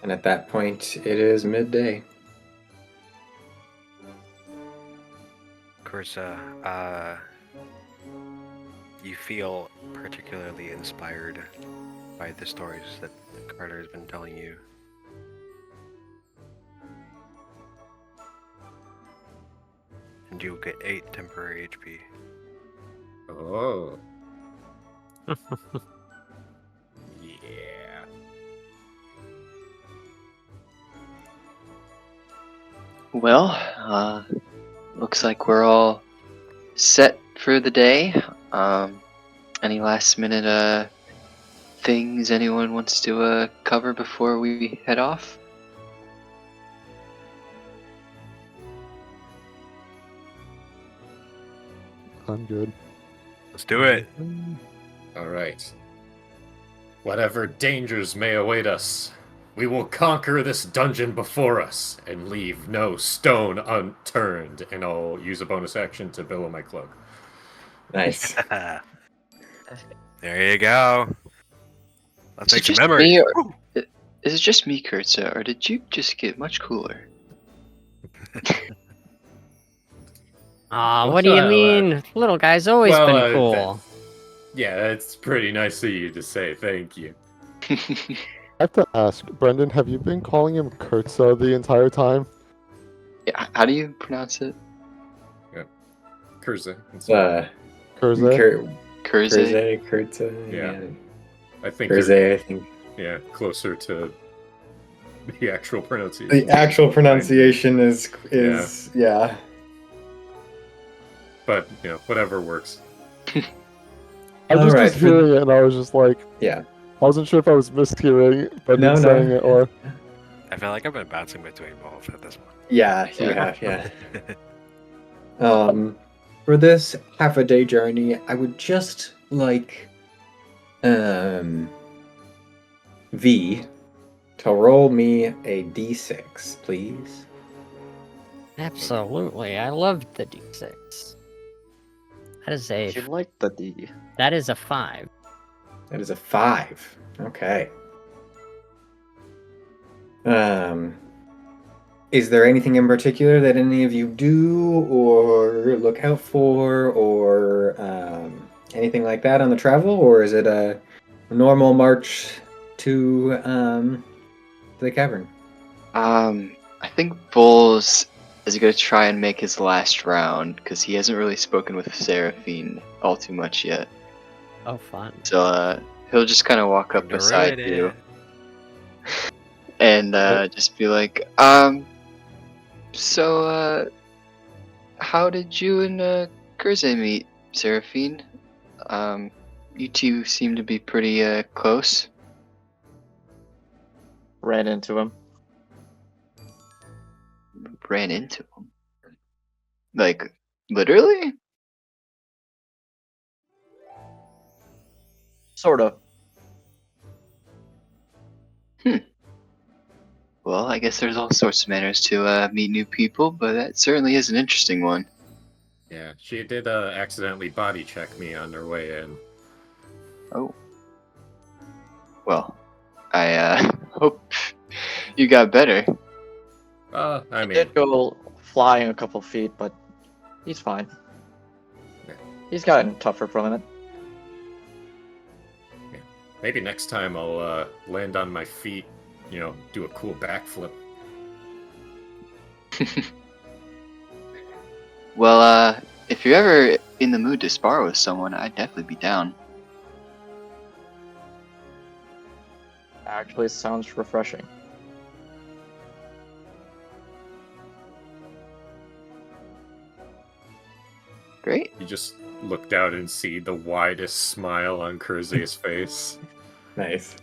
And at that point, it is midday. Kurze, you feel particularly inspired by the stories that Carter has been telling you. And you'll get 8 temporary HP. Oh. Yeah. Well, looks like we're all set for the day. Any last minute things anyone wants to cover before we head off? I'm good. Let's do it. All right. Whatever dangers may await us, we will conquer this dungeon before us and leave no stone unturned. And I'll use a bonus action to billow my cloak. Nice. There you go. Let's Is it make some just memories. me, or Woo! is it just me, Kurze, or did you just get much cooler? Aw, What's what do you that, mean? Little guy's always been cool. Yeah, that's pretty nice of you to say. Thank you. I have to ask, Brendan, have you been calling him Kurze the entire time? Yeah, how do you pronounce it? Kurze. Kurze? Kurze? Kurze. Yeah. I think Kurze, I think. yeah, closer to the actual pronunciation. The actual pronunciation is yeah. But, whatever works. I just Alright, was hearing it and I was just like, Yeah. I wasn't sure if I was mishearing Brendan No. saying it or. I feel like I've been bouncing between both at this point. Yeah, you have, yeah. For this half a day journey, I would just like V to roll me a d6, please. Absolutely, I loved the D6. That is You like the D. that is a 5. That is a 5. Okay. Is there anything in particular that any of you do or look out for or anything like that on the travel, or is it a normal march to the cavern? I think Vols is going to try and make his last round because he hasn't really spoken with Seraphine all too much yet. Oh, fun. So he'll just kind of walk up beside you and just be like, so how did you and Kurze meet, Seraphine? You two seem to be pretty close. Ran into him. Ran into him. Like, literally? Sort of. Well, I guess there's all sorts of manners to meet new people, but that certainly is an interesting one. Yeah, she did accidentally body check me on her way in. Oh. Well, I hope you got better. I He mean, did go flying a couple feet, but he's fine. Yeah. He's gotten tougher from it. maybe next time I'll land on my feet, do a cool backflip. Well, if you're ever in the mood to spar with someone, I'd definitely be down. Actually, sounds refreshing. Great. You just look down and see the widest smile on Kurze's face. Nice.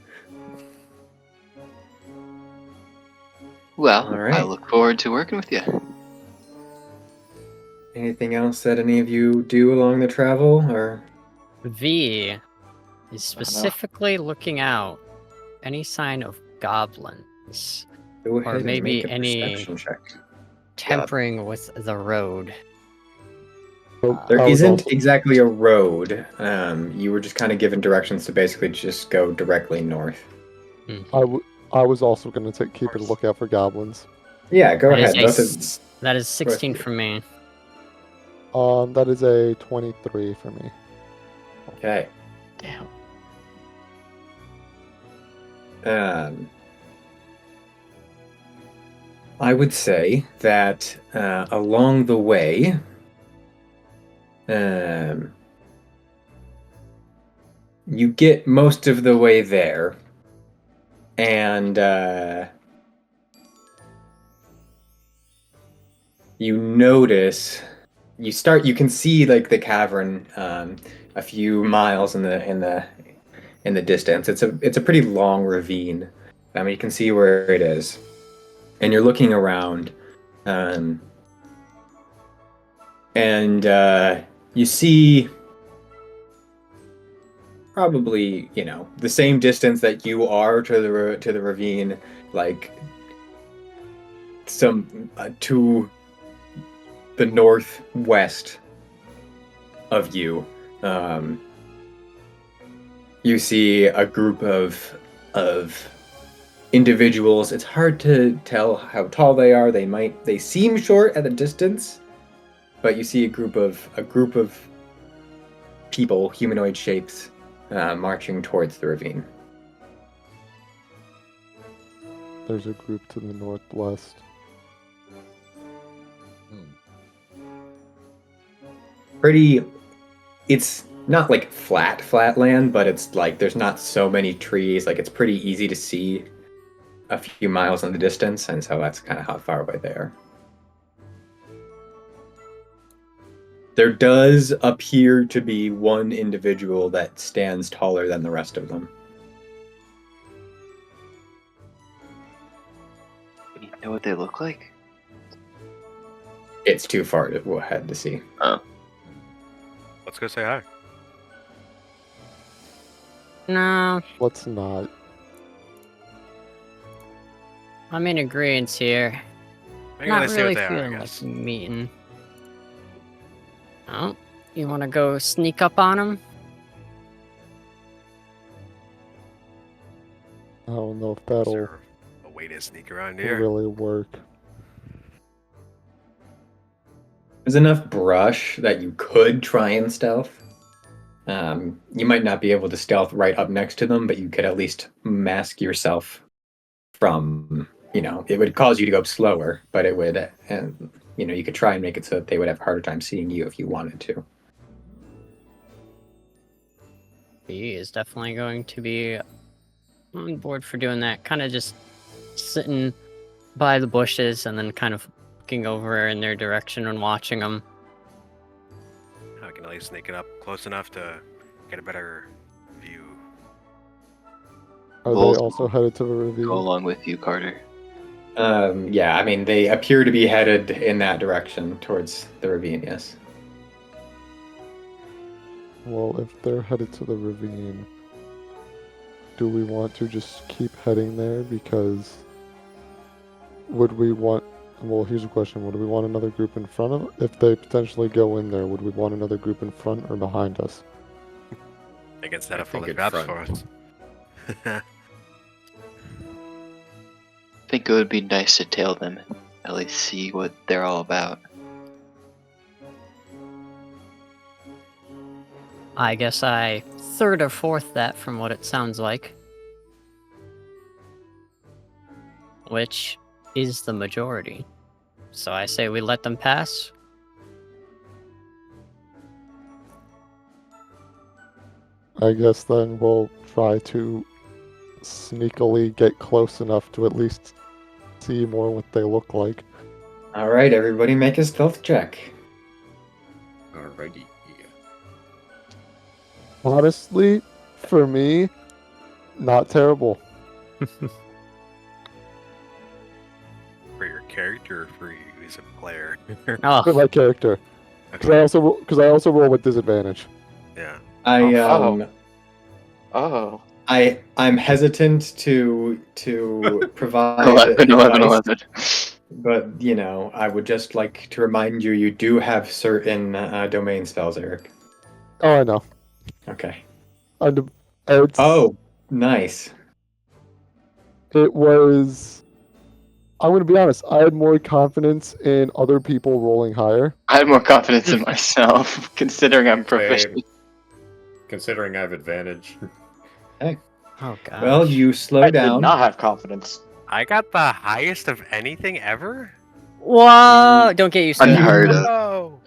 Well, All right. I look forward to working with you. Anything else that any of you do along the travel, or? V is specifically looking out any sign of goblins. Go ahead and maybe make a any- perception check. tempering with the road. There I was isn't also- exactly a road. You were just kind of given directions to basically just go directly north. I was also going to keep a lookout for goblins. Yeah, go That is ahead. a Both of s- that is 16 for me. That is a 23 for me. Okay. Damn. I would say that along the way, you get most of the way there, and you notice you can see like the cavern a few miles in the distance. It's a pretty long ravine. I mean, you can see where it is, and you're looking around, and you see probably the same distance that you are to the ravine, like some to the northwest of you. You see a group of individuals. It's hard to tell how tall they are. They seem short at a distance, but you see a group of people, humanoid shapes, marching towards the ravine. There's a group to the northwest. It's not like flat land, but it's like there's not so many trees. Like it's pretty easy to see a few miles in the distance, and so that's kind of how far away they are. There does appear to be one individual that stands taller than the rest of them. Do you know what they look like? It's too far to ahead to see. Oh. Let's go say hi. No, Let's not. I'm in agreement here. Maybe Not let's see really what they are, I feeling like guess. meeting. Oh, you want to go sneak up on him? I don't know if Is that'll there a way to sneak around here? really work. There's enough brush that you could try and stealth. You might not be able to stealth right up next to them, but you could at least mask yourself from, it would cause you to go slower, but it would, and you could try and make it so that they would have a harder time seeing you if you wanted to. He is definitely going to be on board for doing that. Kind of just sitting by the bushes and then kind of looking over in their direction and watching them. I can at least sneak it up close enough to get a better view. Are Vols they also headed to the Go ravine? along with you, Carter. Yeah, I mean, they appear to be headed in that direction towards the ravine, yes. Well, if they're headed to the ravine, do we want to just keep heading there? Because would we want... Well, here's a question. Would we want another group in front of... If they potentially go in there, would we want another group in front or behind us? I can set I up all think the in traps for front. us. I think it would be nice to tail them, at least see what they're all about. I guess I third or fourth that from what it sounds like. Which is the majority. So I say we let them pass. I guess then we'll try to sneakily get close enough to at least see more what they look like. All right, everybody make a stealth check. Alrighty. Honestly, for me, not terrible. For your character or for you as a player? Oh, For my character, because Okay. I also roll with disadvantage. Yeah. Oh. I'm hesitant to provide 11, 11, 11. But, I would just like to remind you, you do have certain domain spells, Eric. Oh, I know. Okay. It's, Nice. It was. I'm going to be honest. I had more confidence in other people rolling higher. I had more confidence in myself, considering I'm proficient. Same. Considering I have advantage. Hey. Oh gosh. Well, you slow I down. did not have confidence. I got the highest of anything ever? Whoa! Don't get used to it. Unheard of. Oh!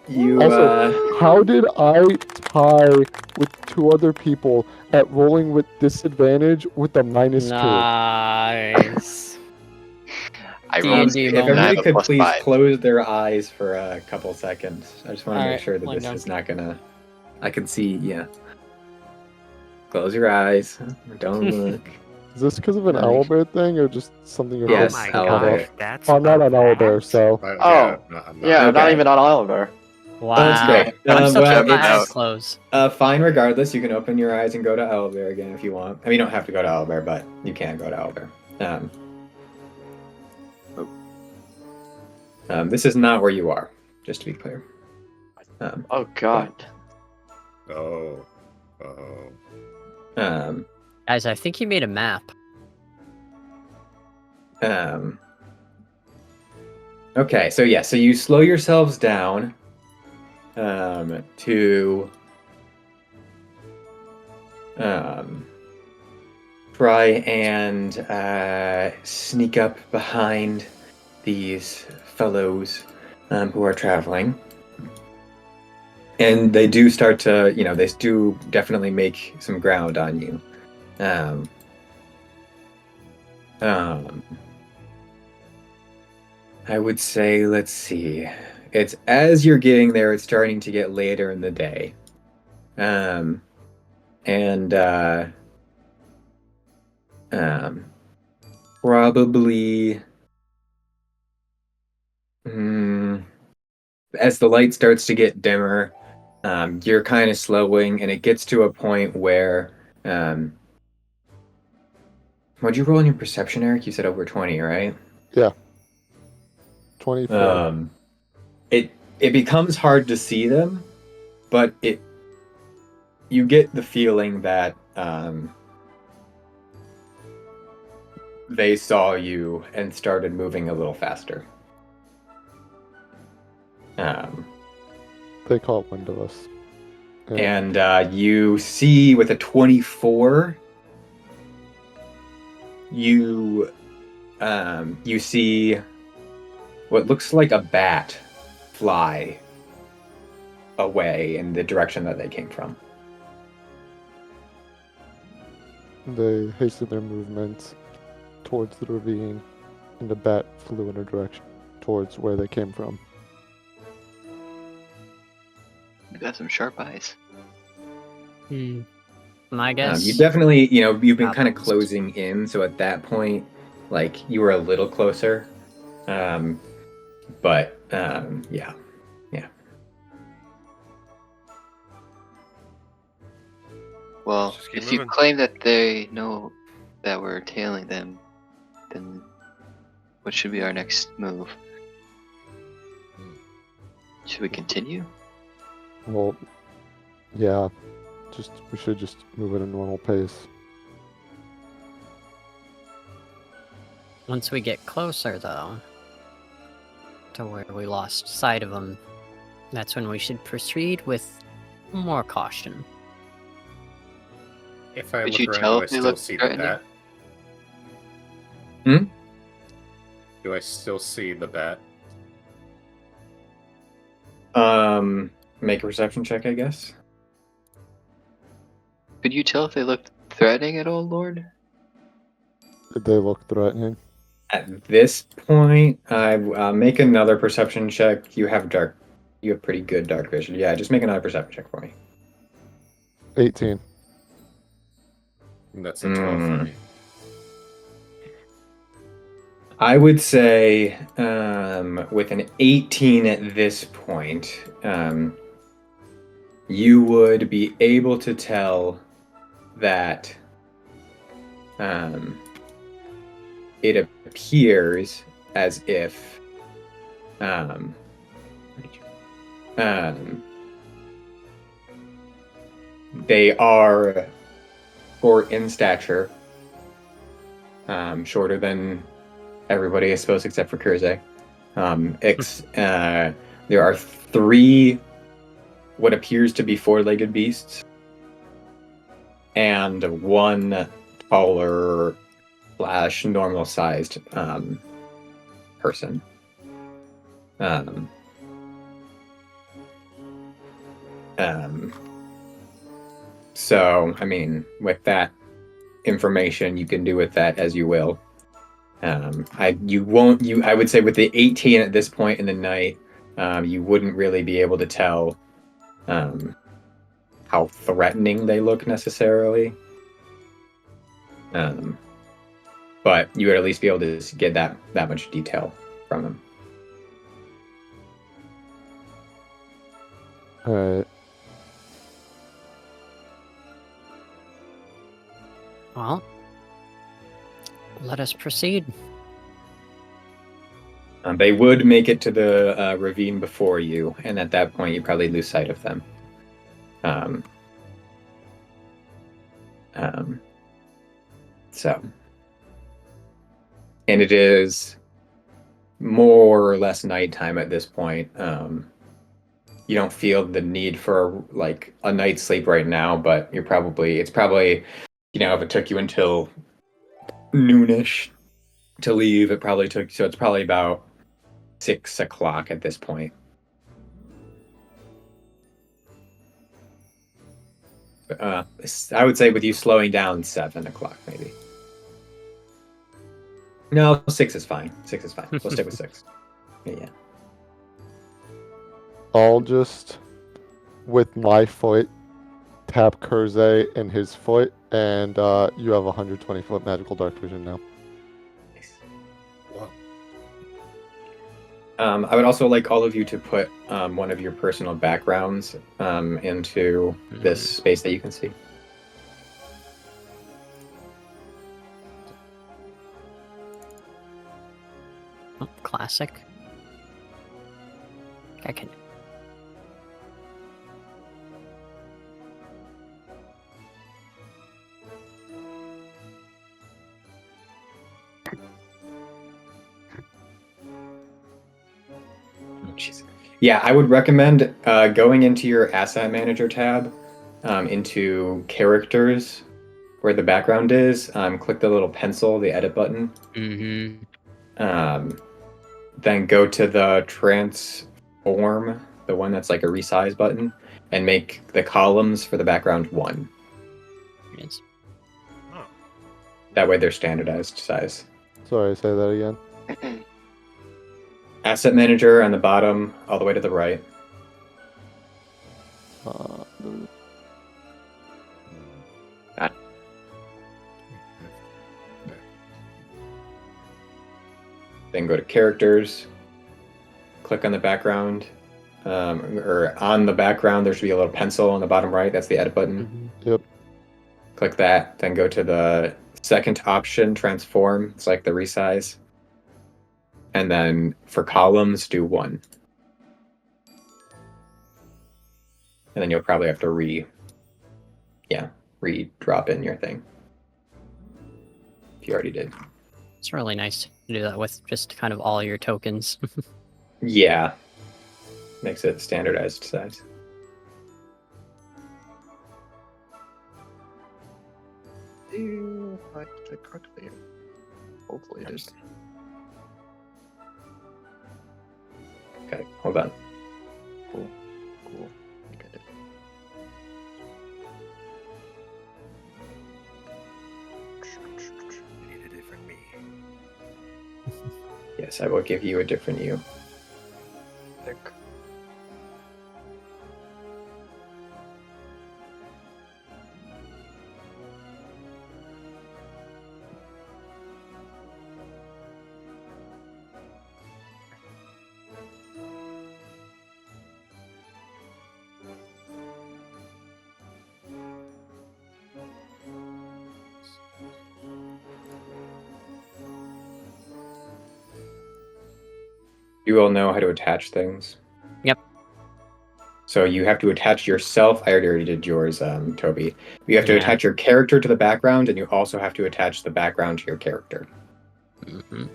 You Also, how did I tie with 2 other people at rolling with disadvantage with a -2? Nice. I D&D rolled moment. if and I have everybody a could plus please 5. close their eyes for a couple seconds. I just want to make Alright, sure that laying this down. is not gonna. I can see. Yeah. Close your eyes. Don't look. Is this because of an owlbear thing or just something you're Yes, Oh my owlbear. gosh, about? that's I'm not a an owlbear, rat? so Yeah, Oh, no, I'm not. Yeah, not Okay. even on Oliver. Wow. That's great. I'm so well, glad my eyes it's closed. fine regardless. You can open your eyes and go to Owlbear again if you want. I mean, you don't have to go to Owlbear, but you can go to Owlbear. This is not where you are, just to be clear. Oh god. Oh. Guys, I think he made a map. Okay, so yeah, so you slow yourselves down to try and sneak up behind these fellows who are traveling. And they do start to, they do definitely make some ground on you. I would say, let's see. It's as you're getting there, it's starting to get later in the day. Probably as the light starts to get dimmer, you're kind of slowing, and it gets to a point where what'd you roll in your perception, Eric? You said over 20, right? yeah. 24. It becomes hard to see them, but you get the feeling that they saw you and started moving a little faster. They caught wind of us. And you see with a 24, you see what looks like a bat fly away in the direction that they came from. They hastened their movements towards the ravine, and the bat flew in a direction towards where they came from. You got some sharp eyes. My guess. You definitely, you've been kind of Happens. closing in, so at that point, you were a little closer. But yeah. Well, Just keep if you moving. claim that they know that we're tailing them, then what should be our next move? Should we continue? Well, yeah. We should just move at a normal pace. Once we get closer, though, to where we lost sight of them, that's when we should proceed with more caution. If I Could look you around, tell do I if they still look see the threatening? bat? Hmm? Do I still see the bat? Make a perception check, I guess. Could you tell if they looked threatening at all, Lord? Did they look threatening? At this point, I make another perception check. You have pretty good dark vision. Yeah, just make another perception check for me. 18. That's a 12 for me. I would say with an 18 at this point, you would be able to tell that it appears as if they are short in stature, shorter than everybody, I suppose, except for Kurze. There are 3 what appears to be 4-legged beasts, and 1 taller / normal-sized person. So, I mean, with that information, you can do with that as you will. I would say with the 18 at this point in the night, you wouldn't really be able to tell how threatening they look necessarily. But you would at least be able to get that much detail from them. Alright. Well, let us proceed. They would make it to the ravine before you, and at that point, you probably lose sight of them. And it is more or less nighttime at this point. You don't feel the need for like a night's sleep right now, but it's probably, if it took you until noonish to leave, it's probably about 6 o'clock at this point. I would say with you slowing down, 7 o'clock maybe. No, 6 is fine. 6 is fine. We'll stick with 6. Yeah. I'll just, with my foot, tap Kurze in his foot, and you have 120-foot magical dark vision now. Wow. I would also like all of you to put one of your personal backgrounds into this space that you can see. Oh, classic. I can. Yeah, I would recommend going into your asset manager tab, into characters, where the background is. Click the little pencil, the edit button. Then go to the transform, the one that's like a resize button, and make the columns for the background 1. Yes. Oh. That way they're standardized size. Sorry, say that again. Asset manager on the bottom, all the way to the right. Then go to characters, click on the background, or on the background there should be a little pencil on the bottom right, that's the edit button. Yep. Click that, then go to the second option, transform, it's like the resize. And then for columns, do 1. And then you'll probably have to re-drop in your thing. If you already did. It's really nice to do that with just kind of all your tokens. Yeah. Makes it standardized size. I did it correctly. Hopefully it is. Okay, hold on. Cool. I think I did. I need a different me. Yes, I will give you a different you. Thick. You all know how to attach things. Yep. So you have to attach yourself. I already did yours, Toby. You have to Yeah. attach your character to the background, and you also have to attach the background to your character. Mm-hmm.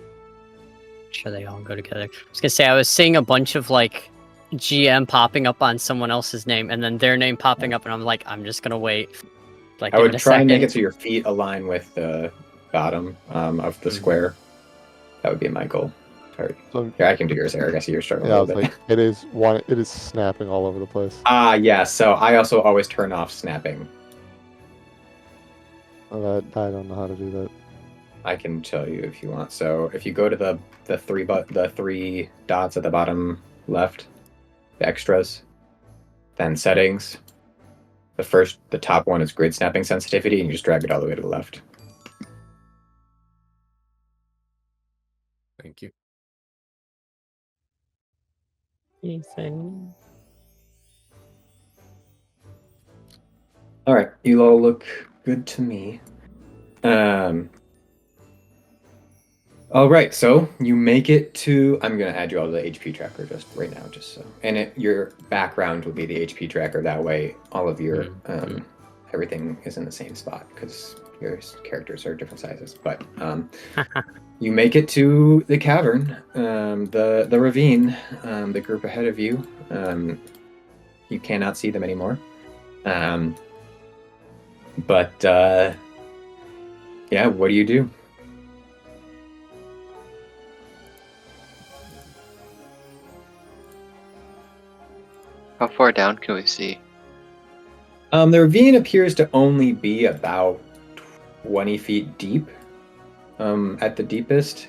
Sure, they all go together. I was gonna say I was seeing a bunch of like GM popping up on someone else's name, and then their name popping up, and I'm like, I'm just gonna wait. Like, I give would it a try and make second. it so your feet align with the bottom of the square. That would be my goal. Sorry. So, Yeah, I can do yours, Eric. I see you're struggling yeah, a I was little bit. like, it is snapping all over the place. Yeah. So I also always turn off snapping. I don't know how to do that. I can tell you if you want. So if you go to the three dots at the bottom left, the extras, then settings. The top one is grid snapping sensitivity, and you just drag it all the way to the left. Thank you. Ethan. All right, you all look good to me. All right, so you make it to. I'm gonna add you all to the HP tracker just right now, just so. And your background will be the HP tracker. That way, all of your everything is in the same spot because your characters are different sizes. But you make it to the cavern, the ravine, the group ahead of you. You cannot see them anymore. But yeah, what do you do? How far down can we see? The ravine appears to only be about 20 feet deep at the deepest.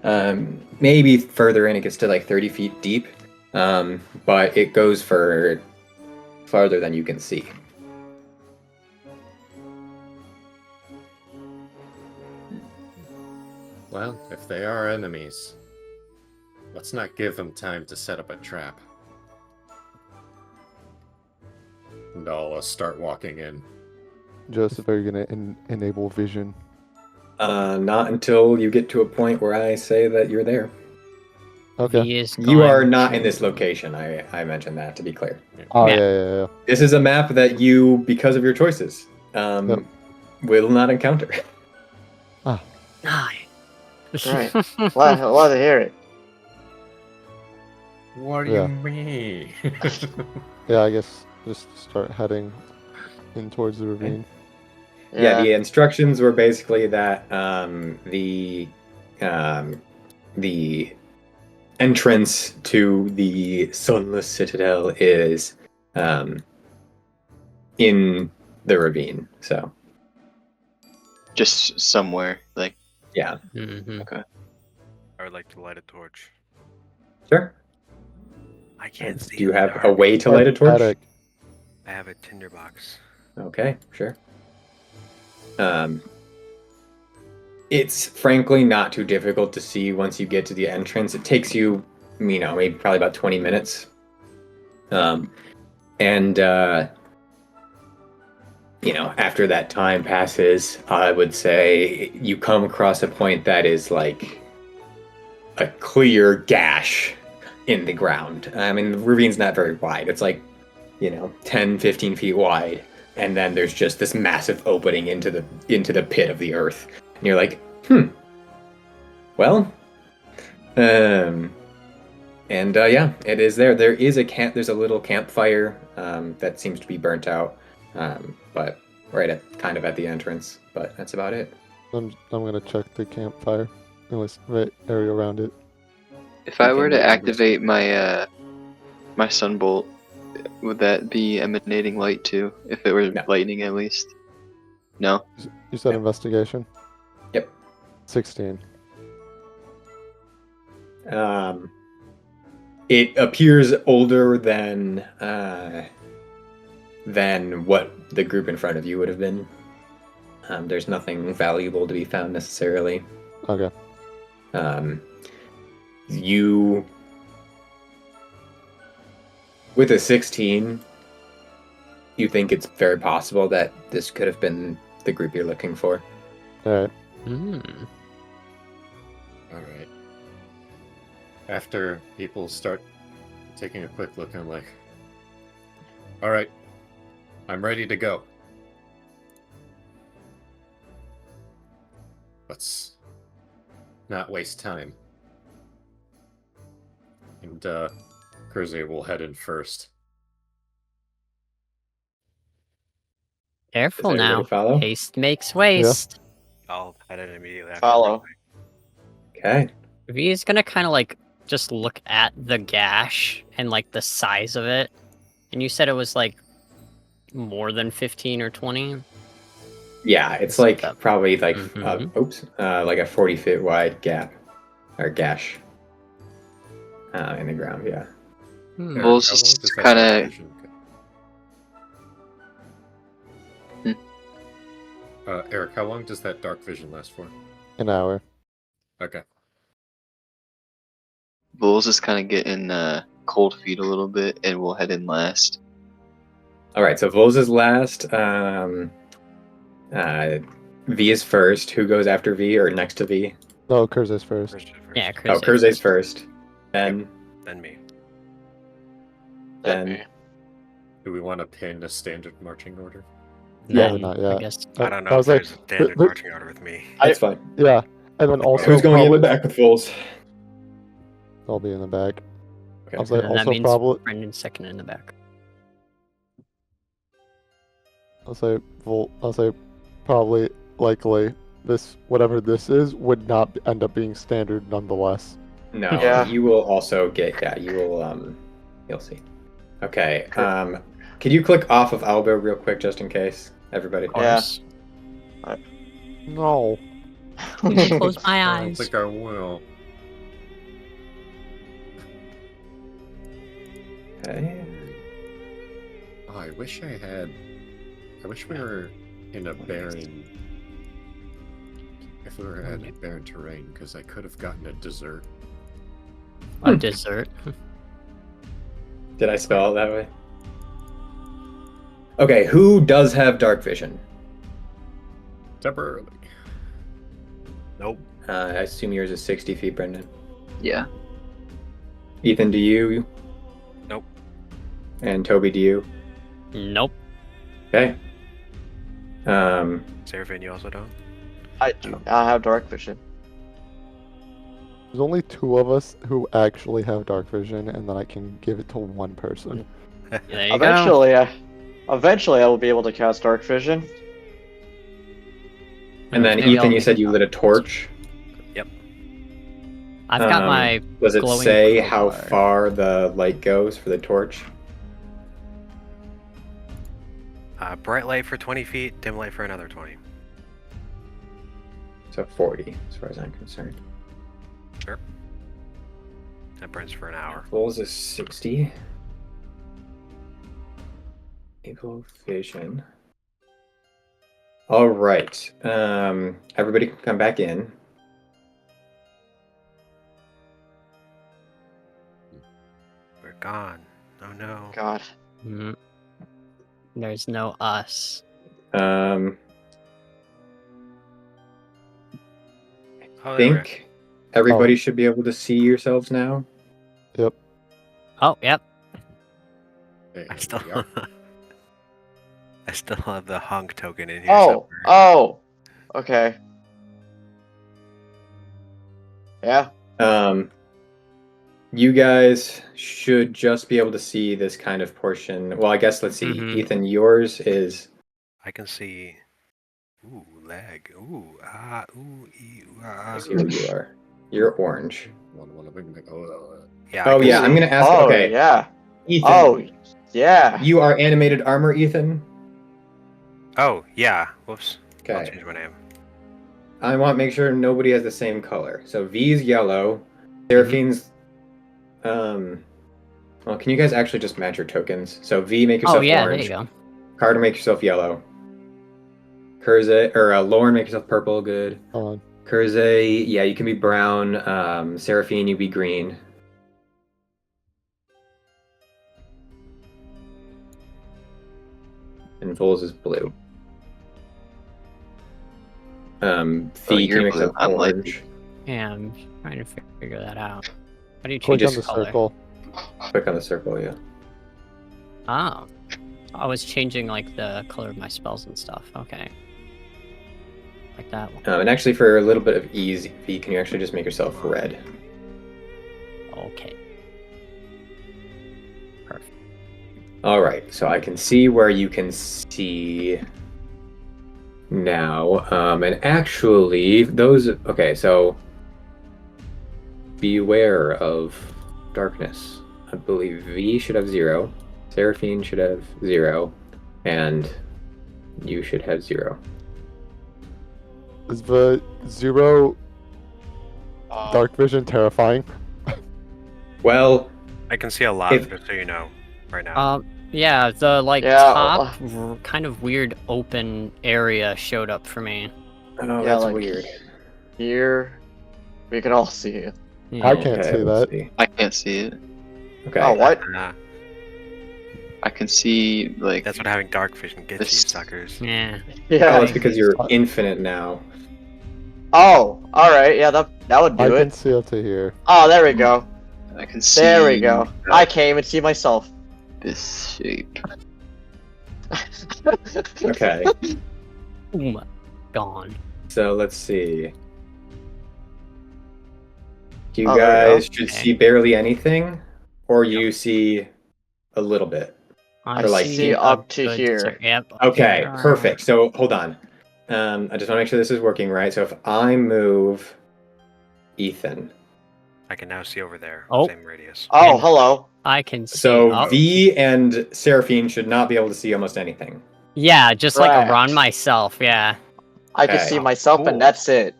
Maybe further in, it gets to like 30 feet deep, but it goes for farther than you can see. Well, if they are enemies, let's not give them time to set up a trap. And I'll start walking in. Joseph, are you going to enable vision? Not until you get to a point where I say that you're there. Okay. You are not in this location. I mentioned that to be clear. Oh, Yeah. yeah. This is a map that you, because of your choices, will not encounter. Right. Glad to hear it. What do Yeah. you mean? Yeah, I guess just start heading in towards the ravine. Yeah, the instructions were basically that the entrance to the Sunless Citadel is in the ravine. So Just somewhere, like. yeah, Mm-hmm. Okay. I would like to light a torch. sure. I can't see. Do you in the have dark. a way to light a torch? Attic. I have a tinderbox. Okay, sure. It's frankly not too difficult to see once you get to the entrance. It takes you, maybe probably about 20 minutes. After that time passes, I would say you come across a point that is like a clear gash in the ground. I mean, the ravine's not very wide. It's like, 10, 15 feet wide. And then there's just this massive opening into the pit of the earth. And you're like, well, yeah, it is there. There is there's a little campfire that seems to be burnt out, but right at the entrance. But that's about it. I'm gonna check the campfire, right area around it. If I were to activate my my sunbolt, would that be emanating light too? If it were No. lightning, at least. No. You said Yep. investigation. Yep. 16. It appears older than what the group in front of you would have been. There's nothing valuable to be found necessarily. Okay. You, with a 16, you think it's very possible that this could have been the group you're looking for. All right. Mm. All right. After people start taking a quick look, I'm like, all right, I'm ready to go. Let's not waste time. And Kurze will head in first. Careful Does everybody now. follow? Haste makes waste. I'll head in immediately after. Follow. Okay. V is gonna kind of like just look at the gash and like the size of it. And you said it was like more than 15 or 20? Yeah, it's So like that- probably like Mhm. like a 40-foot wide gap or gash in the ground. Yeah. Hmm. Eric, Vols how long just does that kinda- dark vision Eric, how long does that dark vision last for? An hour. Okay. Bulls is kind of getting cold feet a little bit, and we'll head in last. All right. So Vols is last. V is first. Who goes after V or next to V? No, Kurze's first. Yeah, Oh, Kurze's first. Then Then me. Then- Do we want to pin a standard marching order? Yeah, Then, not I yet. guess. I don't know I if was like, there's a standard but- marching order with me. that's fine. yeah, and then also Who's going in the probably- back with Vols? I'll be in the back. Okay. I was like, And that also means probably. Brendan's second in the back. I'll say probably likely this whatever this is would not end up being standard nonetheless. No, Yeah. you will also get. Yeah, you will. You'll see. Okay. Could you click off of Albo real quick, just in case, everybody? Of Yeah. course. No. Close my I don't eyes. think I will. Okay. Oh, I wish we were in a barren. If we were at barren terrain, because I could have gotten a dessert. A dessert. Did I spell it that way? Okay. Who does have dark vision? Temporarily. Nope. I assume yours is 60 feet, Brendan. Yeah. Ethan, do you? Nope. And Toby, do you? Nope. Okay. Seraphine, you also don't? I have dark vision. There's only 2 of us who actually have dark vision, and then I can give it to one person. There you go. Eventually, I will be able to cast dark vision. And then Maybe Ethan, I'll- you said you lit a torch. I've got my Does it glowing say how crowbar. far the light goes for the torch? Bright light for 20 feet, dim light for another 20. So 40, as far as I'm concerned. Sure. That burns for an hour. Vols is 60. Evil vision. All right. Everybody can come back in. We're gone. Oh no. God. Mm. There's no us. I Oh, think everybody should be able to see yourselves now. Oh, yep. Hey, I still, yeah. I still have the honk token in here. Oh. somewhere. Oh. Okay. Yeah. You guys should just be able to see this kind of portion. Well, I guess let's see. Mhm. Ethan, yours is I can see. Ooh, lag. Ooh, ah, ooh, ee, ooh, ah. let's see where you are. You're orange. Yeah. I Oh can yeah, see- I'm gonna ask. Oh Okay, yeah. Ethan. Oh yeah. You are animated armor, Ethan. Oh yeah. Whoops. I'll Okay. change my name. I want to make sure nobody has the same color. So V's yellow. Seraphine's. Well, can you guys actually just match your tokens? So V, make yourself Oh, yeah, orange. there you go. Carter, make yourself yellow. Kurze or Lorn, make yourself purple. Good. On. Kurze, yeah, you can be brown. Seraphine, you be green. And Vols is blue. Fee, can you're you make blue. yourself I'm light orange? Yeah, I'm trying to figure that out. How do you Click change on the the color? circle. Click on the circle, yeah. Oh. I was changing like the color of my spells and stuff. Okay. Like that one. And actually, for a little bit of ease, V, can you actually just make yourself red? Okay. Perfect. All right, so I can see where you can see now. And actually, those... Okay, so beware of darkness. I believe V should have 0, Seraphine should have 0, and you should have 0. Is the 0 dark vision terrifying? Well, I can see a lot, If- just so you know, right now. Yeah, the like Yeah, top kind of weird open area showed up for me. oh, Yeah, that's like- weird. Here, we can all see it. Yeah. I can't Okay, see let's that. see. I can't see it. Okay. Oh, what? I can see like That's what having dark vision gets you, This- suckers. Yeah. Yeah. Oh, it's because you're infinite now. Oh, all right. Yeah, that would I do can it. see up to here. Oh, there we go. I can see. There we go. I can't even see myself. This shape. Okay, Boom. Gone. so let's see. You Oh, there we go. guys should see barely anything, or you see a little bit. I Or, like, see a up to good here. Yep. up Okay, here. perfect. So hold on. I just want to make sure this is working right. So if I move Ethan, I can now see over there. Oh. Same radius. Oh, And- hello. I can see. so up. V and Seraphine should not be able to see almost anything. Yeah, just like Right. around myself. Yeah. I can Okay. see myself, Cool. and that's it.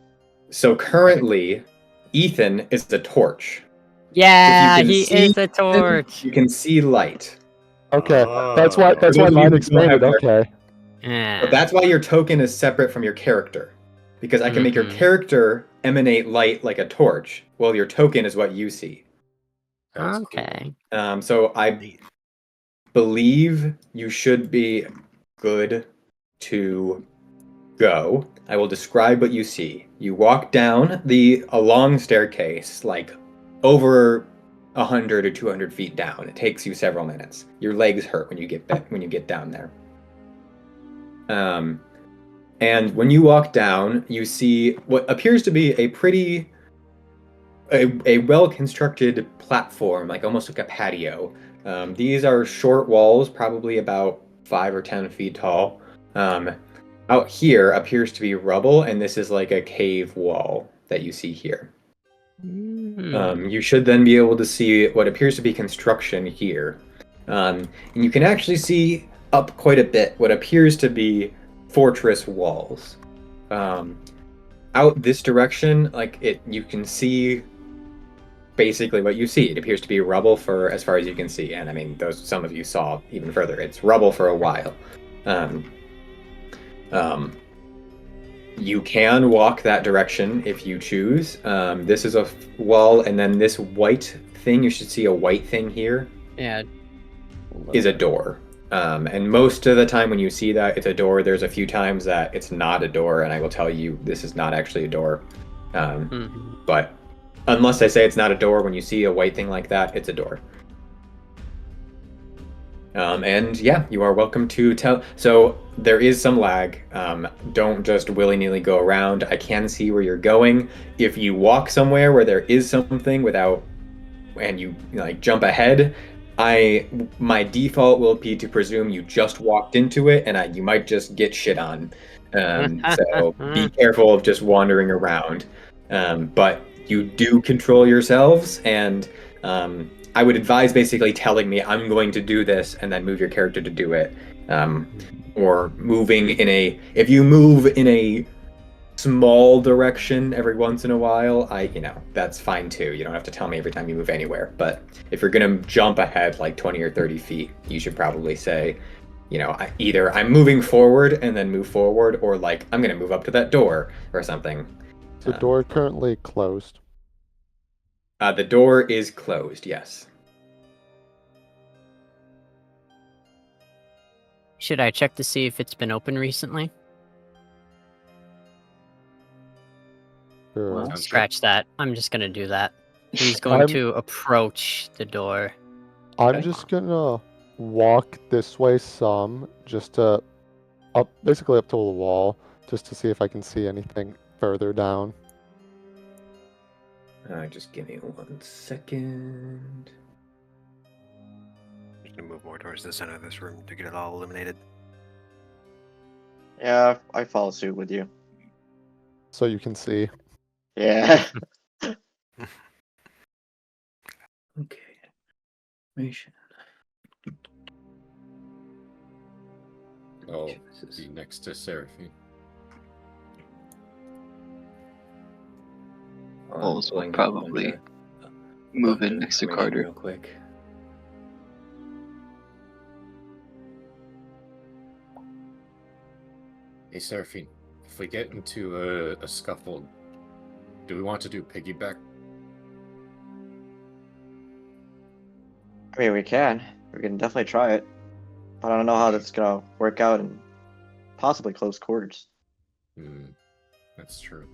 So currently, Ethan is the torch. Yeah, can he see is a torch. You can see light. Okay, Oh. that's why For those mine of you who don't expanded. have Okay. Yeah. But that's why your token is separate from your character. Because I can make your Mhm. character emanate light like a torch, while your token is what you see. That's cool. Okay. So I believe you should be good to go. I will describe what you see. You walk down a long staircase, like over 100 or 200 feet down. It takes you several minutes. Your legs hurt when you get down there. And when you walk down, you see what appears to be a well-constructed platform, like almost like a patio. These are short walls, probably about 5 or 10 feet tall. Out here appears to be rubble, and this is like a cave wall that you see here. You should then be able to see what appears to be construction here. And you can actually see up quite a bit what appears to be fortress walls. Out this direction, you can see basically what you see. It appears to be rubble for as far as you can see, and I mean, some of you saw even further. It's rubble for a while. You can walk that direction if you choose. This is a wall, and then this white thing, you should see a white thing here, Yeah. is a door. And most of the time when you see that it's a door, there's a few times that it's not a door, and I will tell you this is not actually a door. Mhm. But unless I say it's not a door, when you see a white thing like that, it's a door. And yeah, you are welcome to tell. So there is some lag. Don't just willy-nilly go around. I can see where you're going. If you walk somewhere where there is something and you like jump ahead, my default will be to presume you just walked into it, and you might just get shit on. So be careful of just wandering around. But you do control yourselves, and I would advise basically telling me I'm going to do this and then move your character to do it. Or moving if you move in a small direction every once in a while, that's fine too. You don't have to tell me every time you move anywhere. But if you're going to jump ahead like 20 or 30 feet, you should probably say, either I'm moving forward and then move forward, or like I'm going to move up to that door or something. The door currently closed. The door is closed, yes. Should I check to see if it's been open recently? Sure. Sounds good. Scratch that. I'm just gonna do that. He's going I'm- to approach the door. I'm Okay. just gonna walk this way some, just to basically up to the wall, just to see if I can see anything further down. Just give me 1 second. I'm gonna move more towards the center of this room to get it all illuminated. Yeah, I follow suit with you. So you can see. Yeah. Okay. Information. I'll This is- be next to Seraphine. I'm Vols will pulling up probably the move bunch in of next to information Carter. real quick. Hey, Seraphine, if we get into a scuffle, do we want to do piggyback? I mean, we can. We can definitely try it. But I don't know how that's gonna work out in possibly close quarters. That's true.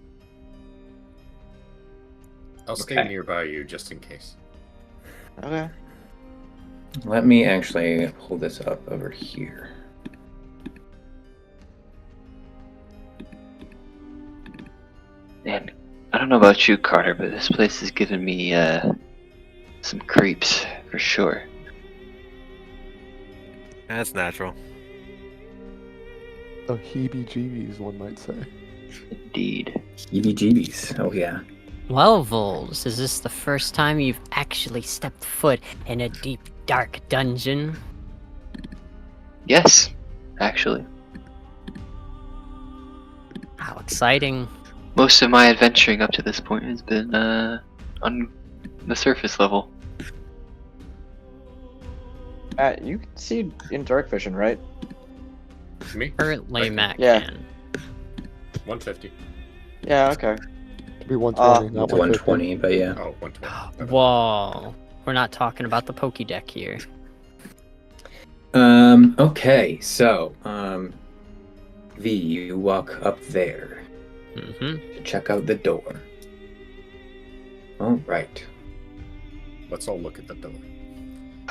I'll stay Okay. nearby you just in case. Okay. Let me actually pull this up over here. Man, I don't know about you, Carter, but this place is giving me some creeps for sure. That's natural. The heebie-jeebies, one might say. Indeed. heebie-jeebies. Oh yeah. Well, Vols, is this the first time you've actually stepped foot in a deep, dark dungeon? Yes, actually. How exciting. Most of my adventuring up to this point has been on the surface level. You can see in dark vision, right? Me? Currently, Right. Mac Yeah. can. 150. Yeah, okay. Could be 120, not It's 150. 120, but yeah. Oh, 120. Whoa. We're not talking about the Pokédeck here. Okay, so, V, you walk up there Mm-hmm. to check out the door. Alright. Let's all look at the door.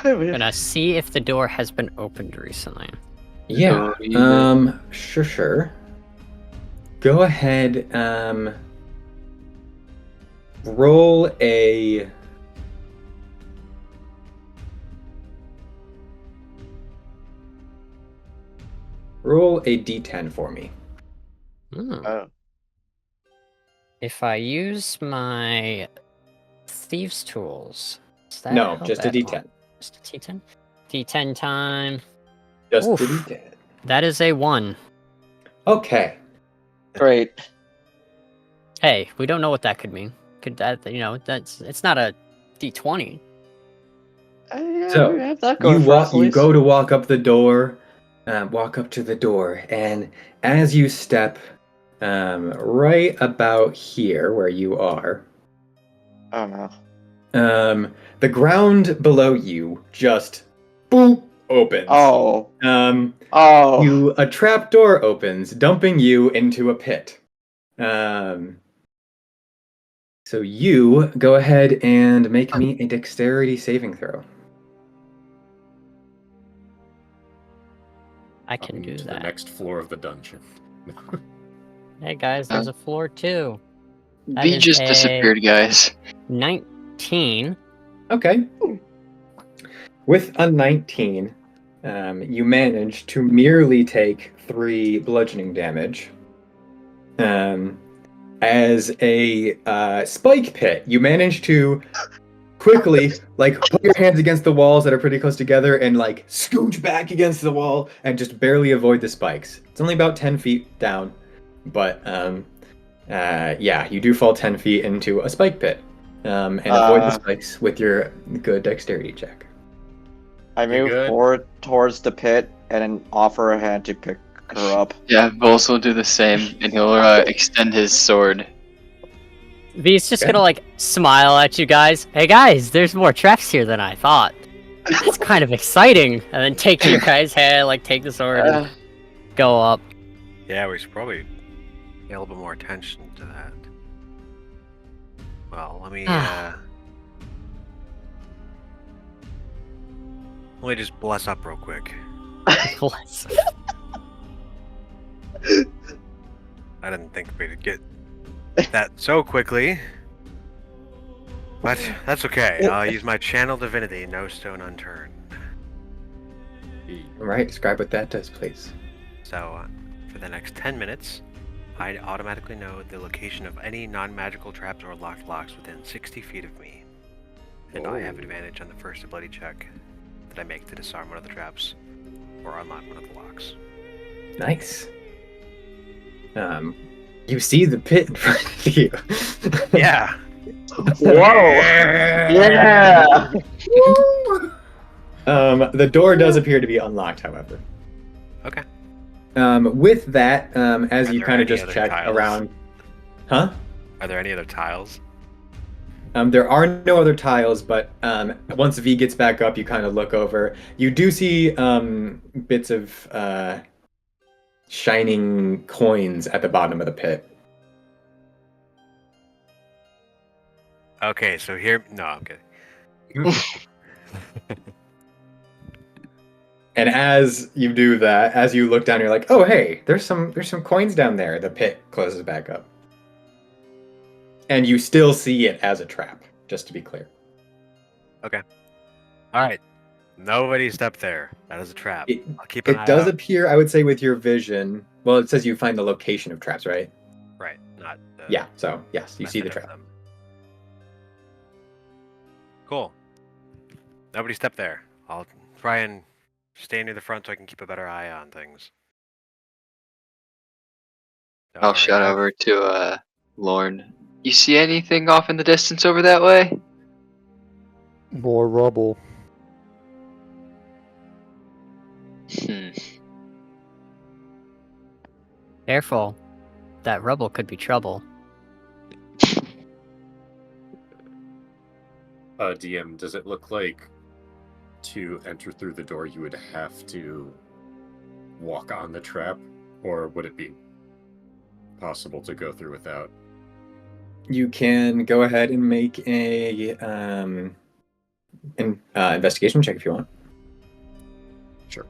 Gonna see if the door has been opened recently. Yeah, So, sure. Go ahead, roll a... Roll a d10 for me. Hmm. Oh. If I use my thieves' tools, does that No, help just a at all? d10. Just a D10? D10 time. Just Oof. the d10. That is a 1. Okay. Great. Hey, we don't know what that could mean. Could that, it's not a D20. Yeah, So, we have that going You for us, at you least. go to walk up the door, walk up to the door, and as you step right about here where you are, Oh no. the ground below you just boop opens. Oh. A trap door opens, dumping you into a pit. So you go ahead and make me a dexterity saving throw. I can do to the that. next floor of the dungeon. Hey guys, there's a floor too. That V is just a- disappeared, guys. 19. Okay. With a 19, you manage to merely take 3 bludgeoning damage. As a spike pit, you manage to quickly, put your hands against the walls that are pretty close together and, scooch back against the wall and just barely avoid the spikes. It's only about 10 feet down, but, yeah, you do fall 10 feet into a spike pit. And avoid the spikes with your good dexterity check. I You move good? forward towards the pit and then offer a hand to pick her up. Yeah, Vols will do the same, and he'll extend his sword. V's just Okay. gonna smile at you guys. Hey guys, there's more traps here than I thought. It's kind of exciting. And then take your guys' hand, take the sword and go up. Yeah, we should probably pay a little bit more attention to that. Well, let me Let me just bless up real quick. Bless. I didn't think we'd get that so quickly. But that's okay. I'll use my channel divinity, no stone unturned. All right, describe what that does, please. So, for the next 10 minutes, I automatically know the location of any non-magical traps or locked locks within 60 feet of me. And I have advantage on the first ability check that I make to disarm one of the traps or unlock one of the locks. Nice. You see the pit in front of you. Yeah! Whoa! Yeah! The door does appear to be unlocked, however. Okay. With that, as Are you there kind of any just other check tiles? around, huh? Are there any other tiles? There are no other tiles, but once V gets back up, you kind of look over. You do see bits of shining coins at the bottom of the pit. Okay, so here... No, I'm kidding. And as you do that, as you look down, you're like, "Oh, hey, there's some coins down there." The pit closes back up, and you still see it as a trap. Just to be clear, Alright. Nobody step there. That is a trap. I'll keep an eye it does out. appear. I would say with your vision. Well, it says you find the location of traps, right? Right, not... Yeah. So yes, you see the method of trap. them. Cool. Nobody step there. I'll try and stay near the front so I can keep a better eye on things. Don't I'll worry, shout I've- over to Lorn. You see anything off in the distance over that way? More rubble. Hmm. Careful. That rubble could be trouble. DM, does it look like to enter through the door you would have to walk on the trap, or would it be possible to go through without? You can go ahead and make a investigation check if you want. Sure.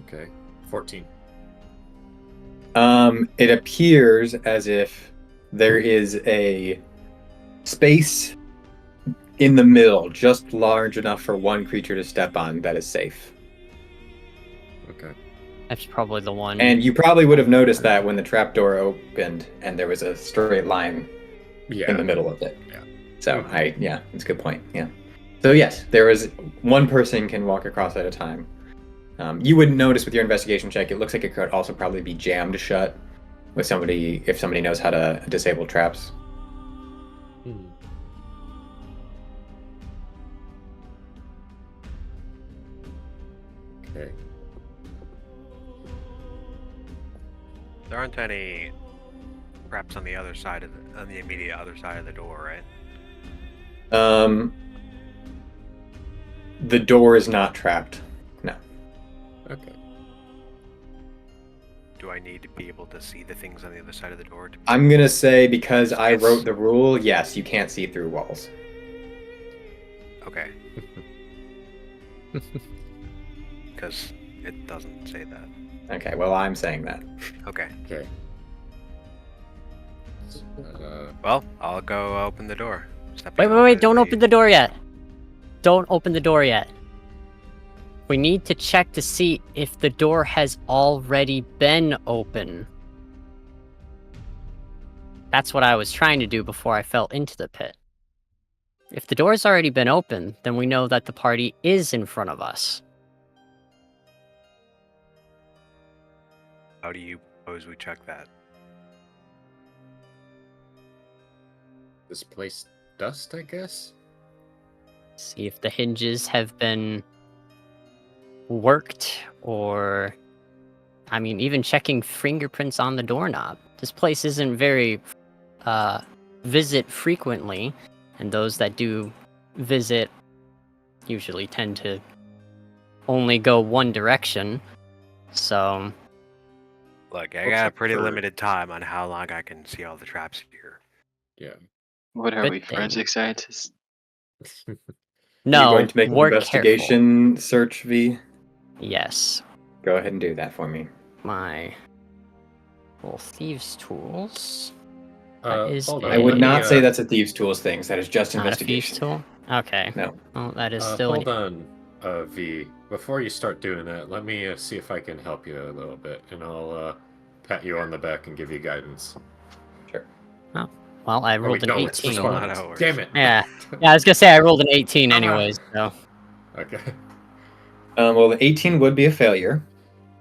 Okay, 14. It appears as if there is a space in the middle, just large enough for one creature to step on, that is safe. Okay. That's probably the one. And you probably would have noticed that when the trapdoor opened and there was a straight line Yeah. in the middle of it. Yeah. So that's a good point. Yeah. So yes, there is one person can walk across at a time. You would notice with your investigation check, it looks like it could also probably be jammed shut with somebody if somebody knows how to disable traps. Okay. There aren't any traps on the other side of on the immediate other side of the door, right? The door is not trapped. No. Okay. Do I need to be able to see the things on the other side of the door? I'm gonna say because I wrote the rule, yes, you can't see through walls. Okay. Because it doesn't say that. Okay, well I'm saying that. Okay. Okay. Well, I'll go open the door. Wait, don't open the door yet. Don't open the door yet. We need to check to see if the door has already been open. That's what I was trying to do before I fell into the pit. If the door's already been open, then we know that the party is in front of us. How do you propose we check that? Displace dust, I guess? See if the hinges have been worked, or I mean, even checking fingerprints on the doorknob. This place isn't very visit frequently, and those that do visit usually tend to only go one direction. So Look, I Looks got a like pretty for- limited time on how long I can see all the traps here. Yeah. What are Good we, thing. forensic scientists? No, You're going to make an we're investigation search, V? Careful. Yes. Go ahead and do that for me. My little thieves' tools. That is hold on. I would let not me, say that's a thieves' tools thing. That is just not a thieves' investigation. tool. Okay. No. Well, that is still. Hold on, V. Before you start doing that, let me see if I can help you a little bit, and I'll pat you on the back and give you guidance. Sure. Oh, well, I rolled an It's 18. not how it works. Damn it. Yeah. Yeah, I was gonna say I rolled an 18 anyways. So. Okay. Well, the 18 would be a failure,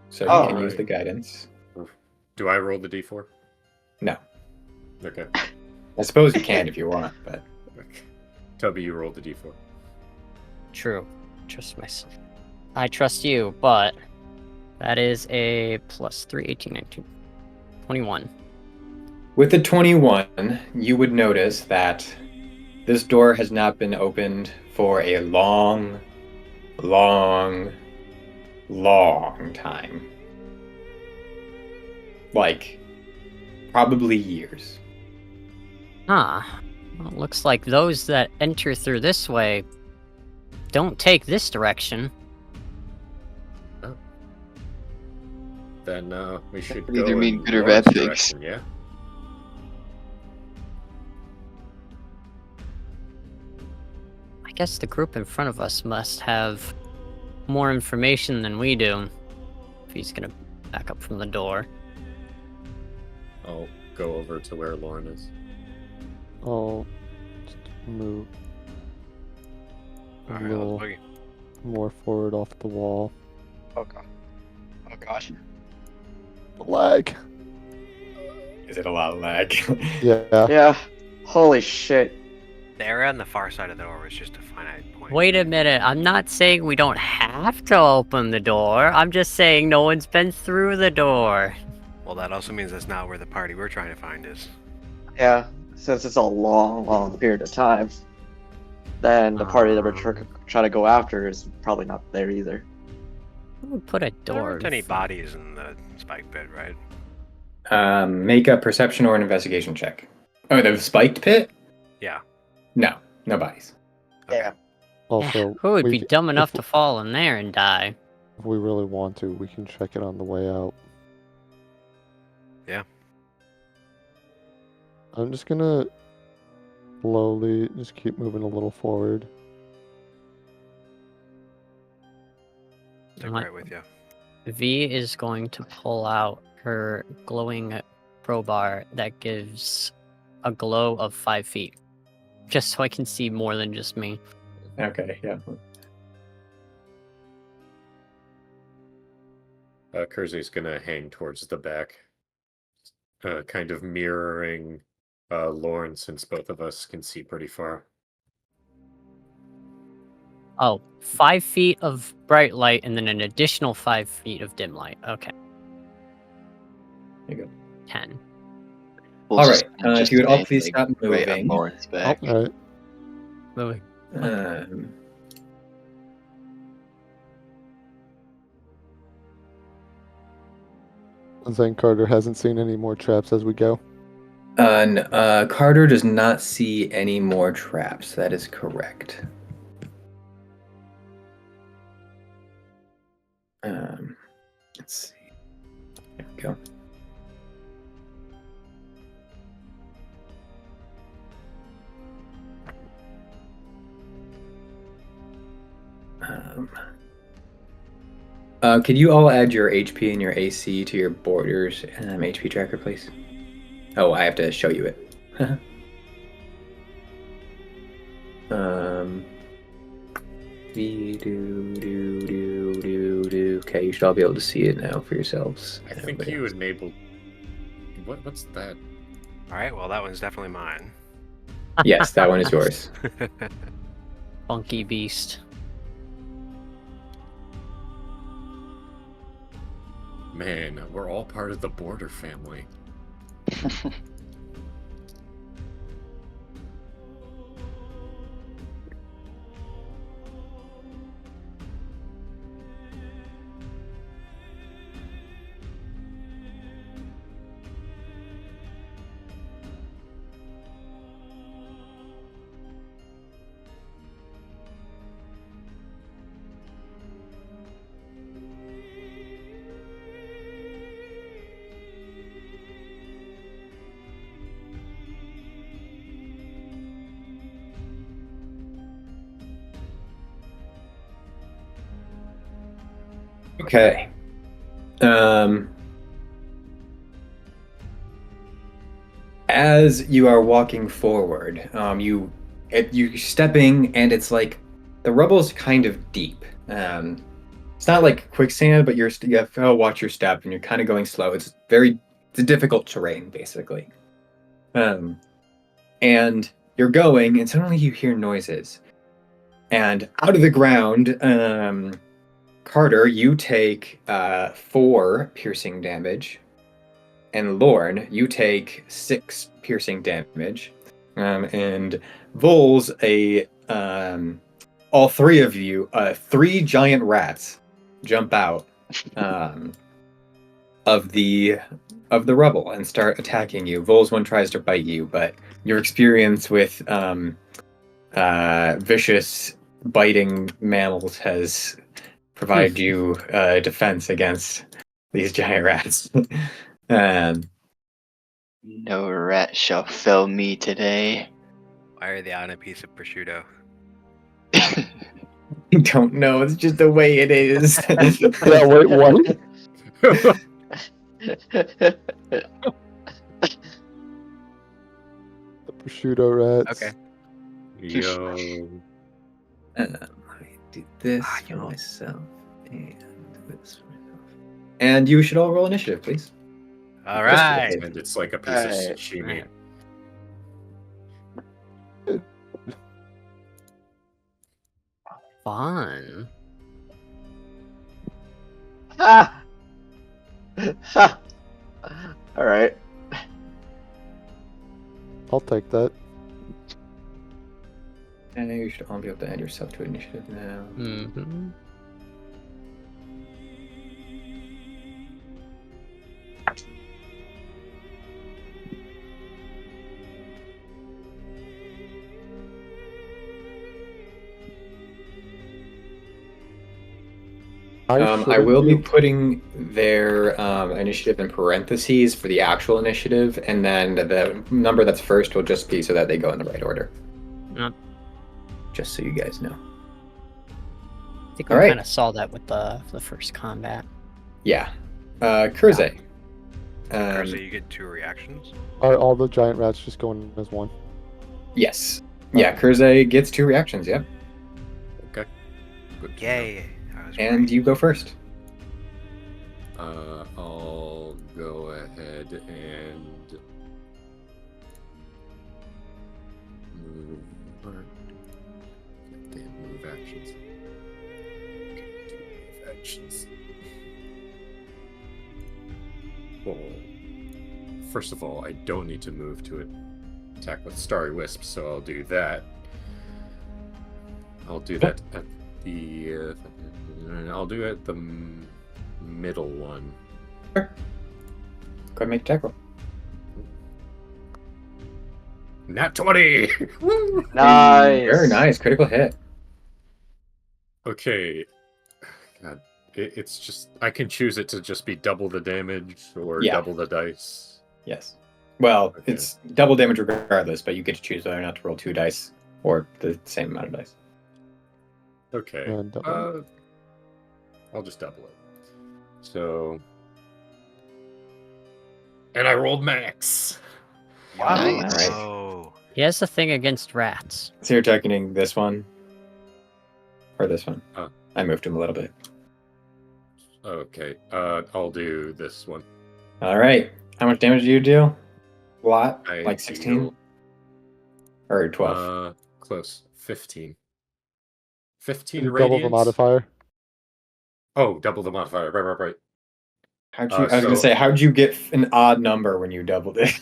so you Oh. can use Right. the guidance. Do I roll the d4? No. Okay. I suppose you can if you want, but Okay. Toby, you rolled the d4. True. Trust myself. I trust you, but that is a plus 3, 18, 19, 21. with the 21, you would notice that this door has not been opened for a long, long, long time. Like, probably years. Ah. Well, it looks like those that enter through this way don't take this direction. Then we should could go either mean in good or Lorn's bad things. direction, yeah? I guess the group in front of us must have more information than we do. If he's gonna back up from the door. I'll go over to where Lorn is. I'll just move a Alright, little let's boogie. more forward off the wall. Oh god. Oh gosh. Lag. Is it a lot of lag? Yeah. Yeah. Holy shit. The area on the far side of the door was just a finite point. Wait a minute, I'm not saying we don't have to open the door. I'm just saying no one's been through the door. Well, that also means that's not where the party we're trying to find is. Yeah, since it's a long, long period of time, then the party that we're trying to go after is probably not there either. Who would put a There door? aren't any bodies in the spike pit, right? Make a perception or an investigation check. Oh, the spiked pit? Yeah. No, no bodies. Okay. Yeah. Also, Who would we be c- dumb enough if, to fall in there and die? if we really want to, we can check it on the way out. Yeah. I'm just gonna slowly just keep moving a little forward. Stick What? right with you. V is going to pull out her glowing crowbar that gives a glow of 5 feet. Just so I can see more than just me. Okay, yeah. Kurze's gonna hang towards the back, kind of mirroring Lorn, since both of us can see pretty far. Oh, 5 feet of bright light and then an additional 5 feet of dim light. Okay. There you go. 10. We'll All just- right, if just you would all aim, please like, stop right on moving. Lorn's back. Alright. Moving. Um, Then Carter hasn't seen any more traps as we go. Carter does not see any more traps. That is correct. Let's see. There we go. Could you all add your HP and your AC to your borders HP tracker, please? Oh, I have to show you it. Okay, you should all be able to see it now for yourselves. I think you enabled. What's that? Alright, well, that one's definitely mine. Yes, that one is yours. Funky beast. Man, we're all part of the border family. Okay. As you are walking forward, you stepping, and it's like the rubble's kind of deep. It's not like quicksand, but you have to watch your step, and you're kind of going slow. It's a difficult terrain, basically. And you're going, and suddenly you hear noises, and out of the ground, Carter, you take 4 piercing damage, and Lorn, you take 6 piercing damage, and Vols, all 3 of you, 3 giant rats jump out of the rubble and start attacking you. Vols one tries to bite you, but your experience with vicious biting mammals has provided you defense against these giant rats. No rat shall fell me today. Why are they on a piece of prosciutto? I don't know. It's just the way it is. Yeah, wait, what? the Prosciutto rats. Okay. Yo. I do this for myself and this for myself. And you should all roll initiative, please. All right. And it's like a piece of Alright. sashimi. Fun. Ah! Ha! All right. I'll take that. And you should all be able to add yourself to initiative now. Mm-hmm. I will be putting their initiative in parentheses for the actual initiative, and then the number that's first will just be so that they go in the right order. Yep. Just so you guys know. I think we All right. kind of saw that with the first combat. Yeah. Kurze. Kurze, you get 2 reactions. Are all the giant rats just going as one? Yes. Yeah, Kurze gets 2 reactions, yeah. Okay. Good to know. Yay! I was And right. you go first. I'll go ahead and move. Damn, move actions. Okay, 2 move actions. Well, first of all, I don't need to move to attack with Starry Wisp, so I'll do that. I'll do that at the. I'll do it at the middle one. Sure. Go ahead and make a tackle. Nat 20! Woo! Nice. Very nice. Critical hit. Okay. God, it's just I can choose it to just be double the damage or Yeah. double the dice. Yes. Well, Okay. it's double damage regardless, but you get to choose whether or not to roll 2 dice or the same amount of dice. Okay. And double. I'll just double it. So, and I rolled max. Nice. Alright. Oh. He has a thing against rats. So you're targeting this one? Or this one? Oh. I moved him a little bit. Okay. I'll do this one. Alright. How much damage do you do? A lot? I Like 16? deal, Or 12? Close. 15. 15 You double the radiance. modifier. Oh, double the modifier. Right. How'd you, I was gonna say, how'd you get an odd number when you doubled it?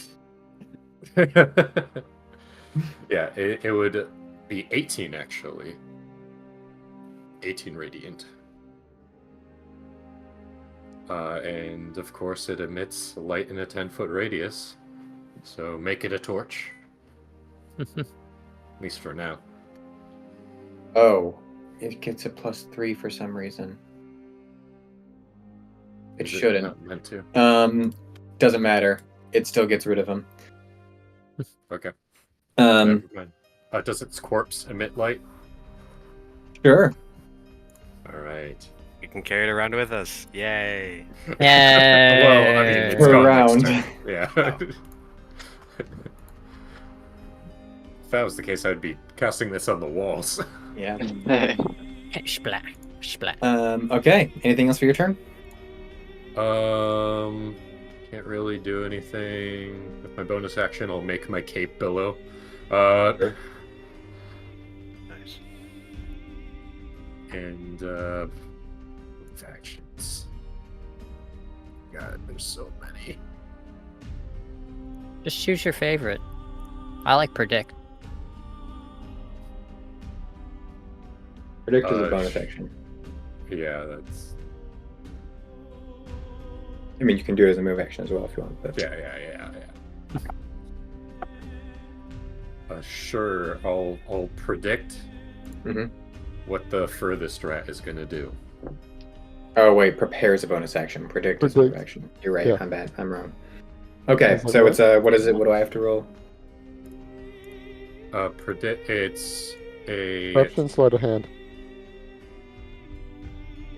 Yeah, it would be 18 actually. 18 radiant. And of course it emits light in a 10-foot radius. So make it a torch. At least for now. Oh. It gets a +3 for some reason. It Is shouldn't. not meant to. Doesn't matter. It still gets rid of him. Okay. Um, Never mind. Does its corpse emit light? sure. Alright. We can carry it around with us. Yay! Yeah. Well, I mean, it's Per gone round. next turn. Yeah. If that was the case, I'd be casting this on the walls. Yeah. Splat. Splat. Okay. Anything else for your turn? Can't really do anything with my bonus action. I'll make my cape billow. Nice. And factions. God, there's so many. Just choose your favorite. I like predict. Predict is a Uh, bonus sh- action. Yeah, that's I mean, you can do it as a move action as well if you want. But... yeah. Sure, I'll predict Mhm. what the furthest rat is gonna do. Oh wait, prepare is a bonus action. Predict is a move Predict. action. You're right. Yeah. I'm bad. I'm wrong. Okay, Is that so right? it's what is it? What do I have to roll? Predict. It's a Perception, sleight of hand.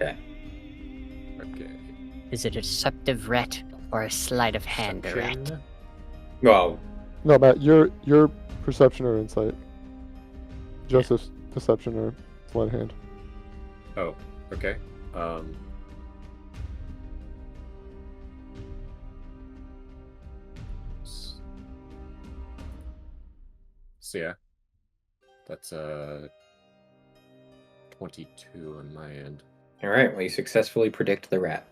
okay. Is it a deceptive rat or a sleight of hand rat? Perception. Well, No, Matt, your perception or insight. Joseph's deception or sleight of hand. Oh, okay. So yeah, that's 22 on my end. all right. Well, you successfully predict the rat.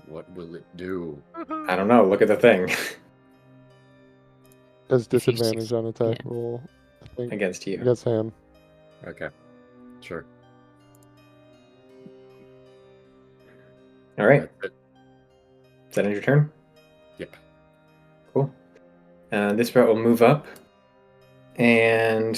What will it do? I don't know. Look at the thing Has If you disadvantage on attack yeah. roll, I think, against you. against Ham. Okay, sure. All right. That's it. Is that end your turn? Yep. Cool. This rat will move up, and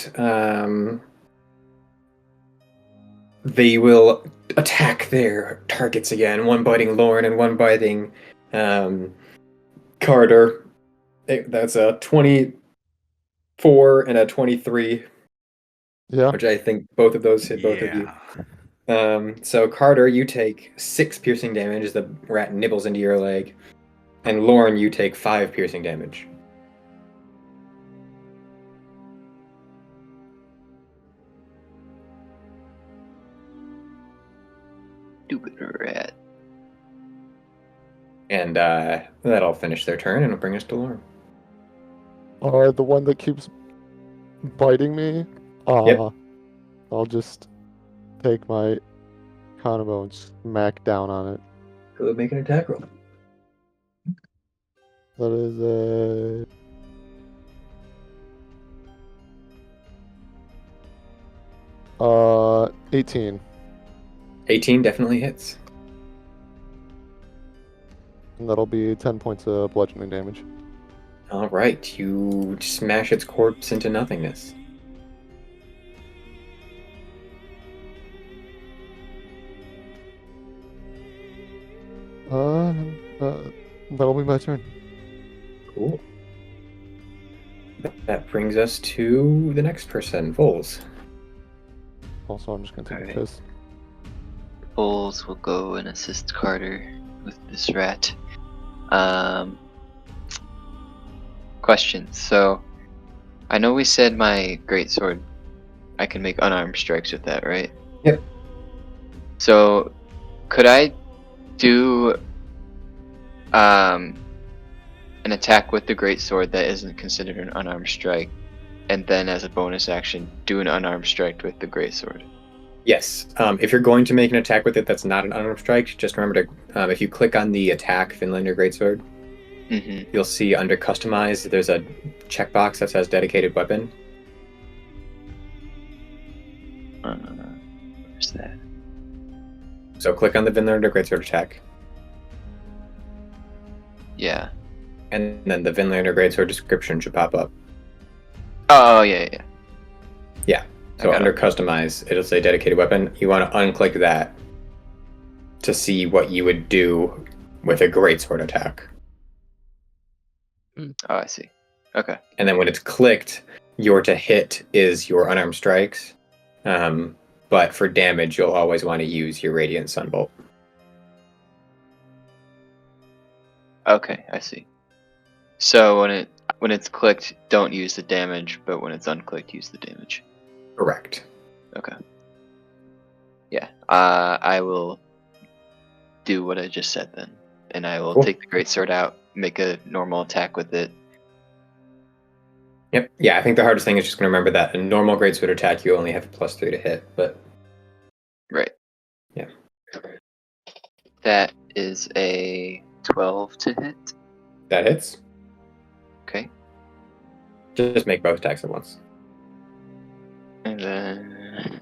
they will attack their targets again. One biting Lorn and one biting Carter. That's a 24 and a 23, Yeah. which I think both of those hit both of you. So Carter, you take 6 piercing damage as the rat nibbles into your leg, and Lorn, you take 5 piercing damage. Stupid rat. And that'll finish their turn, and it'll bring us to Lorn. The one that keeps biting me. Yep. I'll just take my Kanabo and smack down on it. Go make an attack roll. That is a 18. 18 definitely hits. And that'll be 10 points of bludgeoning damage. All right, you smash its corpse into nothingness. That'll be my turn. Cool. That brings us to the next person, Vols. Also, I'm just gonna take Alright. a piss. Vols will go and assist Carter with this rat. Question. So, I know we said my greatsword, I can make unarmed strikes with that, right? Yep. So, could I do an attack with the greatsword that isn't considered an unarmed strike, and then as a bonus action, do an unarmed strike with the greatsword? Yes. If you're going to make an attack with it that's not an unarmed strike, just remember to, if you click on the attack Finlander Greatsword, Mm-hmm. you'll see under Customize, there's a checkbox that says Dedicated Weapon. Where's that? So click on the Finlander Greatsword attack, Yeah. and then the Finlander Greatsword description should pop up. Oh, yeah. So I got under it. Customize, it'll say Dedicated Weapon. You want to unclick that to see what you would do with a Greatsword attack. Oh, I see. Okay. And then when it's clicked, your to hit is your unarmed strikes. But but for damage, you'll always want to use your Radiant Sunbolt. Okay, I see. So when it's clicked, don't use the damage, but when it's unclicked, use the damage. Correct. Okay. Yeah. I will do what I just said then, and I will Cool. take the greatsword out, make a normal attack with it. Yep. Yeah, I think the hardest thing is just going to remember that a normal greatsword attack, you only have a +3 to hit, but Right. yeah. That is a 12 to hit. That hits. Okay. Just make both attacks at once. And then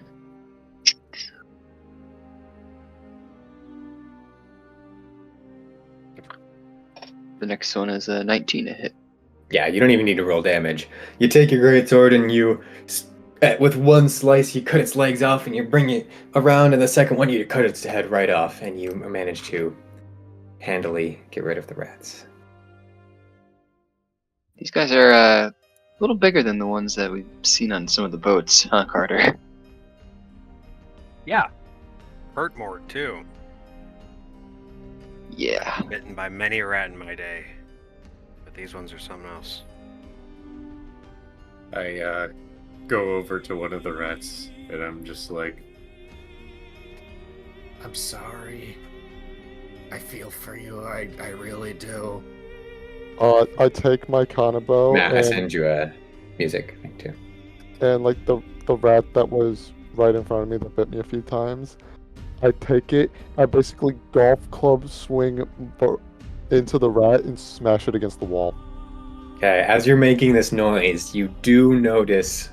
the next one is a 19 to hit. Yeah, you don't even need to roll damage. You take your greatsword and you, with one slice, you cut its legs off and you bring it around, and the second one you cut its head right off, and you manage to handily get rid of the rats. These guys are a little bigger than the ones that we've seen on some of the boats, huh, Carter? Yeah. Hurt more, too. Yeah. Been bitten by many a rat in my day. But these ones are something else. I go over to one of the rats and I'm just like, I'm sorry. I feel for you. I really do. I take my Kanabo Matt, I and, send you a music thing too. and like the rat that was right in front of me that bit me a few times, I take it, I basically golf club swing into the rat and smash it against the wall. Okay, as you're making this noise, you do notice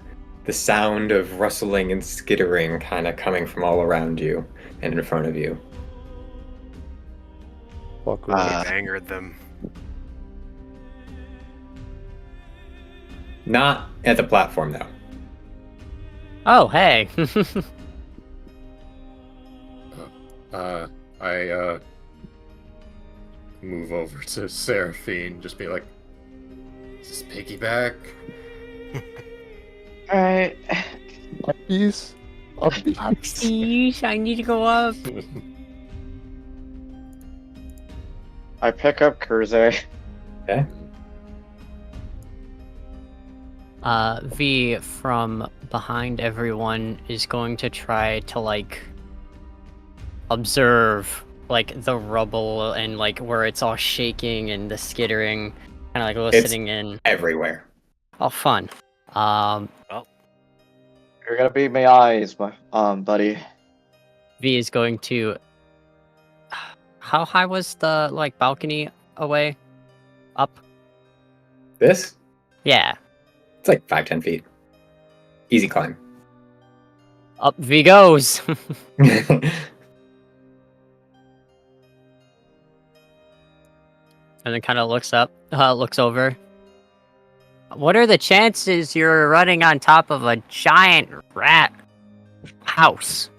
the sound of rustling and skittering kind of coming from all around you and in front of you. Fuck Uh, right. We've angered them. Not at the platform, though. Oh, hey. I move over to Seraphine, just be like, is this piggyback? Alright. Uppies? Uppies. Please, I need to go up. I pick up Kurze. Okay. V from behind everyone is going to try to like observe like the rubble and like where it's all shaking and the skittering, kind of like listening in. Everywhere. Oh, fun. You're gonna be my eyes, buddy. V is going to. How high was the like balcony away? Up? This? Yeah. It's like 5-10 feet. Easy climb. Up V goes. And then kind of looks up, looks over. What are the chances you're running on top of a giant rat house?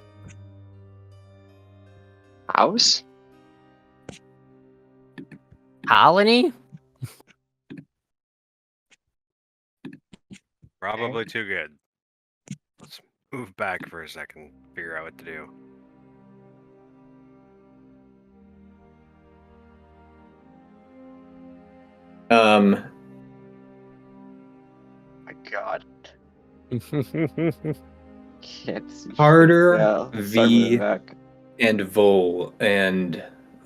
House? Colony? Probably too good. Let's move back for a second, figure out what to do. My god. Can't see. Carter, Yeah, start V, moving back. and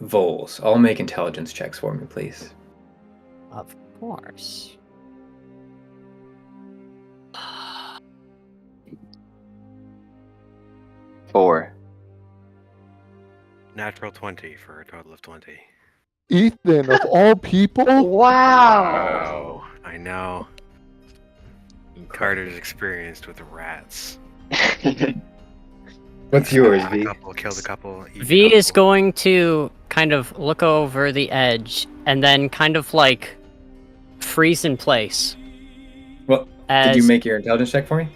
Vols. All make intelligence checks for me, please. Of course. Four. Natural 20 for a total of 20. Ethan, of all people? Wow! Oh, I know. Carter's experienced with rats. What's yours, Shot V? a couple, killed a couple. eaten a V is couple. going to kind of look over the edge and then kind of like freeze in place. Well, As... did you make your intelligence check for me?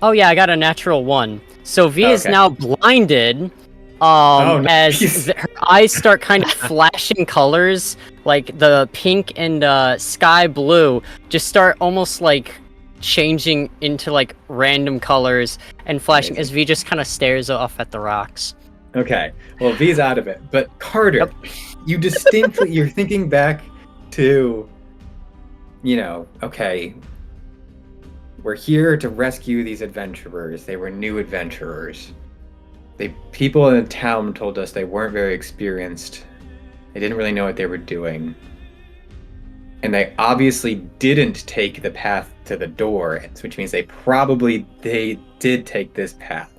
Oh yeah, I got a natural 1. So V is Okay. now blinded. Nice. As her eyes start kind of flashing colors, like the pink and sky blue, just start almost like changing into like random colors and flashing Amazing. as V just kind of stares off at the rocks. Okay, well, V's out of it, but Carter, Yep. you're thinking back to, okay, we're here to rescue these adventurers. They were new adventurers. People in the town told us they weren't very experienced. They didn't really know what they were doing. And they obviously didn't take the path to the door, which means they did take this path.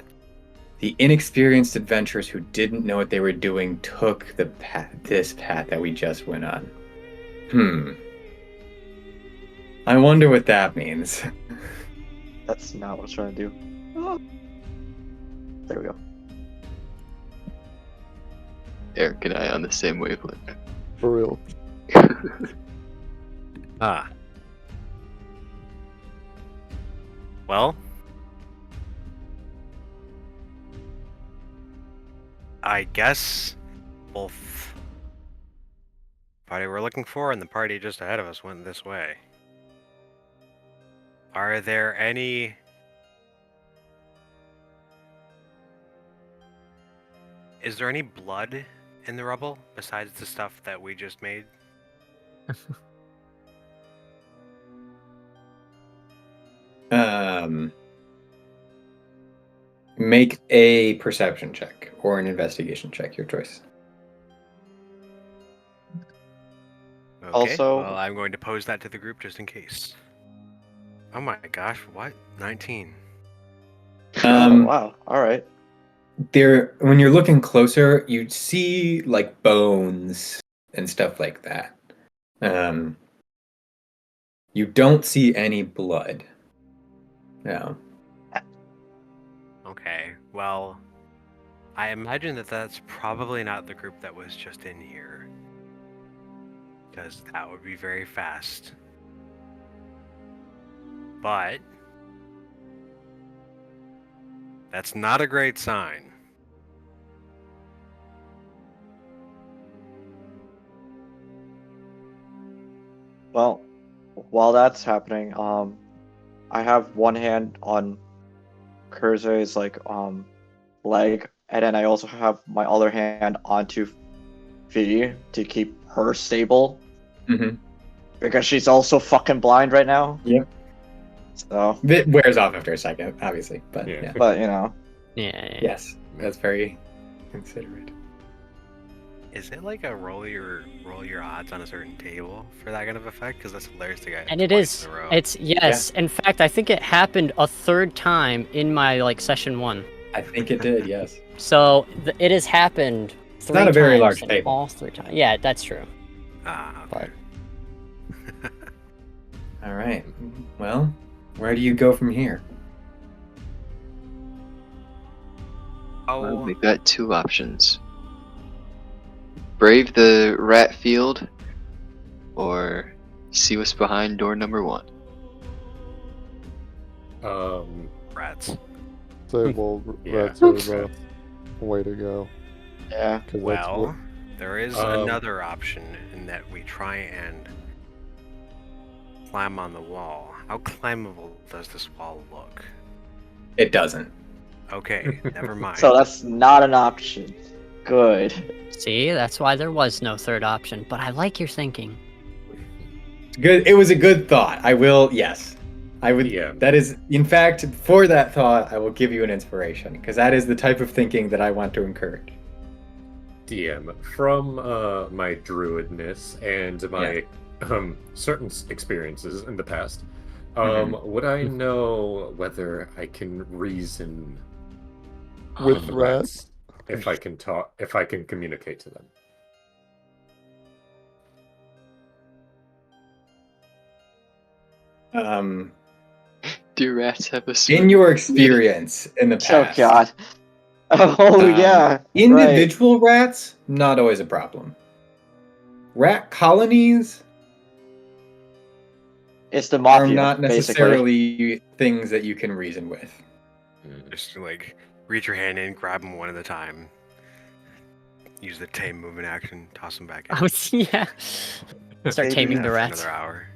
The inexperienced adventurers who didn't know what they were doing took this path that we just went on. I wonder what that means. That's not what I was trying to do. Oh. There we go. Eric and I on the same wavelength. For real. Ah. Well, I guess both party we're looking for and the party just ahead of us went this way. Are there any... Is there any blood in the rubble besides the stuff that we just made? Make a perception check or an investigation check, your choice. Okay, Also- well, I'm going to pose that to the group just in case. Oh my gosh, what? 19. Oh, wow. All right. When you're looking closer, you see like bones and stuff like that. You don't see any blood. No. Okay, well, I imagine that that's probably not the group that was just in here. Because that would be very fast. But that's not a great sign. Well, while that's happening, I have one hand on Kurze's leg, and then I also have my other hand onto V to keep her stable. Mm-hmm. Because she's also fucking blind right now. Yep. So, It wears off after a second, obviously, but Yeah. yeah. but you know, Yeah. Yes, that's very considerate. Is it like a roll your odds on a certain table for that kind of effect? Because that's hilarious to get. And it twice is. in a row. It's yes. In fact, I think it happened a third time in my session 1. I think it did, yes. So it has happened. It's not a very large in table. All 3 times. Yeah, that's true. Ah, But All right. Well, where do you go from here? oh, Well, we've got 2 options. Brave the rat field, or see what's behind door number 1. rats. So, well, Yeah. rats are the way to go. yeah. 'Cause that's Well, what- there is Um, another option in that we try and climb on the wall. How climbable does this wall look? It doesn't. Okay, never mind. So that's not an option. Good. see, that's why there was no third option. But I like your thinking. Good. It was a good thought. I will. Yes, I would. Yeah. That is, in fact, for that thought, I will give you an inspiration because that is the type of thinking that I want to encourage. DM, from my druidness and my certain experiences in the past, would I know whether I can reason With the rats? if I can talk, if I can communicate to them? Do rats have a In swim? your experience in the Oh past, god. Oh Um, yeah. Right. individual rats not always a problem. Rat colonies It's the are mafia, not basically. necessarily things that you can reason with. Just like reach your hand in, grab them one at a time. Use the tame movement action, toss them back in. Oh yeah. Start Maybe taming the For rats. Another hour.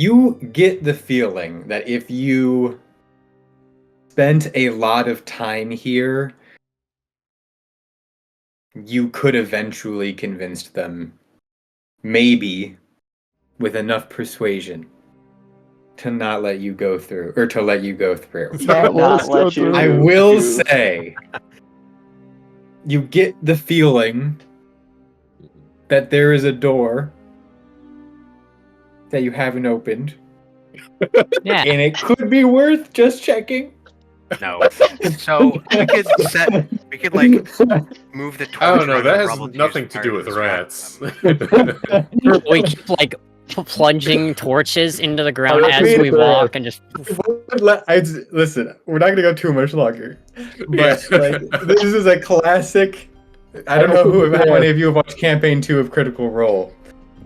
You get the feeling that if you spent a lot of time here, you could eventually convince them, maybe with enough persuasion, to not let you go through, or to let you go through. Can't not let you. I will say, you get the feeling that there is a door that you haven't opened, Yeah. and it could be worth just checking. No. So we could like move the torch. I don't know. around That the has rubble to nothing use to fire do with distract rats. We keep like plunging torches into the ground I as mean, we walk and just. Listen, we're not gonna go too much longer, but Yeah. like this is a classic. I don't know how many of you have watched Campaign 2 of Critical Role,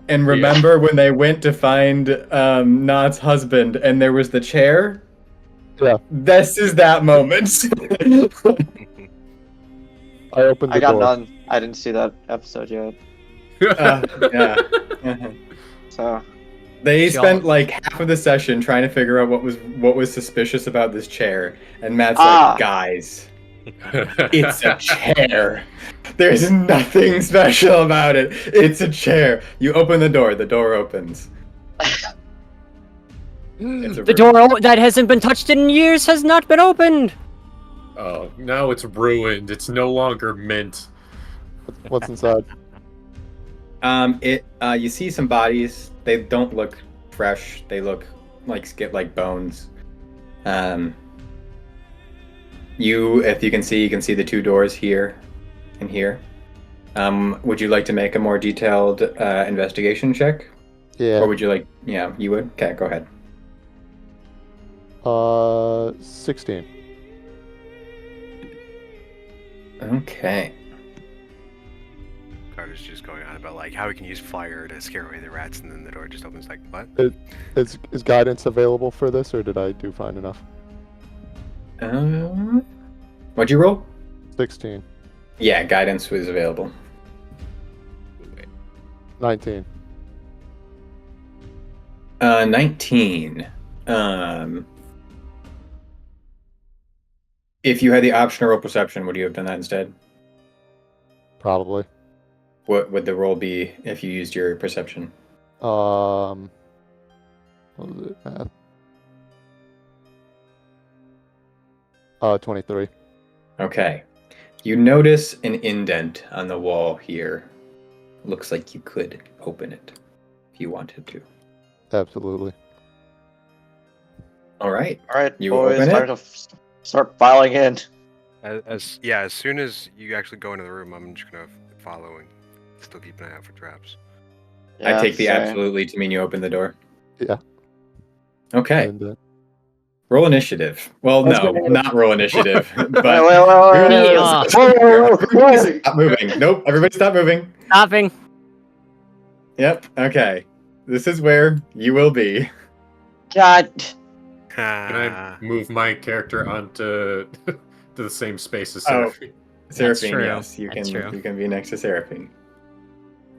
and remember when they went to find Nod's husband, and there was the chair. Yeah. This is that moment. I opened the I got door. none. I didn't see that episode yet. Yeah. Uh-huh. So They Y'all- spent like half of the session trying to figure out what was suspicious about this chair, and Matt's Ah. like, "Guys, it's a chair. There's nothing special about it. It's a chair." You open the door opens. It's a The room. door that hasn't been touched in years has not been opened. Oh, now it's ruined. It's no longer mint. What's inside? You see some bodies. They don't look fresh. They look like bones. If you can see the two doors here and here. Would you like to make a more detailed investigation check? Yeah. Or would you like? Yeah, you would. Okay, go ahead. 16. Okay. Carter's just going on about like how we can use fire to scare away the rats, and then the door just opens. Like what? Is guidance available for this, or did I do fine enough? What'd you roll? 16. Yeah, guidance was available. 19. 19. If you had the option to roll perception, would you have done that instead? Probably. What would the roll be if you used your perception? What was it? Math? 23. Okay. You notice an indent on the wall here. Looks like you could open it if you wanted to. Absolutely. All right. all right, You boys, open it? time to start filing in. As soon as you actually go into the room, I'm just gonna follow and still keep an eye out for traps. I take the same. absolutely to mean you open the door. Yeah. Okay. And, Roll initiative. Well, Let's no, go. not roll initiative. But Wait. Yeah. Whoa. Stop moving. Nope. Everybody stop moving. Stopping. Yep. Okay. This is where you will be. God. Can I move my character onto to the same space as Oh. Seraphine? Seraphine, true. yes. You That's true. can be next to Seraphine.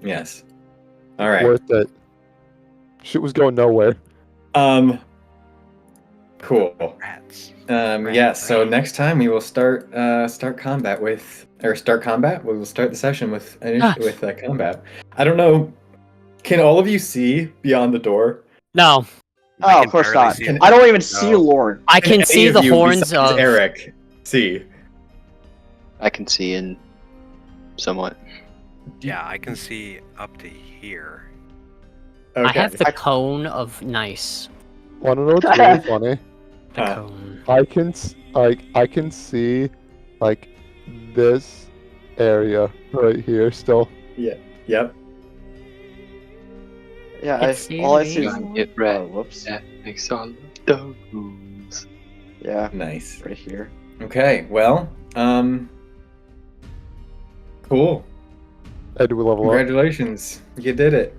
Yes. All right. worth it. Shit was going nowhere. Cool. Rats. Yeah, so next time we will start combat with start combat. We will start the session with combat. I don't know. Can all of you see beyond the door? No, I Oh, can of course barely not. see it. I don't even see Lorn. I Can can any see of the you horns besides of. Erich. See. I can see in somewhat. Yeah, I can see up to here. Okay. I have the cone of nice. Want to know what's really funny? The Huh. cone. I can see like this area right here still. Yep. Yeah, It's all I see is. Gonna get red. Oh, whoops. That makes all of those. Yeah, Nice. right here. Okay. Well. Cool. Hey, do we level up? Congratulations. You did it.